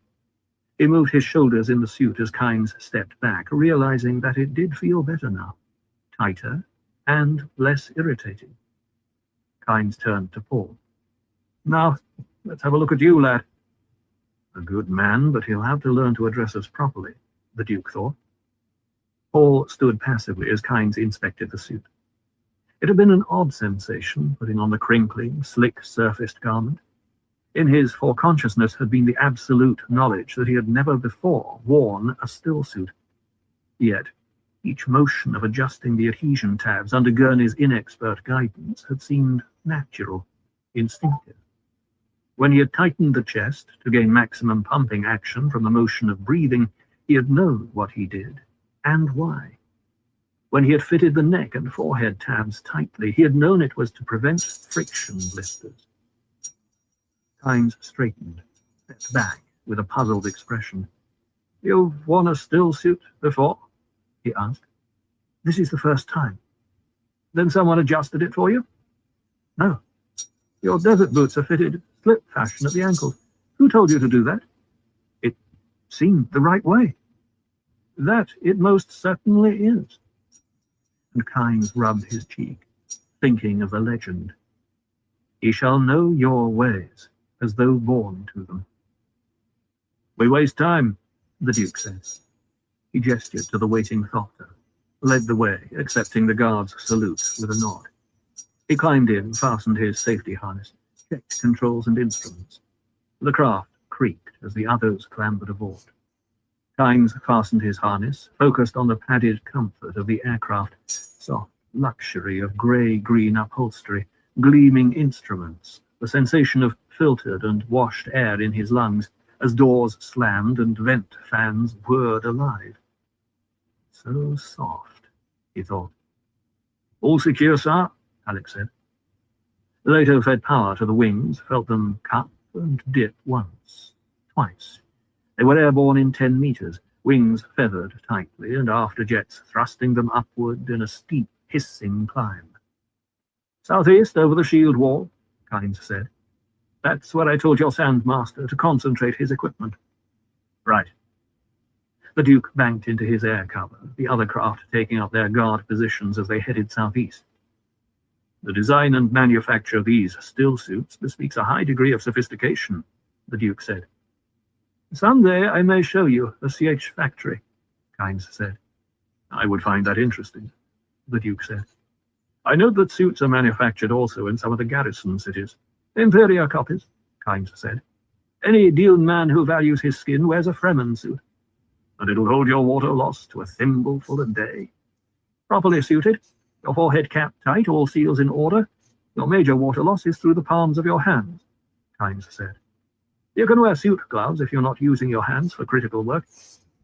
He moved his shoulders in the suit as Kynes stepped back, realizing that it did feel better now, tighter and less irritating. Kynes turned to Paul. "Now, let's have a look at you, lad." A good man, but he'll have to learn to address us properly, the Duke thought. Paul stood passively as Kynes inspected the suit. It had been an odd sensation, putting on the crinkling, slick-surfaced garment. In his foreconsciousness had been the absolute knowledge that he had never before worn a stillsuit. Yet, each motion of adjusting the adhesion tabs under Gurney's inexpert guidance had seemed natural, instinctive. When he had tightened the chest to gain maximum pumping action from the motion of breathing, he had known what he did and why. When he had fitted the neck and forehead tabs tightly, he had known it was to prevent friction blisters. Kynes straightened, stepped back with a puzzled expression. "You've worn a still suit before?" he asked. "This is the first time." "Then someone adjusted it for you?" "No. Your desert boots are fitted slip fashion at the ankles. Who told you to do that?" "It seemed the right way." "That it most certainly is." And Kynes rubbed his cheek, thinking of the legend. "He shall know your ways, as though born to them." "We waste time," the Duke said. He gestured to the waiting Thopter, led the way, accepting the guard's salute with a nod. He climbed in, fastened his safety harness, checked controls and instruments. The craft creaked as the others clambered aboard. Kynes fastened his harness, focused on the padded comfort of the aircraft, soft luxury of grey-green upholstery, gleaming instruments, the sensation of filtered and washed air in his lungs as doors slammed and vent fans whirred alive. So soft, he thought. "All secure, sir," Alex said. Later fed power to the wings, felt them cup and dip once, twice. They were airborne in 10 meters, wings feathered tightly and afterjets thrusting them upward in a steep, hissing climb. "Southeast over the shield wall," Kynes said. "That's where I told your Sandmaster to concentrate his equipment." "Right." The Duke banked into his air cover, the other craft taking up their guard positions as they headed southeast. "The design and manufacture of these still suits bespeaks a high degree of sophistication," the Duke said. "Someday I may show you a CH factory," Kynes said. "I would find that interesting," the Duke said. "I note that suits are manufactured also in some of the garrison cities. Inferior copies," Kynes said. "Any Dune man who values his skin wears a Fremen suit. And it'll hold your water loss to a thimbleful a day. Properly suited, your forehead cap tight, all seals in order, your major water loss is through the palms of your hands," Kynes said. "You can wear suit gloves if you're not using your hands for critical work,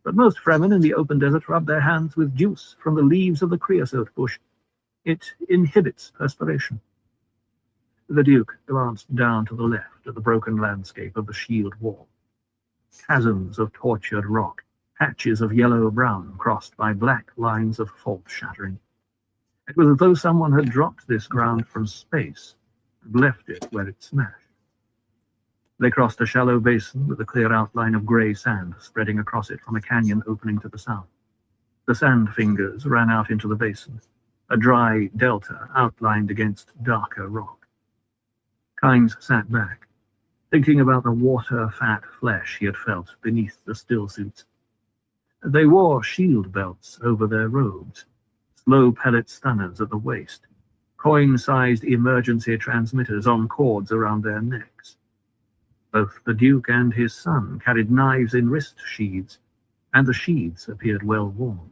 but most Fremen in the open desert rub their hands with juice from the leaves of the creosote bush. It inhibits perspiration." The Duke glanced down to the left at the broken landscape of the shield wall. Chasms of tortured rock, patches of yellow-brown crossed by black lines of fault shattering. It was as though someone had dropped this ground from space and left it where it smashed. They crossed a shallow basin with a clear outline of grey sand spreading across it from a canyon opening to the south. The sand fingers ran out into the basin, a dry delta outlined against darker rock. Kynes sat back, thinking about the water-fat flesh he had felt beneath the stillsuits. They wore shield belts over their robes, slow pellet stunners at the waist, coin-sized emergency transmitters on cords around their necks. Both the Duke and his son carried knives in wrist sheaths, and the sheaths appeared well worn.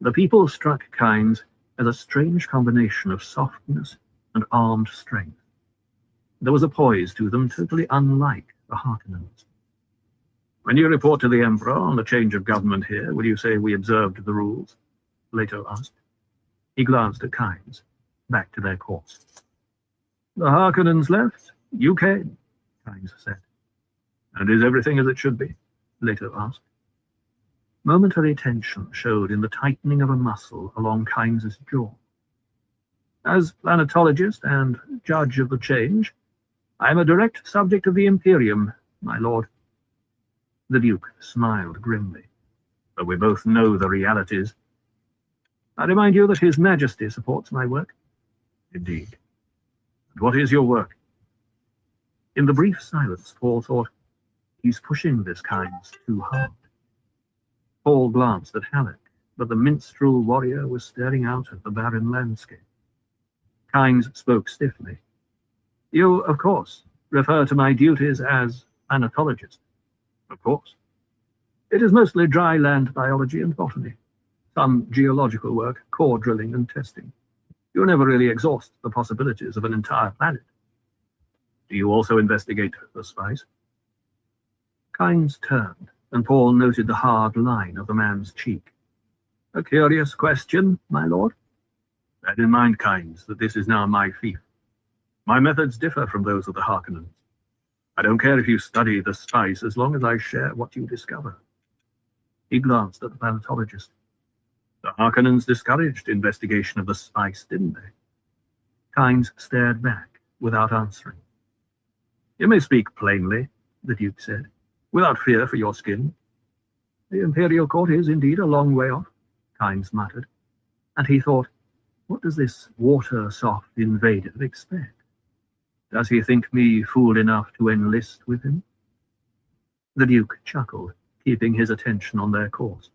The people struck Kynes as a strange combination of softness and armed strength. There was a poise to them totally unlike the Harkonnens. "When you report to the Emperor on the change of government here, will you say we observed the rules?" Leto asked. He glanced at Kynes, back to their course. "The Harkonnens left, you came," Kynes said. "And is everything as it should be?" Leto asked. Momentary tension showed in the tightening of a muscle along Kynes' jaw. "As planetologist and judge of the change, I am a direct subject of the Imperium, my lord." The Duke smiled grimly. "But we both know the realities." "I remind you that His Majesty supports my work." "Indeed. And what is your work?" In the brief silence, Paul thought, he's pushing this Kynes too hard. Paul glanced at Halleck, but the minstrel warrior was staring out at the barren landscape. Kynes spoke stiffly. "You, of course, refer to my duties as planetologist." "Of course." "It is mostly dry land biology and botany. Some geological work, core drilling and testing. You never really exhaust the possibilities of an entire planet." "Do you also investigate the spice?" Kynes turned, and Paul noted the hard line of the man's cheek. "A curious question, my lord." "Bear in mind, Kynes, that this is now my fief. My methods differ from those of the Harkonnens. I don't care if you study the spice as long as I share what you discover." He glanced at the planetologist. "The Harkonnens discouraged investigation of the spice, didn't they?" Kynes stared back, without answering. "You may speak plainly," the Duke said, "without fear for your skin." "The Imperial Court is indeed a long way off," Kynes muttered, and he thought, what does this water-soft invader expect? Does he think me fool enough to enlist with him? The Duke chuckled, keeping his attention on their course.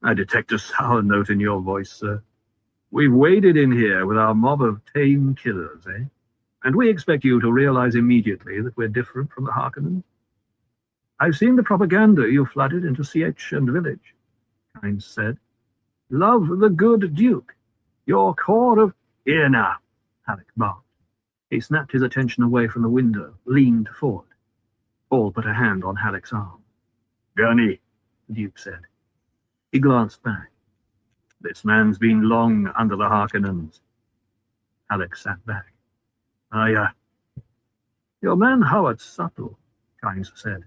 "I detect a sour note in your voice, sir. We've waded in here with our mob of tame killers, eh? And we expect you to realize immediately that we're different from the Harkonnens? I've seen the propaganda you flooded into CH and Village," Kynes said. "Love the good Duke. Your core of—" "Here now," Halleck barked. He snapped his attention away from the window, leaned forward. Paul put a hand on Halleck's arm. "Gunny," the Duke said. He glanced back. "This man's been long under the Harkonnens." Halleck sat back. Your man Howard's subtle," Kynes said,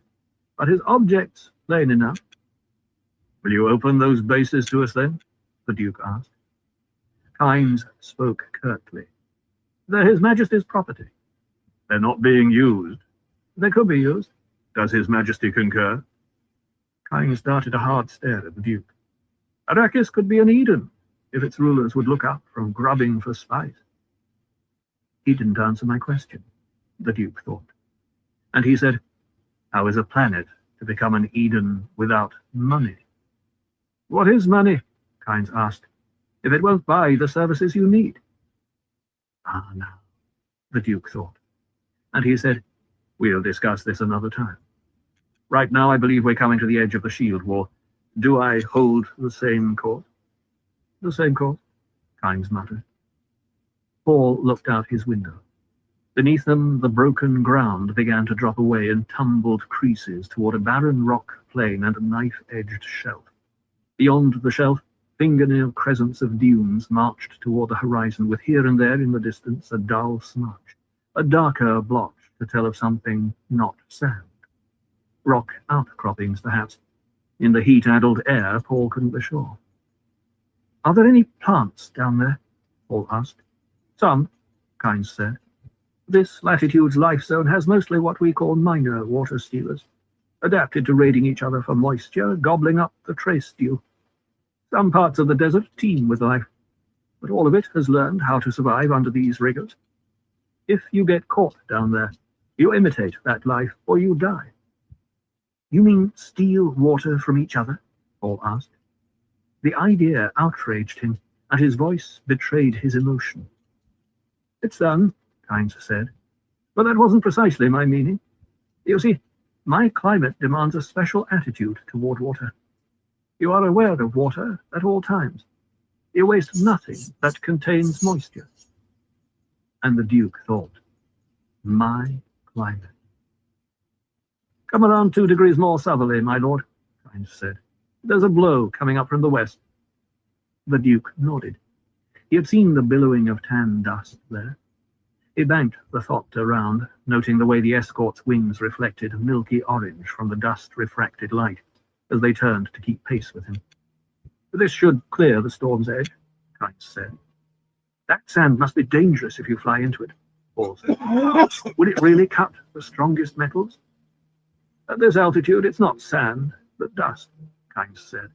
"but his object's plain enough." "Will you open those bases to us, then?" the Duke asked. Kynes spoke curtly. "They're His Majesty's property." "They're not being used." "They could be used." "Does His Majesty concur?" Kynes darted a hard stare at the Duke. "Arrakis could be an Eden, if its rulers would look up from grubbing for spice." He didn't answer my question, the Duke thought. And he said, "How is a planet to become an Eden without money?" "What is money?" Kynes asked, "if it won't buy the services you need?" "Ah, now," the Duke thought. And he said, "We'll discuss this another time. Right now I believe we're coming to the edge of the shield wall. Do I hold the same course?" "The same course," Kynes muttered. Paul looked out his window. Beneath them, the broken ground began to drop away in tumbled creases toward a barren rock plain and a knife-edged shelf. Beyond the shelf, Fingernail crescents of dunes marched toward the horizon, with here and there in the distance a dull smudge, a darker blotch to tell of something not sand. Rock outcroppings, perhaps. In the heat-addled air, Paul couldn't be sure. "Are there any plants down there?" Paul asked. "Some," Kynes said. "This latitude's life zone has mostly what we call minor water stealers, adapted to raiding each other for moisture, gobbling up the trace dew. Some parts of the desert teem with life, but all of it has learned how to survive under these rigors. If you get caught down there, you imitate that life or you die." "You mean steal water from each other?" Paul asked. The idea outraged him, and his voice betrayed his emotion. "It's done," Kynes said, "but that wasn't precisely my meaning. You see, my climate demands a special attitude toward water. You are aware of water at all times. You waste nothing that contains moisture." And the Duke thought, "My climate." "Come around 2 degrees more southerly, my lord," Kynes said. "There's a blow coming up from the west." The Duke nodded. He had seen the billowing of tan dust there. He banked the thought around, noting the way the escort's wings reflected milky orange from the dust-refracted light as they turned to keep pace with him. "This should clear the storm's edge," Kynes said. "That sand must be dangerous if you fly into it," Paul said. "Would it really cut the strongest metals?" "At this altitude, it's not sand, but dust," Kynes said.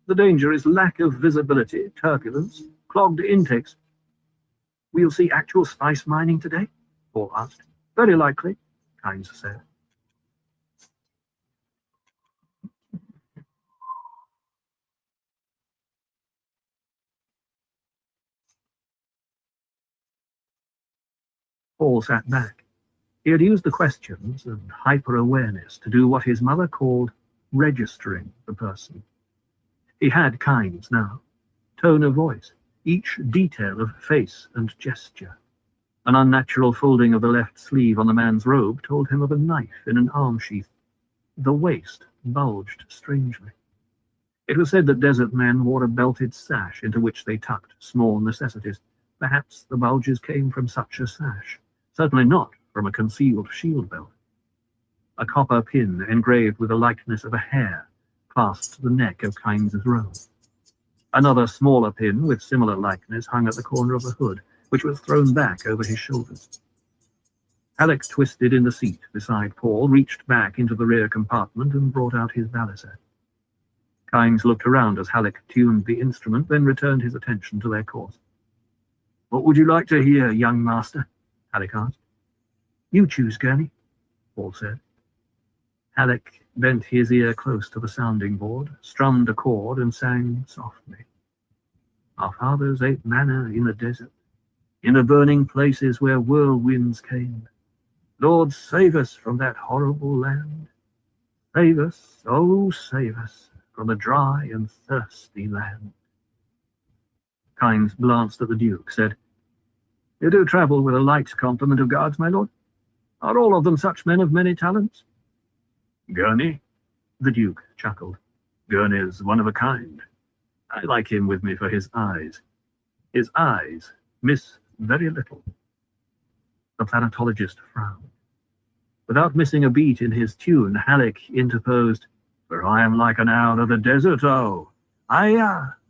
"The danger is lack of visibility, turbulence, clogged intakes." "We'll see actual spice mining today?" Paul asked. "Very likely," Kynes said. Paul sat back. He had used the questions and hyper-awareness to do what his mother called registering the person. He had Kynes now, tone of voice, each detail of face and gesture. An unnatural folding of the left sleeve on the man's robe told him of a knife in an arm sheath. The waist bulged strangely. It was said that desert men wore a belted sash into which they tucked small necessities. Perhaps the bulges came from such a sash, certainly not from a concealed shield belt. A copper pin engraved with the likeness of a hare clasped the neck of Kynes' robe. Another smaller pin with similar likeness hung at the corner of the hood, which was thrown back over his shoulders. Halleck twisted in the seat beside Paul, reached back into the rear compartment and brought out his baliser. Kynes looked around as Halleck tuned the instrument, then returned his attention to their course. "What would you like to hear, young master?" Halleck asked. "You choose, Gurney," Paul said. Halleck bent his ear close to the sounding board, strummed a chord, and sang softly. "Our fathers ate manna in the desert, in the burning places where whirlwinds came. Lord, save us from that horrible land. Save us, oh, save us from the dry and thirsty land." Kynes glanced at the Duke, said, "You do travel with a light complement of guards, my lord? Are all of them such men of many talents?" "Gurney?" The Duke chuckled. "Gurney's one of a kind. I like him with me for his eyes. His eyes miss very little." The planetologist frowned. Without missing a beat in his tune, Halleck interposed, "For I am like an owl of the desert, oh, I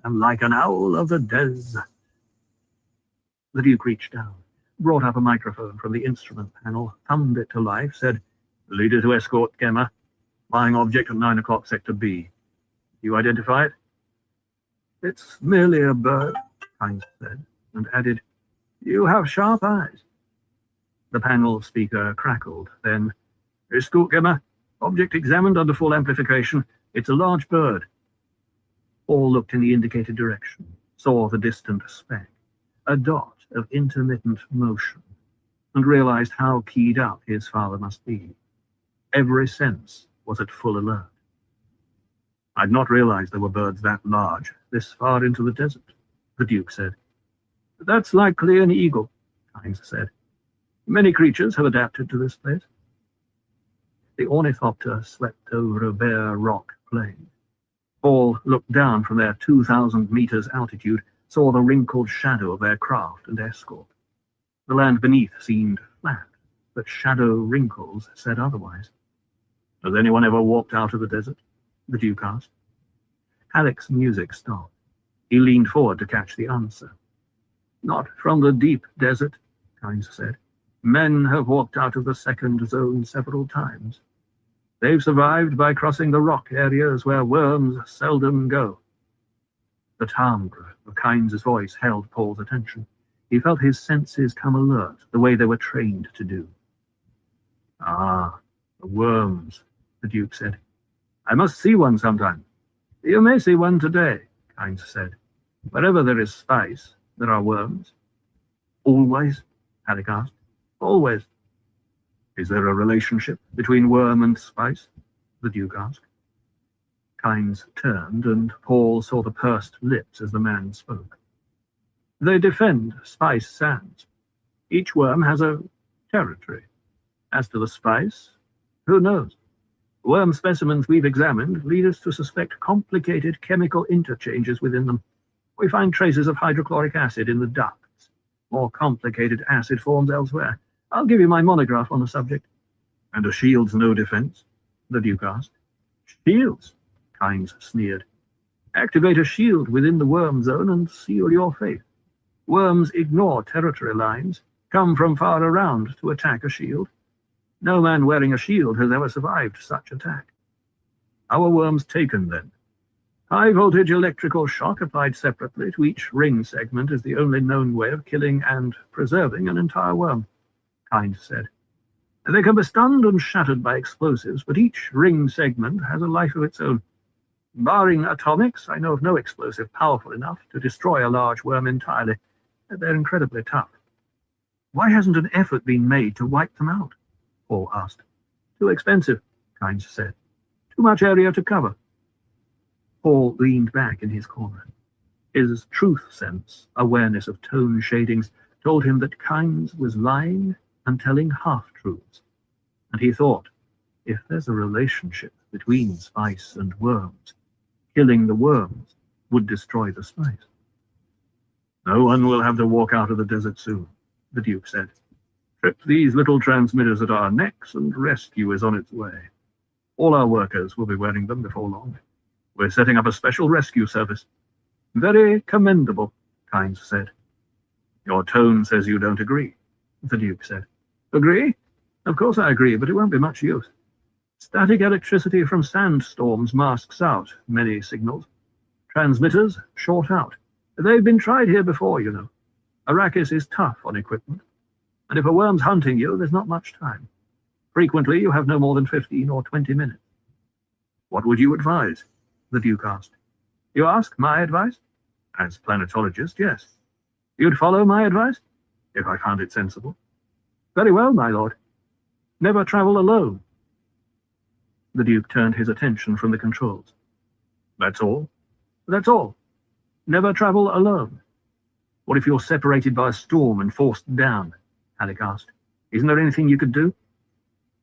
am like an owl of the des." The Duke reached down, brought up a microphone from the instrument panel, thumbed it to life, said, "Leader to escort, Gemma. Flying object at 9 o'clock, Sector B. You identify it?" "It's merely a bird," Kynes said, and added, "You have sharp eyes." The panel speaker crackled, then, "Escort, Gemma. Object examined under full amplification. It's a large bird." Paul looked in the indicated direction, saw the distant speck, a dot of intermittent motion, and realized how keyed up his father must be. Every sense was at full alert. "I'd not realized there were birds that large, this far into the desert," the Duke said. "That's likely an eagle," Kynes said. "Many creatures have adapted to this place." The ornithopter swept over a bare rock plain. Paul looked down from their 2,000 meters altitude, saw the wrinkled shadow of their craft and escort. The land beneath seemed flat, but shadow wrinkles said otherwise. Has anyone ever walked out of the desert? The Duke asked. Halleck's music stopped. He leaned forward to catch the answer. Not from the deep desert, Kynes said. Men have walked out of the second zone several times. They've survived by crossing the rock areas where worms seldom go. The timbre of Kynes' voice held Paul's attention. He felt his senses come alert, the way they were trained to do. Ah, the worms, the Duke said. I must see one sometime. You may see one today, Kynes said. Wherever there is spice, there are worms. Always? Halleck asked. Always. Is there a relationship between worm and spice? The Duke asked. Kynes turned, and Paul saw the pursed lips as the man spoke. They defend spice sands. Each worm has a territory. As to the spice, who knows? Worm specimens we've examined lead us to suspect complicated chemical interchanges within them. We find traces of hydrochloric acid in the ducts. More complicated acid forms elsewhere. I'll give you my monograph on the subject. And a shield's no defense? The Duke asked. Shields? Kynes sneered. Activate a shield within the worm zone and seal your fate. Worms ignore territory lines, come from far around to attack a shield. No man wearing a shield has ever survived such attack. How are worms taken, then? High-voltage electrical shock applied separately to each ring segment is the only known way of killing and preserving an entire worm, Kynes said. They can be stunned and shattered by explosives, but each ring segment has a life of its own. Barring atomics, I know of no explosive powerful enough to destroy a large worm entirely. They're incredibly tough. Why hasn't an effort been made to wipe them out? Paul asked. Too expensive, Kynes said. Too much area to cover. Paul leaned back in his corner. His truth sense, awareness of tone shadings, told him that Kynes was lying and telling half-truths. And he thought, if there's a relationship between spice and worms, killing the worms would destroy the spice. No one will have to walk out of the desert soon, the Duke said. Trip these little transmitters at our necks and rescue is on its way. All our workers will be wearing them before long. We're setting up a special rescue service. Very commendable, Kynes said. Your tone says you don't agree, the Duke said. Agree? Of course I agree, but it won't be much use. Static electricity from sandstorms masks out many signals. Transmitters short out. They've been tried here before, you know. Arrakis is tough on equipment. And if a worm's hunting you, there's not much time. Frequently, you have no more than 15 or 20 minutes. What would you advise? The Duke asked. You ask my advice? As planetologist, yes. You'd follow my advice? If I found it sensible. Very well, my lord. Never travel alone. The Duke turned his attention from the controls. That's all? That's all. Never travel alone. What if you're separated by a storm and forced down? Halleck asked. Isn't there anything you could do?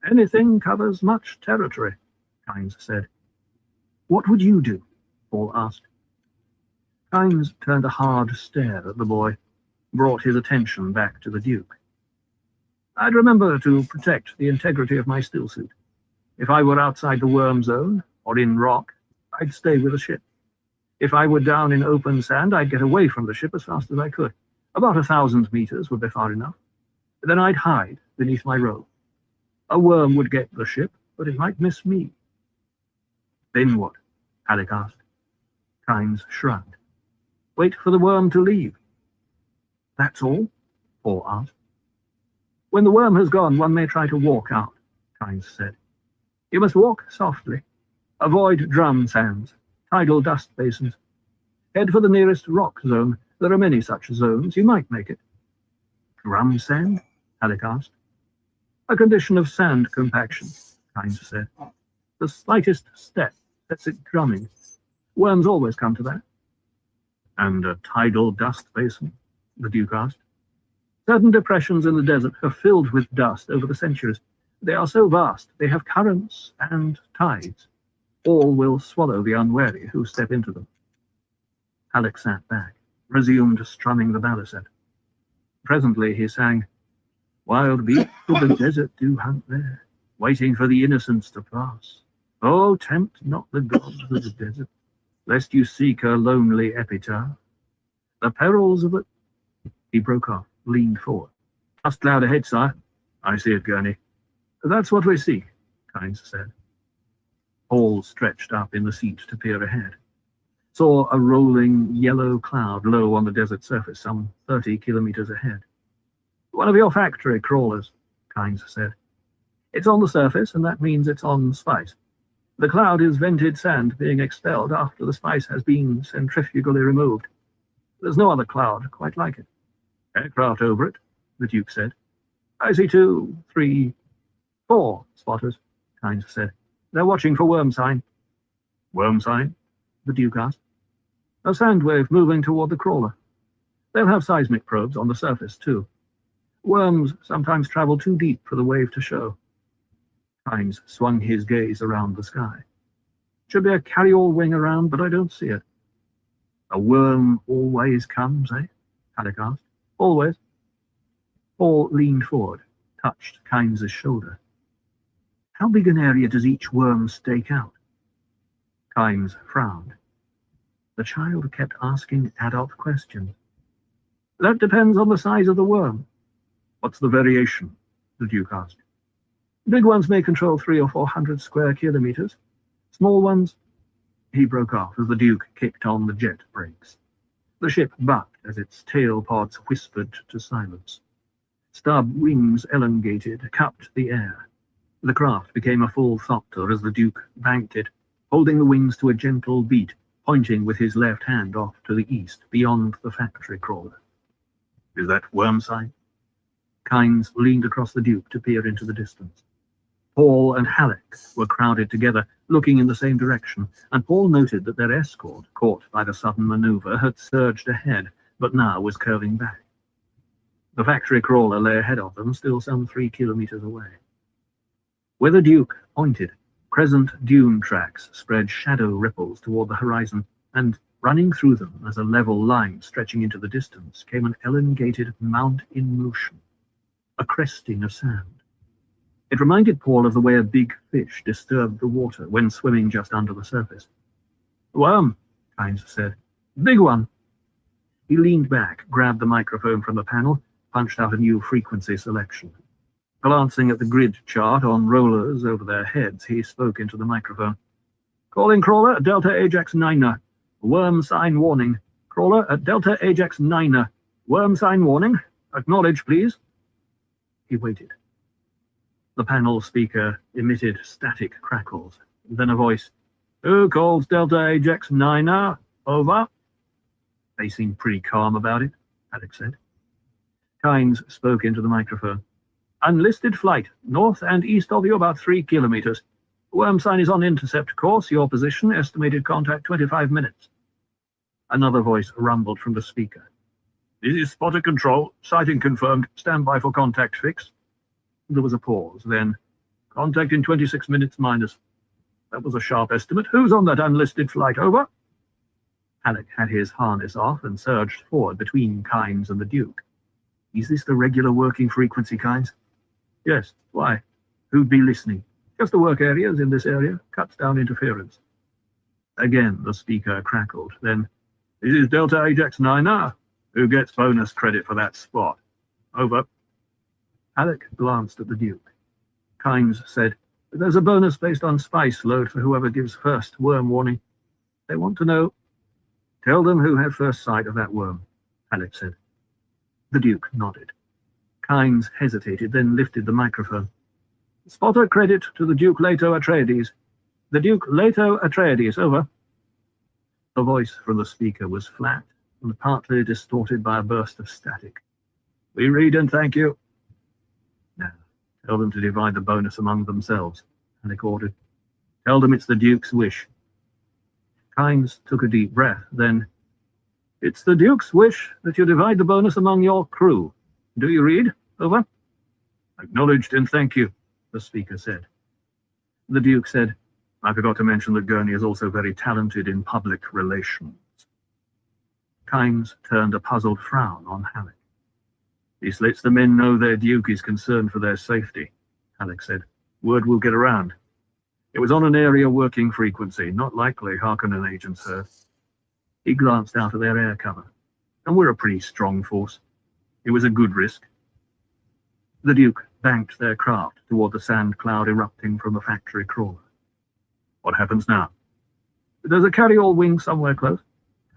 Anything covers much territory, Kynes said. What would you do? Paul asked. Kynes turned a hard stare at the boy, brought his attention back to the Duke. I'd remember to protect the integrity of my stillsuit. If I were outside the worm zone, or in rock, I'd stay with the ship. If I were down in open sand, I'd get away from the ship as fast as I could. About 1,000 meters would be far enough. Then I'd hide beneath my robe. A worm would get the ship, but it might miss me. Then what? Halleck asked. Kynes shrugged. Wait for the worm to leave. That's all? Paul asked. When the worm has gone, one may try to walk out, Kynes said. You must walk softly. Avoid drum sands, tidal dust basins. Head for the nearest rock zone. There are many such zones. You might make it. Drum sand? Halleck asked. A condition of sand compaction, Kynes said. The slightest step sets it drumming. Worms always come to that. And a tidal dust basin? The Duke asked. Certain depressions in the desert are filled with dust over the centuries. They are so vast, they have currents and tides. All will swallow the unwary who step into them. Halleck sat back, resumed strumming the baliset. Presently he sang, "Wild beasts of the desert do hunt there, waiting for the innocents to pass. Oh, tempt not the gods of the desert, lest you seek a lonely epitaph. The perils of it—" He broke off, leaned forward. "Dust cloud ahead, sire." "I see it, Gurney." "That's what we see," Kynes said. Paul stretched up in the seat to peer ahead. Saw a rolling yellow cloud low on the desert surface, some 30 kilometers ahead. "One of your factory crawlers," Kynes said. "It's on the surface, and that means it's on spice. The cloud is vented sand being expelled after the spice has been centrifugally removed. There's no other cloud quite like it." "Aircraft over it," the Duke said. "I see 2, 3, 4 spotters," Kynes said. "They're watching for worm sign." "Worm sign?" the Duke asked. "A sand wave moving toward the crawler. They'll have seismic probes on the surface, too. Worms sometimes travel too deep for the wave to show." Kynes swung his gaze around the sky. "Should be a carry-all wing around, but I don't see it." "A worm always comes, eh?" Halleck asked. "Always." Paul leaned forward, touched Kynes' shoulder. "How big an area does each worm stake out?" Kynes frowned. The child kept asking adult questions. "That depends on the size of the worm." "What's the variation?" the Duke asked. "Big ones may control 300 or 400 square kilometers. Small ones—" He broke off as the Duke kicked on the jet brakes. The ship bucked as its tail pods whispered to silence. Stub wings elongated, cupped the air. The craft became a full thopter as the Duke banked it, holding the wings to a gentle beat, pointing with his left hand off to the east, beyond the factory crawler. "Is that worm sign?" Kynes leaned across the Duke to peer into the distance. Paul and Halleck were crowded together, looking in the same direction, and Paul noted that their escort, caught by the sudden maneuver, had surged ahead, but now was curving back. The factory crawler lay ahead of them, still some 3 kilometers away. Where the Duke pointed, crescent dune tracks spread shadow ripples toward the horizon, and running through them as a level line stretching into the distance came an elongated mount in motion, a cresting of sand. It reminded Paul of the way a big fish disturbed the water when swimming just under the surface. "Worm," Kynes said. "Big one." He leaned back, grabbed the microphone from the panel, punched out a new frequency selection. Glancing at the grid chart on rollers over their heads, he spoke into the microphone. "Calling crawler at Delta Ajax 9er. Worm sign warning. Crawler at Delta Ajax 9er. Worm sign warning. Acknowledge, please." He waited. The panel speaker emitted static crackles. Then a voice. "Who calls Delta Ajax 9er? Over." "They seem pretty calm about it," Halleck said. Kynes spoke into the microphone. "Unlisted flight, north and east of you about 3 kilometers. Worm sign is on intercept course. Your position, estimated contact 25 minutes. Another voice rumbled from the speaker. "This is spotter control. Sighting confirmed. Stand by for contact fix." There was a pause, then, "Contact in 26 minutes minus." That was a sharp estimate. "Who's on that unlisted flight? Over." Halleck had his harness off and surged forward between Kynes and the Duke. "Is this the regular working frequency, Kynes?" "Yes. Why? Who'd be listening? Just the work areas in this area. Cuts down interference." Again the speaker crackled. Then, "This is Delta Ajax 9er. Who gets bonus credit for that spot? Over." Halleck glanced at the Duke. Kynes said, "There's a bonus based on spice load for whoever gives first worm warning. They want to know—" "Tell them who had first sight of that worm," Halleck said. The Duke nodded. Kynes hesitated, then lifted the microphone. "Spotter credit to the Duke Leto Atreides. The Duke Leto Atreides, over." The voice from the speaker was flat and partly distorted by a burst of static. "We read and thank you." "Now, tell them to divide the bonus among themselves," Halleck ordered. "Tell them it's the Duke's wish." Kynes took a deep breath, then, "It's the Duke's wish that you divide the bonus among your crew. Do you read? Over." "Acknowledged and thank you," the speaker said. The Duke said, I forgot to mention that Gurney is also very talented in public relations. Kynes turned a puzzled frown on Halleck. This lets the men know their Duke is concerned for their safety, Halleck said. Word will get around. It was on an area working frequency, not likely Harkonnen agents heard. He glanced out of their air cover. And we're a pretty strong force. It was a good risk. The Duke banked their craft toward the sand cloud erupting from the factory crawler. What happens now? There's a carry-all wing somewhere close,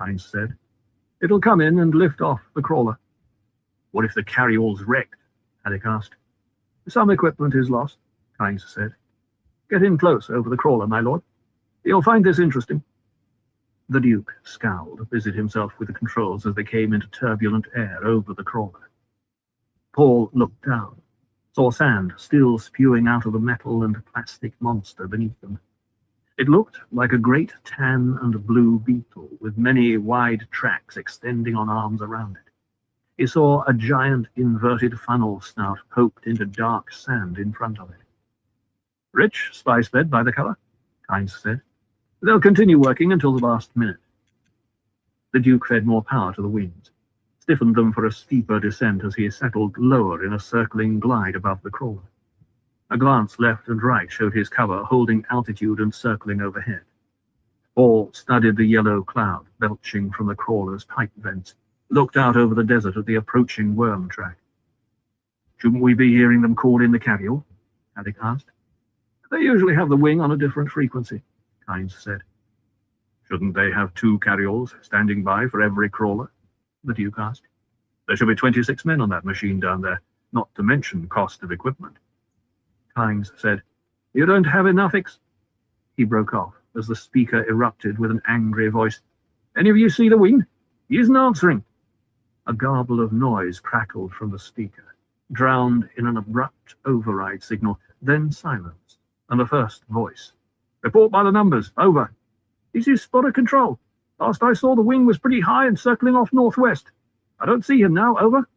Kynes said. It'll come in and lift off the crawler. What if the carry-all's wrecked? Halleck asked. Some equipment is lost, Kynes said. Get in close over the crawler, my lord. You'll find this interesting. The Duke scowled, busied himself with the controls as they came into turbulent air over the crawler. Paul looked down, saw sand still spewing out of the metal and plastic monster beneath them. It looked like a great tan and blue beetle with many wide tracks extending on arms around it. He saw a giant inverted funnel snout poked into dark sand in front of it. Rich spice bed by the color, Kynes said. They'll continue working until the last minute. The Duke fed more power to the wings, stiffened them for a steeper descent as he settled lower in a circling glide above the crawler. A glance left and right showed his cover holding altitude and circling overhead. Paul studied the yellow cloud belching from the crawler's pipe vents, looked out over the desert at the approaching worm track. Shouldn't we be hearing them call in the carry-all? Halleck asked. They usually have the wing on a different frequency, Kynes said. Shouldn't they have 2 carry-alls standing by for every crawler? The Duke asked. There should be 26 men on that machine down there, not to mention cost of equipment. Kynes said, You don't have enough He broke off as the speaker erupted with an angry voice. Any of you see the wing? He isn't answering. A garble of noise crackled from the speaker, drowned in an abrupt override signal, then silence, and the first voice. Report by the numbers, over. This is spotter control. Last I saw the wing was pretty high and circling off northwest. I don't see him now, over.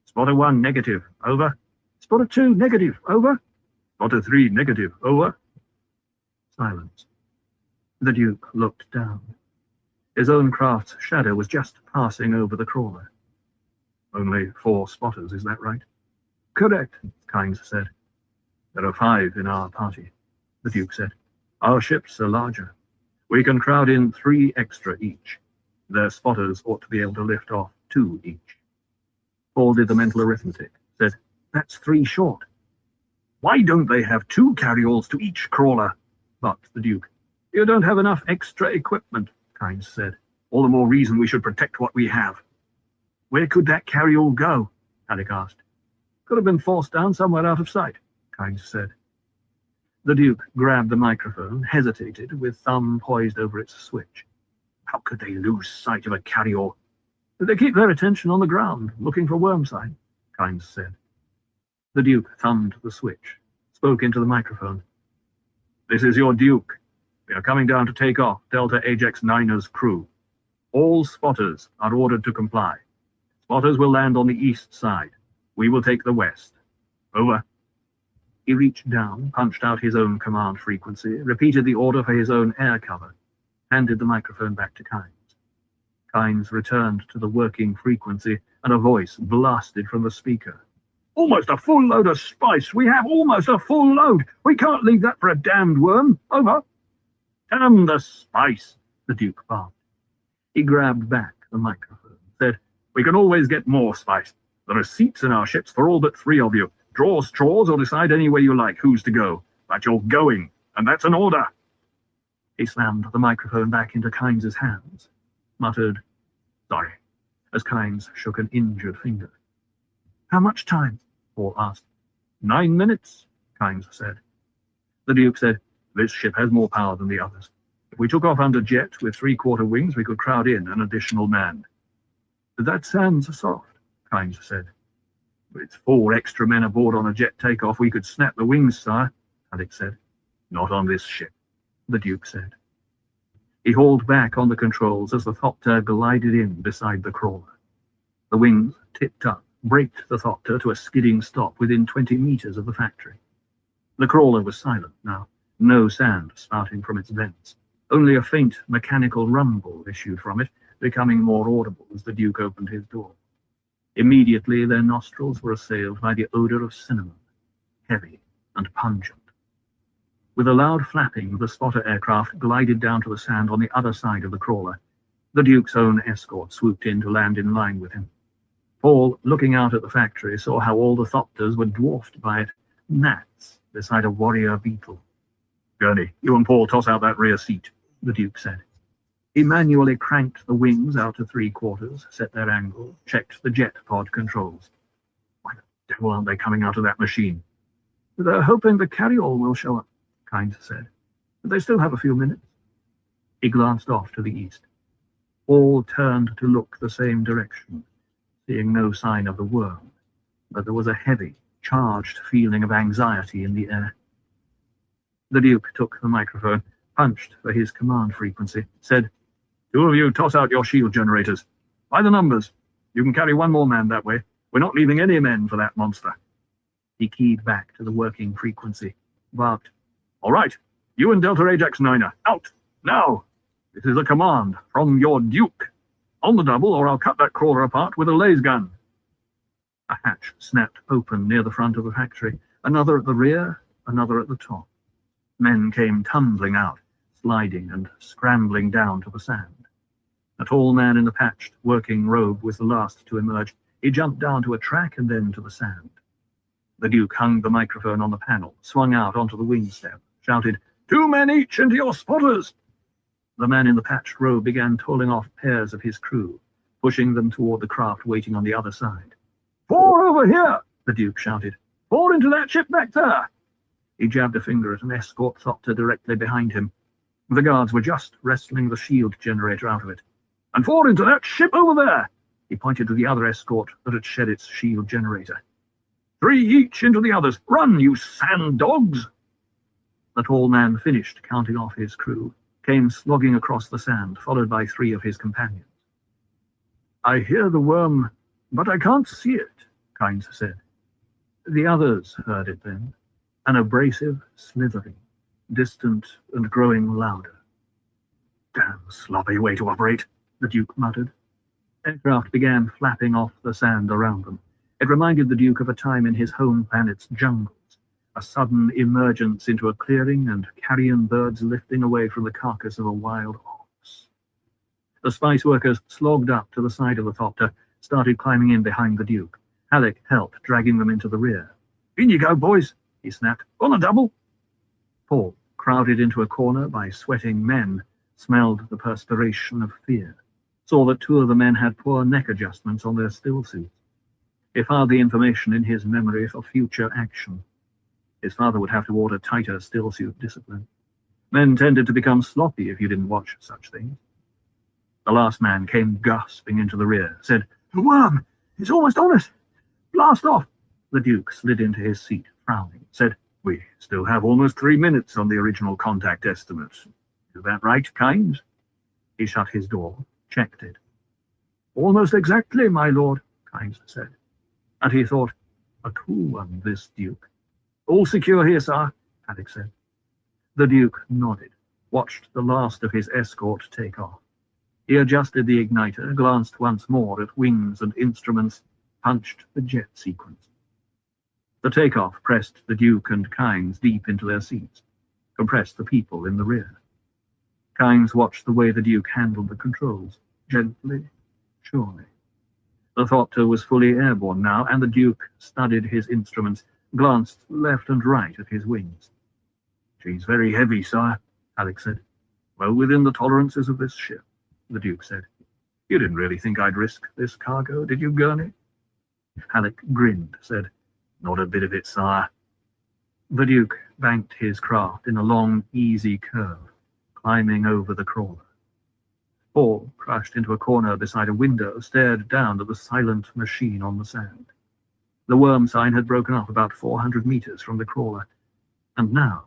Spotter 1, negative, over. Spotter 2, negative, over. Spotter 3, negative, over. Silence. The Duke looked down. His own craft's shadow was just passing over the crawler. Only 4 spotters, is that right? Correct, Kynes said. There are 5 in our party, the Duke said. Our ships are larger. We can crowd in 3 extra each. Their spotters ought to be able to lift off 2 each. Paul did the mental arithmetic, said, That's 3 short. Why don't they have 2 carry-alls to each crawler? Barked the Duke. You don't have enough extra equipment, Kynes said. All the more reason we should protect what we have. Where could that carry-all go? Halleck asked. Could have been forced down somewhere out of sight, Kynes said. The Duke grabbed the microphone, hesitated, with thumb poised over its switch. How could they lose sight of a carry-all? They keep their attention on the ground, looking for worm sign, Kynes said. The Duke thumbed the switch, spoke into the microphone. This is your Duke. We are coming down to take off Delta Ajax 9's crew. All spotters are ordered to comply. Spotters will land on the east side. We will take the west. Over. He reached down, punched out his own command frequency, repeated the order for his own air cover, handed the microphone back to Kynes. Kynes returned to the working frequency, and a voice blasted from the speaker. Almost a full load of spice. We have almost a full load. We can't leave that for a damned worm. Over. Damn the spice, the Duke barked. He grabbed back the microphone, said, We can always get more spice. There are seats in our ships for all but 3 of you. Draw straws or decide any way you like who's to go. But you're going, and that's an order. He slammed the microphone back into Kynes' hands, muttered, Sorry, as Kynes shook an injured finger. How much time? Paul asked. 9 minutes, Kynes said. The Duke said, This ship has more power than the others. If we took off under jet with 3/4 wings, we could crowd in an additional man. That sounds soft, Kynes said. With 4 extra men aboard on a jet takeoff, we could snap the wings, sire, Halleck said. Not on this ship, the Duke said. He hauled back on the controls as the Thopter glided in beside the crawler. The wings tipped up, braked the Thopter to a skidding stop within 20 meters of the factory. The crawler was silent now, No sand spouting from its vents. Only a faint mechanical rumble issued from it, becoming more audible as the Duke opened his door. Immediately their nostrils were assailed by the odor of cinnamon, heavy and pungent. With a loud flapping, the spotter aircraft glided down to the sand on the other side of the crawler. The Duke's own escort swooped in to land in line with him. Paul, looking out at the factory, saw how all the thopters were dwarfed by it, gnats beside a warrior beetle. "Gurney, you and Paul toss out that rear seat," the Duke said. He manually cranked the wings out to 3/4, set their angle, checked the jet pod controls. "Why the devil aren't they coming out of that machine?" "They're hoping the carryall will show up," Kynes said. "But they still have a few minutes." He glanced off to the east. All turned to look the same direction, seeing no sign of the worm, but there was a heavy, charged feeling of anxiety in the air. The Duke took the microphone, punched for his command frequency, said, "Two of you toss out your shield generators. By the numbers. You can carry one more man that way. We're not leaving any men for that monster." He keyed back to the working frequency, barked, "All right, you and Delta Ajax Niner, out, now. This is a command from your Duke. On the double, or I'll cut that crawler apart with a laser gun." A hatch snapped open near the front of the factory, another at the rear, another at the top. Men came tumbling out, sliding and scrambling down to the sand. A tall man in the patched working robe was the last to emerge. He jumped down to a track and then to the sand. The Duke hung the microphone on the panel, swung out onto the wing step, shouted, "2 men each into your spotters!" The man in the patched robe began tolling off pairs of his crew, pushing them toward the craft waiting on the other side. "4 over here!" the Duke shouted. "4 into that ship back there!" He jabbed a finger at an escort thopter directly behind him. The guards were just wrestling the shield generator out of it. "And 4 into that ship over there!" He pointed to the other escort that had shed its shield generator. 3 each into the others! Run, you sand dogs!" The tall man finished counting off his crew, came slogging across the sand, followed by 3 of his companions. "I hear the worm, but I can't see it," Kynes said. The others heard it then, an abrasive slithering, distant and growing louder. "Damn sloppy way to operate," the Duke muttered. Aircraft began flapping off the sand around them. It reminded the Duke of a time in his home planet's jungles, a sudden emergence into a clearing and carrion birds lifting away from the carcass of a wild ox. The spice workers slogged up to the side of the thopter, started climbing in behind the Duke. Halleck helped, dragging them into the rear. "In you go, boys," he snapped. "On a double." Paul, crowded into a corner by sweating men, smelled the perspiration of fear, saw that 2 of the men had poor neck adjustments on their still suits. He filed the information in his memory for future action. His father would have to order tighter still-suit discipline. Men tended to become sloppy if you didn't watch such things. The last man came gasping into the rear, said, "The worm! It's almost on us! Blast off!" The Duke slid into his seat, frowning, said, "We still have almost 3 minutes on the original contact estimate. Is that right, Kynes?" He shut his door, checked it. "Almost exactly, my lord," Kynes said. And he thought, a cool one, this Duke. "All secure here, sir," Halleck said. The Duke nodded, watched the last of his escort take off. He adjusted the igniter, glanced once more at wings and instruments, punched the jet sequence. The takeoff pressed the Duke and Kynes deep into their seats, compressed the people in the rear. Kynes watched the way the Duke handled the controls, gently, surely. The thopter was fully airborne now, and the Duke studied his instruments, glanced left and right at his wings. "She's very heavy, sire," Halleck said. "Well within the tolerances of this ship," the Duke said. "You didn't really think I'd risk this cargo, did you, Gurney?" Halleck grinned, said, "Not a bit of it, sire." The Duke banked his craft in a long, easy curve, climbing over the crawler. Paul, crushed into a corner beside a window, stared down at the silent machine on the sand. The worm sign had broken up about 400 meters from the crawler, and now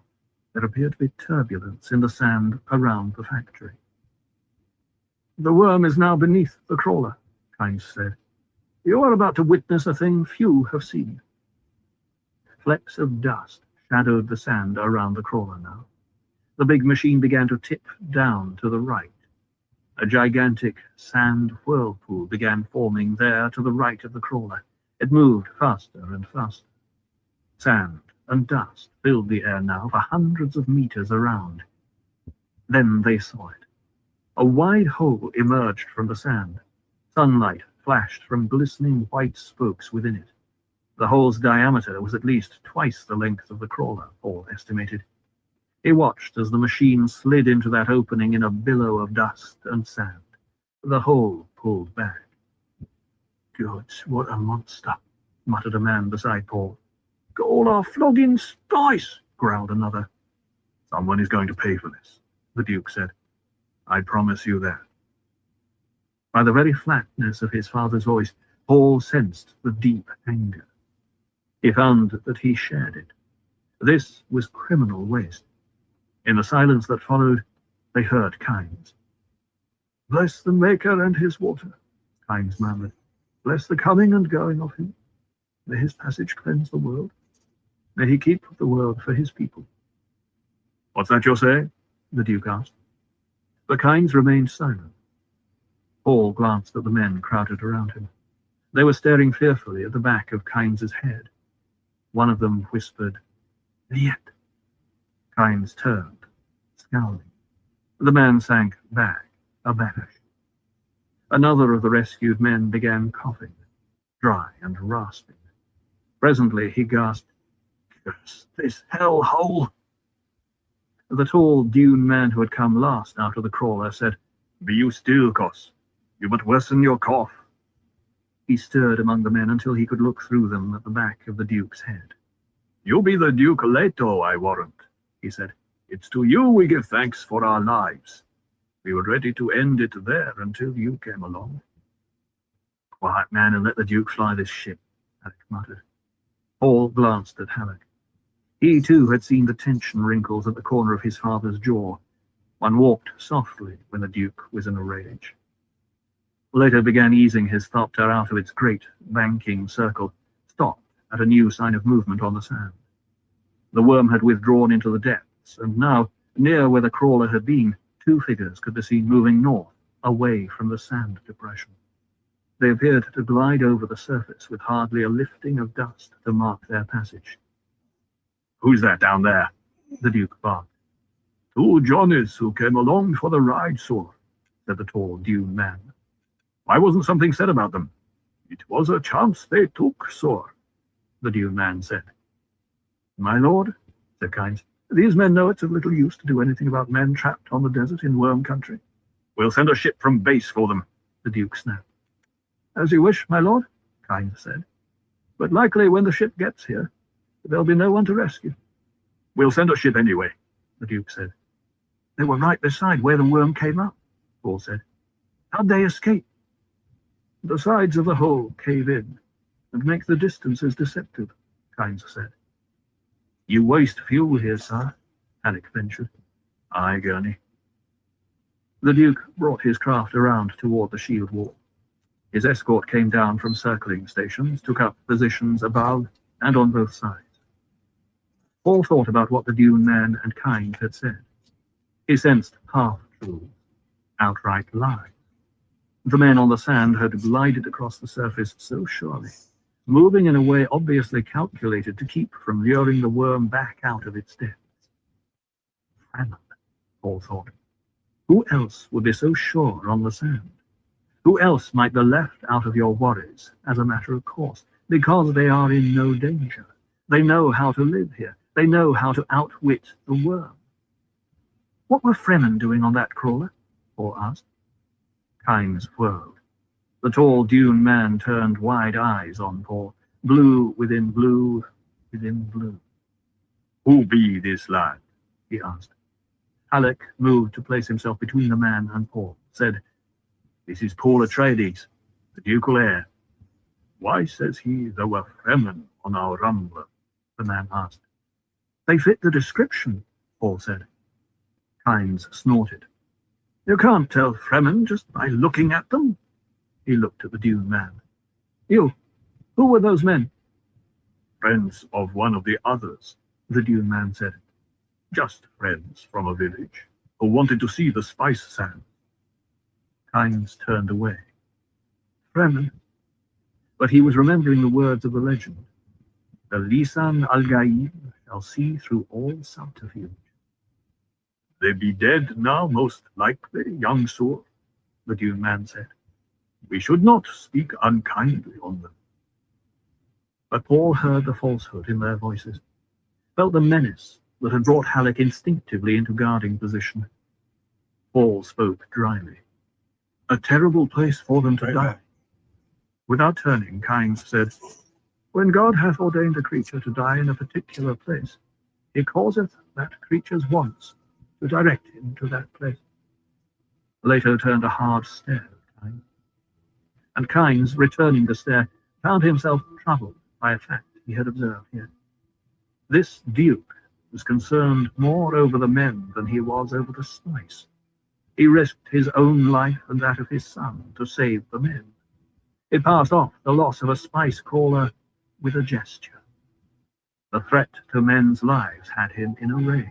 there appeared to be turbulence in the sand around the factory. "The worm is now beneath the crawler," Kynes said. "You are about to witness a thing few have seen." Flecks of dust shadowed the sand around the crawler now. The big machine began to tip down to the right. A gigantic sand whirlpool began forming there to the right of the crawler. It moved faster and faster. Sand and dust filled the air now for hundreds of meters around. Then they saw it. A wide hole emerged from the sand. Sunlight flashed from glistening white spokes within it. The hole's diameter was at least twice the length of the crawler, Paul estimated. He watched as the machine slid into that opening in a billow of dust and sand. The hole pulled back. "Good, what a monster," muttered a man beside Paul. "Got all our flogging spice," growled another. "Someone is going to pay for this," the Duke said. "I promise you that." By the very flatness of his father's voice, Paul sensed the deep anger. He found that he shared it. This was criminal waste. In the silence that followed, they heard Kynes. "Bless the Maker and his water," Kynes murmured. "Bless the coming and going of him. May his passage cleanse the world. May he keep the world for his people." "What's that you're saying?" the Duke asked. But Kynes remained silent. Paul glanced at the men crowded around him. They were staring fearfully at the back of Kynes's head. One of them whispered, "Niet." Kynes turned, scowling. The man sank back, abashed. Another of the rescued men began coughing, dry and rasping. Presently he gasped, "Curse this hellhole!" The tall Dune man who had come last out of the crawler said, "Be you still, Cos. You but worsen your cough." He stirred among the men until he could look through them at the back of the Duke's head. "You be the Duke Leto, I warrant," he said. "It's to you we give thanks for our lives. We were ready to end it there until you came along." "Quiet, man, and let the Duke fly this ship," Halleck muttered. Paul glanced at Halleck. He too had seen the tension wrinkles at the corner of his father's jaw. One walked softly when the Duke was in a rage. Later began easing his thopter out of its great banking circle, stopped at a new sign of movement on the sand. The worm had withdrawn into the depths, and now, near where the crawler had been, two figures could be seen moving north, away from the sand depression. They appeared to glide over the surface with hardly a lifting of dust to mark their passage. "Who's that down there?" the Duke barked. "Two Johnnies who came along for the ride, sir," said the tall Dune man. "Why wasn't something said about them?" "It was a chance they took, sir," the Dune man said. "My lord," said Kynes, "these men know it's of little use to do anything about men trapped on the desert in worm country." "We'll send a ship from base for them," the Duke snapped. "As you wish, my lord," Kynes said. "But likely when the ship gets here, there'll be no one to rescue." "We'll send a ship anyway," the Duke said. "They were right beside where the worm came up," Paul said. "How'd they escape?" "The sides of the hole cave in and make the distances deceptive," Kynes said. "You waste fuel here, sir," Halleck ventured. "Aye, Gurney." The Duke brought his craft around toward the shield wall. His escort came down from circling stations, took up positions above and on both sides. Paul thought about what the Dune man and Kynes had said. He sensed half-truths, outright lies. The men on the sand had glided across the surface so surely, moving in a way obviously calculated to keep from luring the worm back out of its depths. Fremen, Paul thought. Who else would be so sure on the sand? Who else might be left out of your worries as a matter of course, because they are in no danger? They know how to live here. They know how to outwit the worm. What were Fremen doing on that crawler? Paul asked. Kynes whirled. The tall Dune man turned wide eyes on Paul, blue within blue within blue. "Who be this lad?" he asked. Halleck moved to place himself between the man and Paul, said, "This is Paul Atreides, the ducal heir." "Why says he there were Fremen on our Rambler?" the man asked. "They fit the description," Paul said. Kynes snorted. "You can't tell Fremen just by looking at them." He looked at the Dune man. "You, who were those men?" "Friends of one of the others," the Dune man said. Just friends from a village who wanted to see the spice sand. Kynes turned away. Fremen. But he was remembering the words of the legend. The Lisan al-Gaib shall see through all subterfuge. They be dead now, most likely, young Sur, the Dune man said. We should not speak unkindly on them. But Paul heard the falsehood in their voices, felt the menace that had brought Halleck instinctively into guarding position. Paul spoke dryly. A terrible place for them to die. Without turning, Kynes said, When God hath ordained a creature to die in a particular place, he causeth that creature's wants to direct him to that place. Leto turned a hard stare at Kynes. And Kynes, returning the stare, found himself troubled by a fact he had observed here. This Duke was concerned more over the men than he was over the spice. He risked his own life and that of his son to save the men. It passed off the loss of a spice caller with a gesture. The threat to men's lives had him in a rage.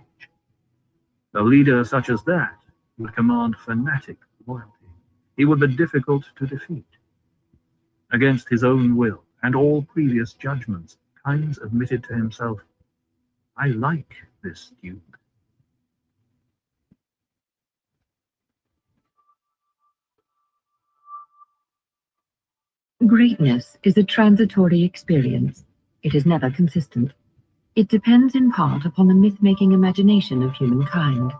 A leader such as that would command fanatic loyalty. He would be difficult to defeat. Against his own will and all previous judgments, Kynes admitted to himself, I like this Duke. Greatness is a transitory experience. It is never consistent. It depends in part upon the myth-making imagination of humankind.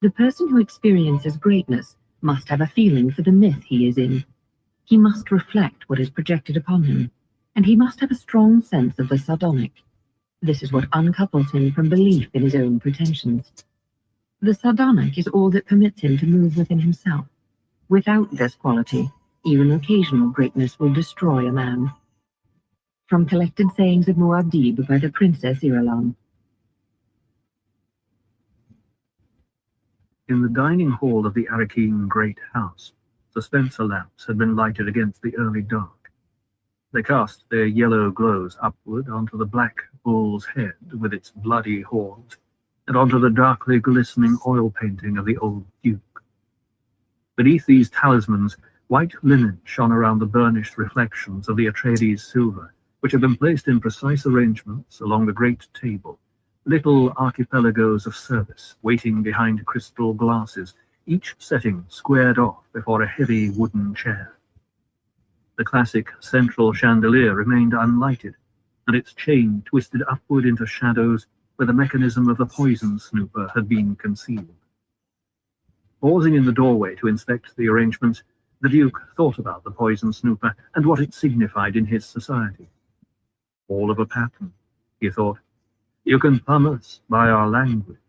The person who experiences greatness must have a feeling for the myth he is in. He must reflect what is projected upon him, and he must have a strong sense of the sardonic. This is what uncouples him from belief in his own pretensions. The sardonic is all that permits him to move within himself. Without this quality, even occasional greatness will destroy a man. From Collected Sayings of Muad'Dib by the Princess Irulan. In the dining hall of the Arakeen Great House, dispenser lamps had been lighted against the early dark. They cast their yellow glows upward onto the black bull's head with its bloody horns, and onto the darkly glistening oil painting of the old Duke. Beneath these talismans, white linen shone around the burnished reflections of the Atreides silver, which had been placed in precise arrangements along the great table, little archipelagos of service waiting behind crystal glasses, each setting squared off before a heavy wooden chair. The classic central chandelier remained unlighted, and its chain twisted upward into shadows where the mechanism of the poison snooper had been concealed. Pausing in the doorway to inspect the arrangements, the Duke thought about the poison snooper and what it signified in his society. All of a pattern, he thought. You can plumb us by our language,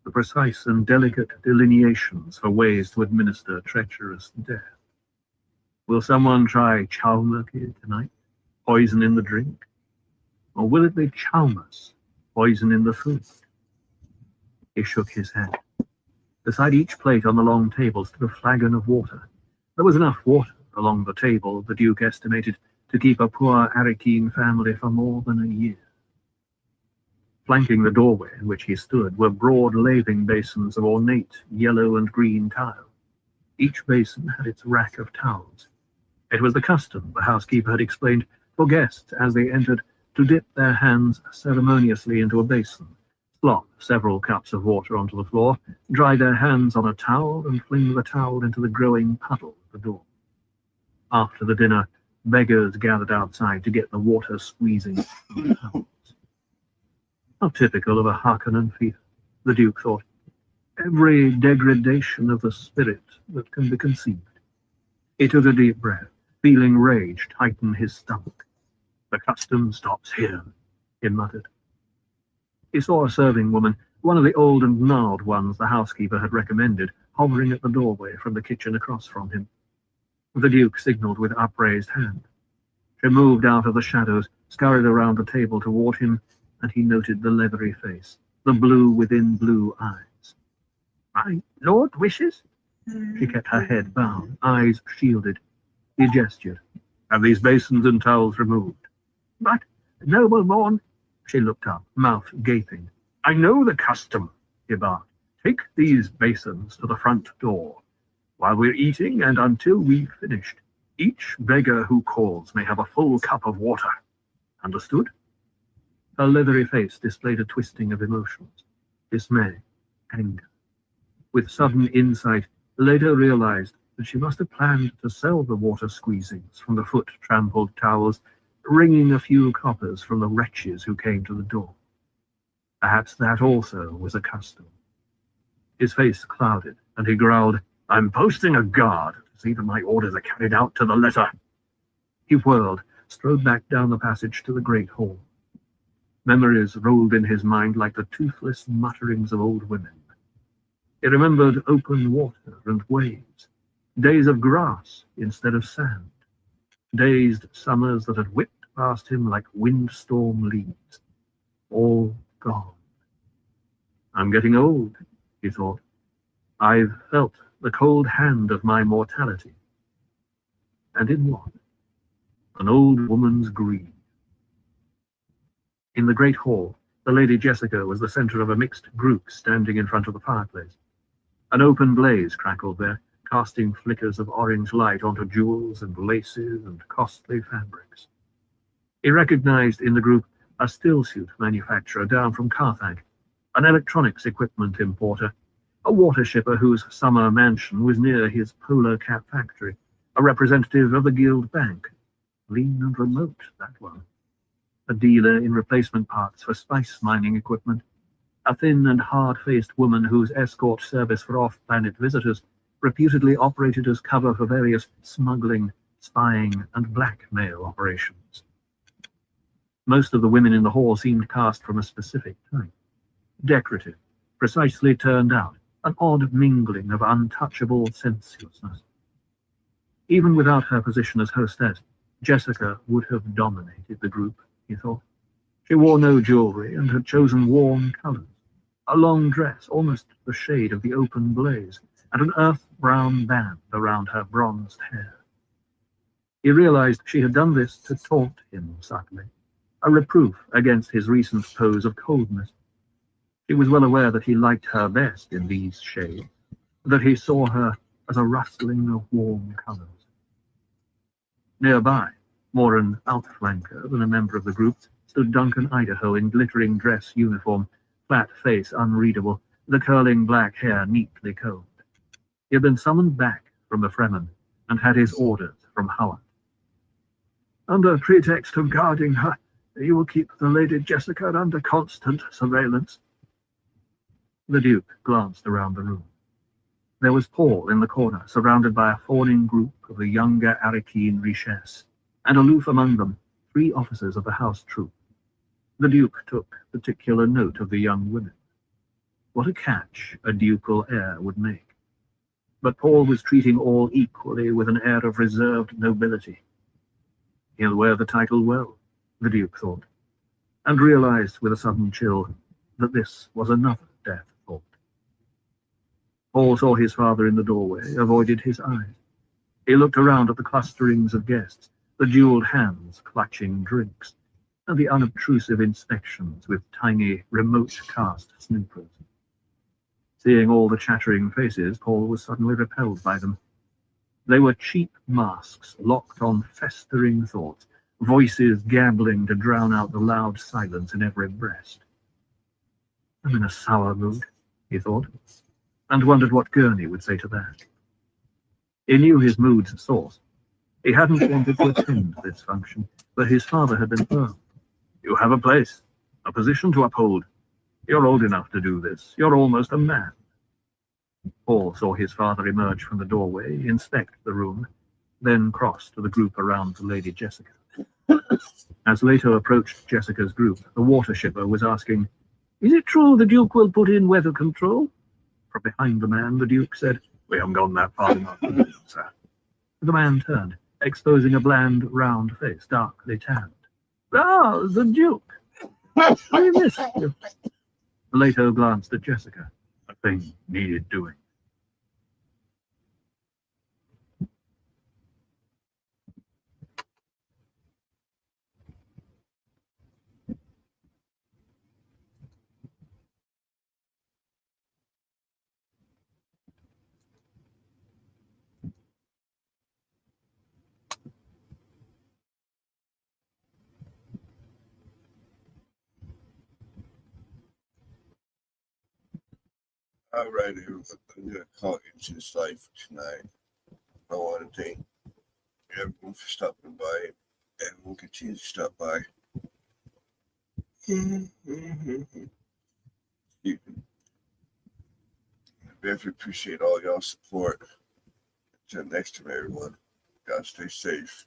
the precise and delicate delineations for ways to administer treacherous death. Will someone try Chalmurky tonight? Poison in the drink? Or will it be Chalmers? Poison in the food? He shook his head. Beside each plate on the long table stood a flagon of water. There was enough water along the table, the Duke estimated, to keep a poor Arakeen family for more than a year. Flanking the doorway in which he stood were broad laving basins of ornate yellow and green tile. Each basin had its rack of towels. It was the custom, the housekeeper had explained, for guests as they entered to dip their hands ceremoniously into a basin, slop several cups of water onto the floor, dry their hands on a towel, and fling the towel into the growing puddle at the door. After the dinner, beggars gathered outside to get the water squeezing from the towels. How typical of a Harkonnen fear, the Duke thought. Every degradation of the spirit that can be conceived. He took a deep breath, feeling rage tighten his stomach. The custom stops here, he muttered. He saw a serving woman, one of the old and gnarled ones the housekeeper had recommended, hovering at the doorway from the kitchen across from him. The Duke signaled with upraised hand. She moved out of the shadows, scurried around the table toward him, and he noted the leathery face, the blue within blue eyes. My lord wishes? She kept her head bowed, eyes shielded. He gestured. Have these basins and towels removed? But, noble Morn, she looked up, mouth gaping. I know the custom. he barked. Take these basins to the front door. While we're eating and until we've finished, each beggar who calls may have a full cup of water. Understood? Her leathery face displayed a twisting of emotions. Dismay, anger. With sudden insight, Leto realized that she must have planned to sell the water squeezings from the foot-trampled towels, wringing a few coppers from the wretches who came to the door. Perhaps that also was a custom. His face clouded, and he growled, I'm posting a guard to see that my orders are carried out to the letter. He whirled, strode back down the passage to the great hall. Memories rolled in his mind like the toothless mutterings of old women. He remembered open water and waves, days of grass instead of sand, dazed summers that had whipped past him like windstorm leaves, all gone. I'm getting old, he thought. I've felt the cold hand of my mortality. And in what? An old woman's greed. In the great hall, the Lady Jessica was the center of a mixed group standing in front of the fireplace. An open blaze crackled there, casting flickers of orange light onto jewels and laces and costly fabrics. He recognized in the group a stillsuit manufacturer down from Carthage, an electronics equipment importer, a water shipper whose summer mansion was near his polar cap factory, a representative of the Guild Bank. Lean and remote, that one. A dealer in replacement parts for spice mining equipment, a thin and hard-faced woman whose escort service for off-planet visitors reputedly operated as cover for various smuggling, spying, and blackmail operations. Most of the women in the hall seemed cast from a specific type. Decorative, precisely turned out, an odd mingling of untouchable sensuousness. Even without her position as hostess, Jessica would have dominated the group, he thought. She wore no jewelry and had chosen warm colors, a long dress, almost the shade of the open blaze, and an earth-brown band around her bronzed hair. He realized she had done this to taunt him subtly, a reproof against his recent pose of coldness. She was well aware that he liked her best in these shades, that he saw her as a rustling of warm colors. Nearby, more an outflanker than a member of the group, stood Duncan Idaho in glittering dress uniform, flat face unreadable, the curling black hair neatly combed. He had been summoned back from the Fremen and had his orders from Howard. Under pretext of guarding her, you will keep the Lady Jessica under constant surveillance. The Duke glanced around the room. There was Paul in the corner, surrounded by a fawning group of the younger Arakeen Richesse, and aloof among them, 3 officers of the house troop. The Duke took particular note of the young women. What a catch a ducal heir would make. But Paul was treating all equally with an air of reserved nobility. He'll wear the title well, the Duke thought, and realized with a sudden chill that this was another death thought. Paul saw his father in the doorway, avoided his eyes. He looked around at the clusterings of guests, the jeweled hands clutching drinks, and the unobtrusive inspections with tiny, remote-cast snoopers. Seeing all the chattering faces, Paul was suddenly repelled by them. They were cheap masks locked on festering thoughts, voices gabbling to drown out the loud silence in every breast. I'm in a sour mood, he thought, and wondered what Gurney would say to that. He knew his mood's source. He hadn't wanted to attend this function, but his father had been firm. You have a place, a position to uphold. You're old enough to do this. You're almost a man. Paul saw his father emerge from the doorway, inspect the room, then cross to the group around the Lady Jessica. As Leto approached Jessica's group, the water shipper was asking, Is it true the Duke will put in weather control? From behind the man, the Duke said, We haven't gone that far enough, sir. The man turned, exposing a bland, round face, darkly tanned. Ah, the Duke. I missed you. Leto glanced at Jessica. A thing needed doing. All right, everyone. I'm gonna call it into this life for tonight. I want to thank everyone for stopping by. Everyone continues to stop by. Excuse me. I very appreciate all y'all support. Until next time, everyone. Gotta stay safe.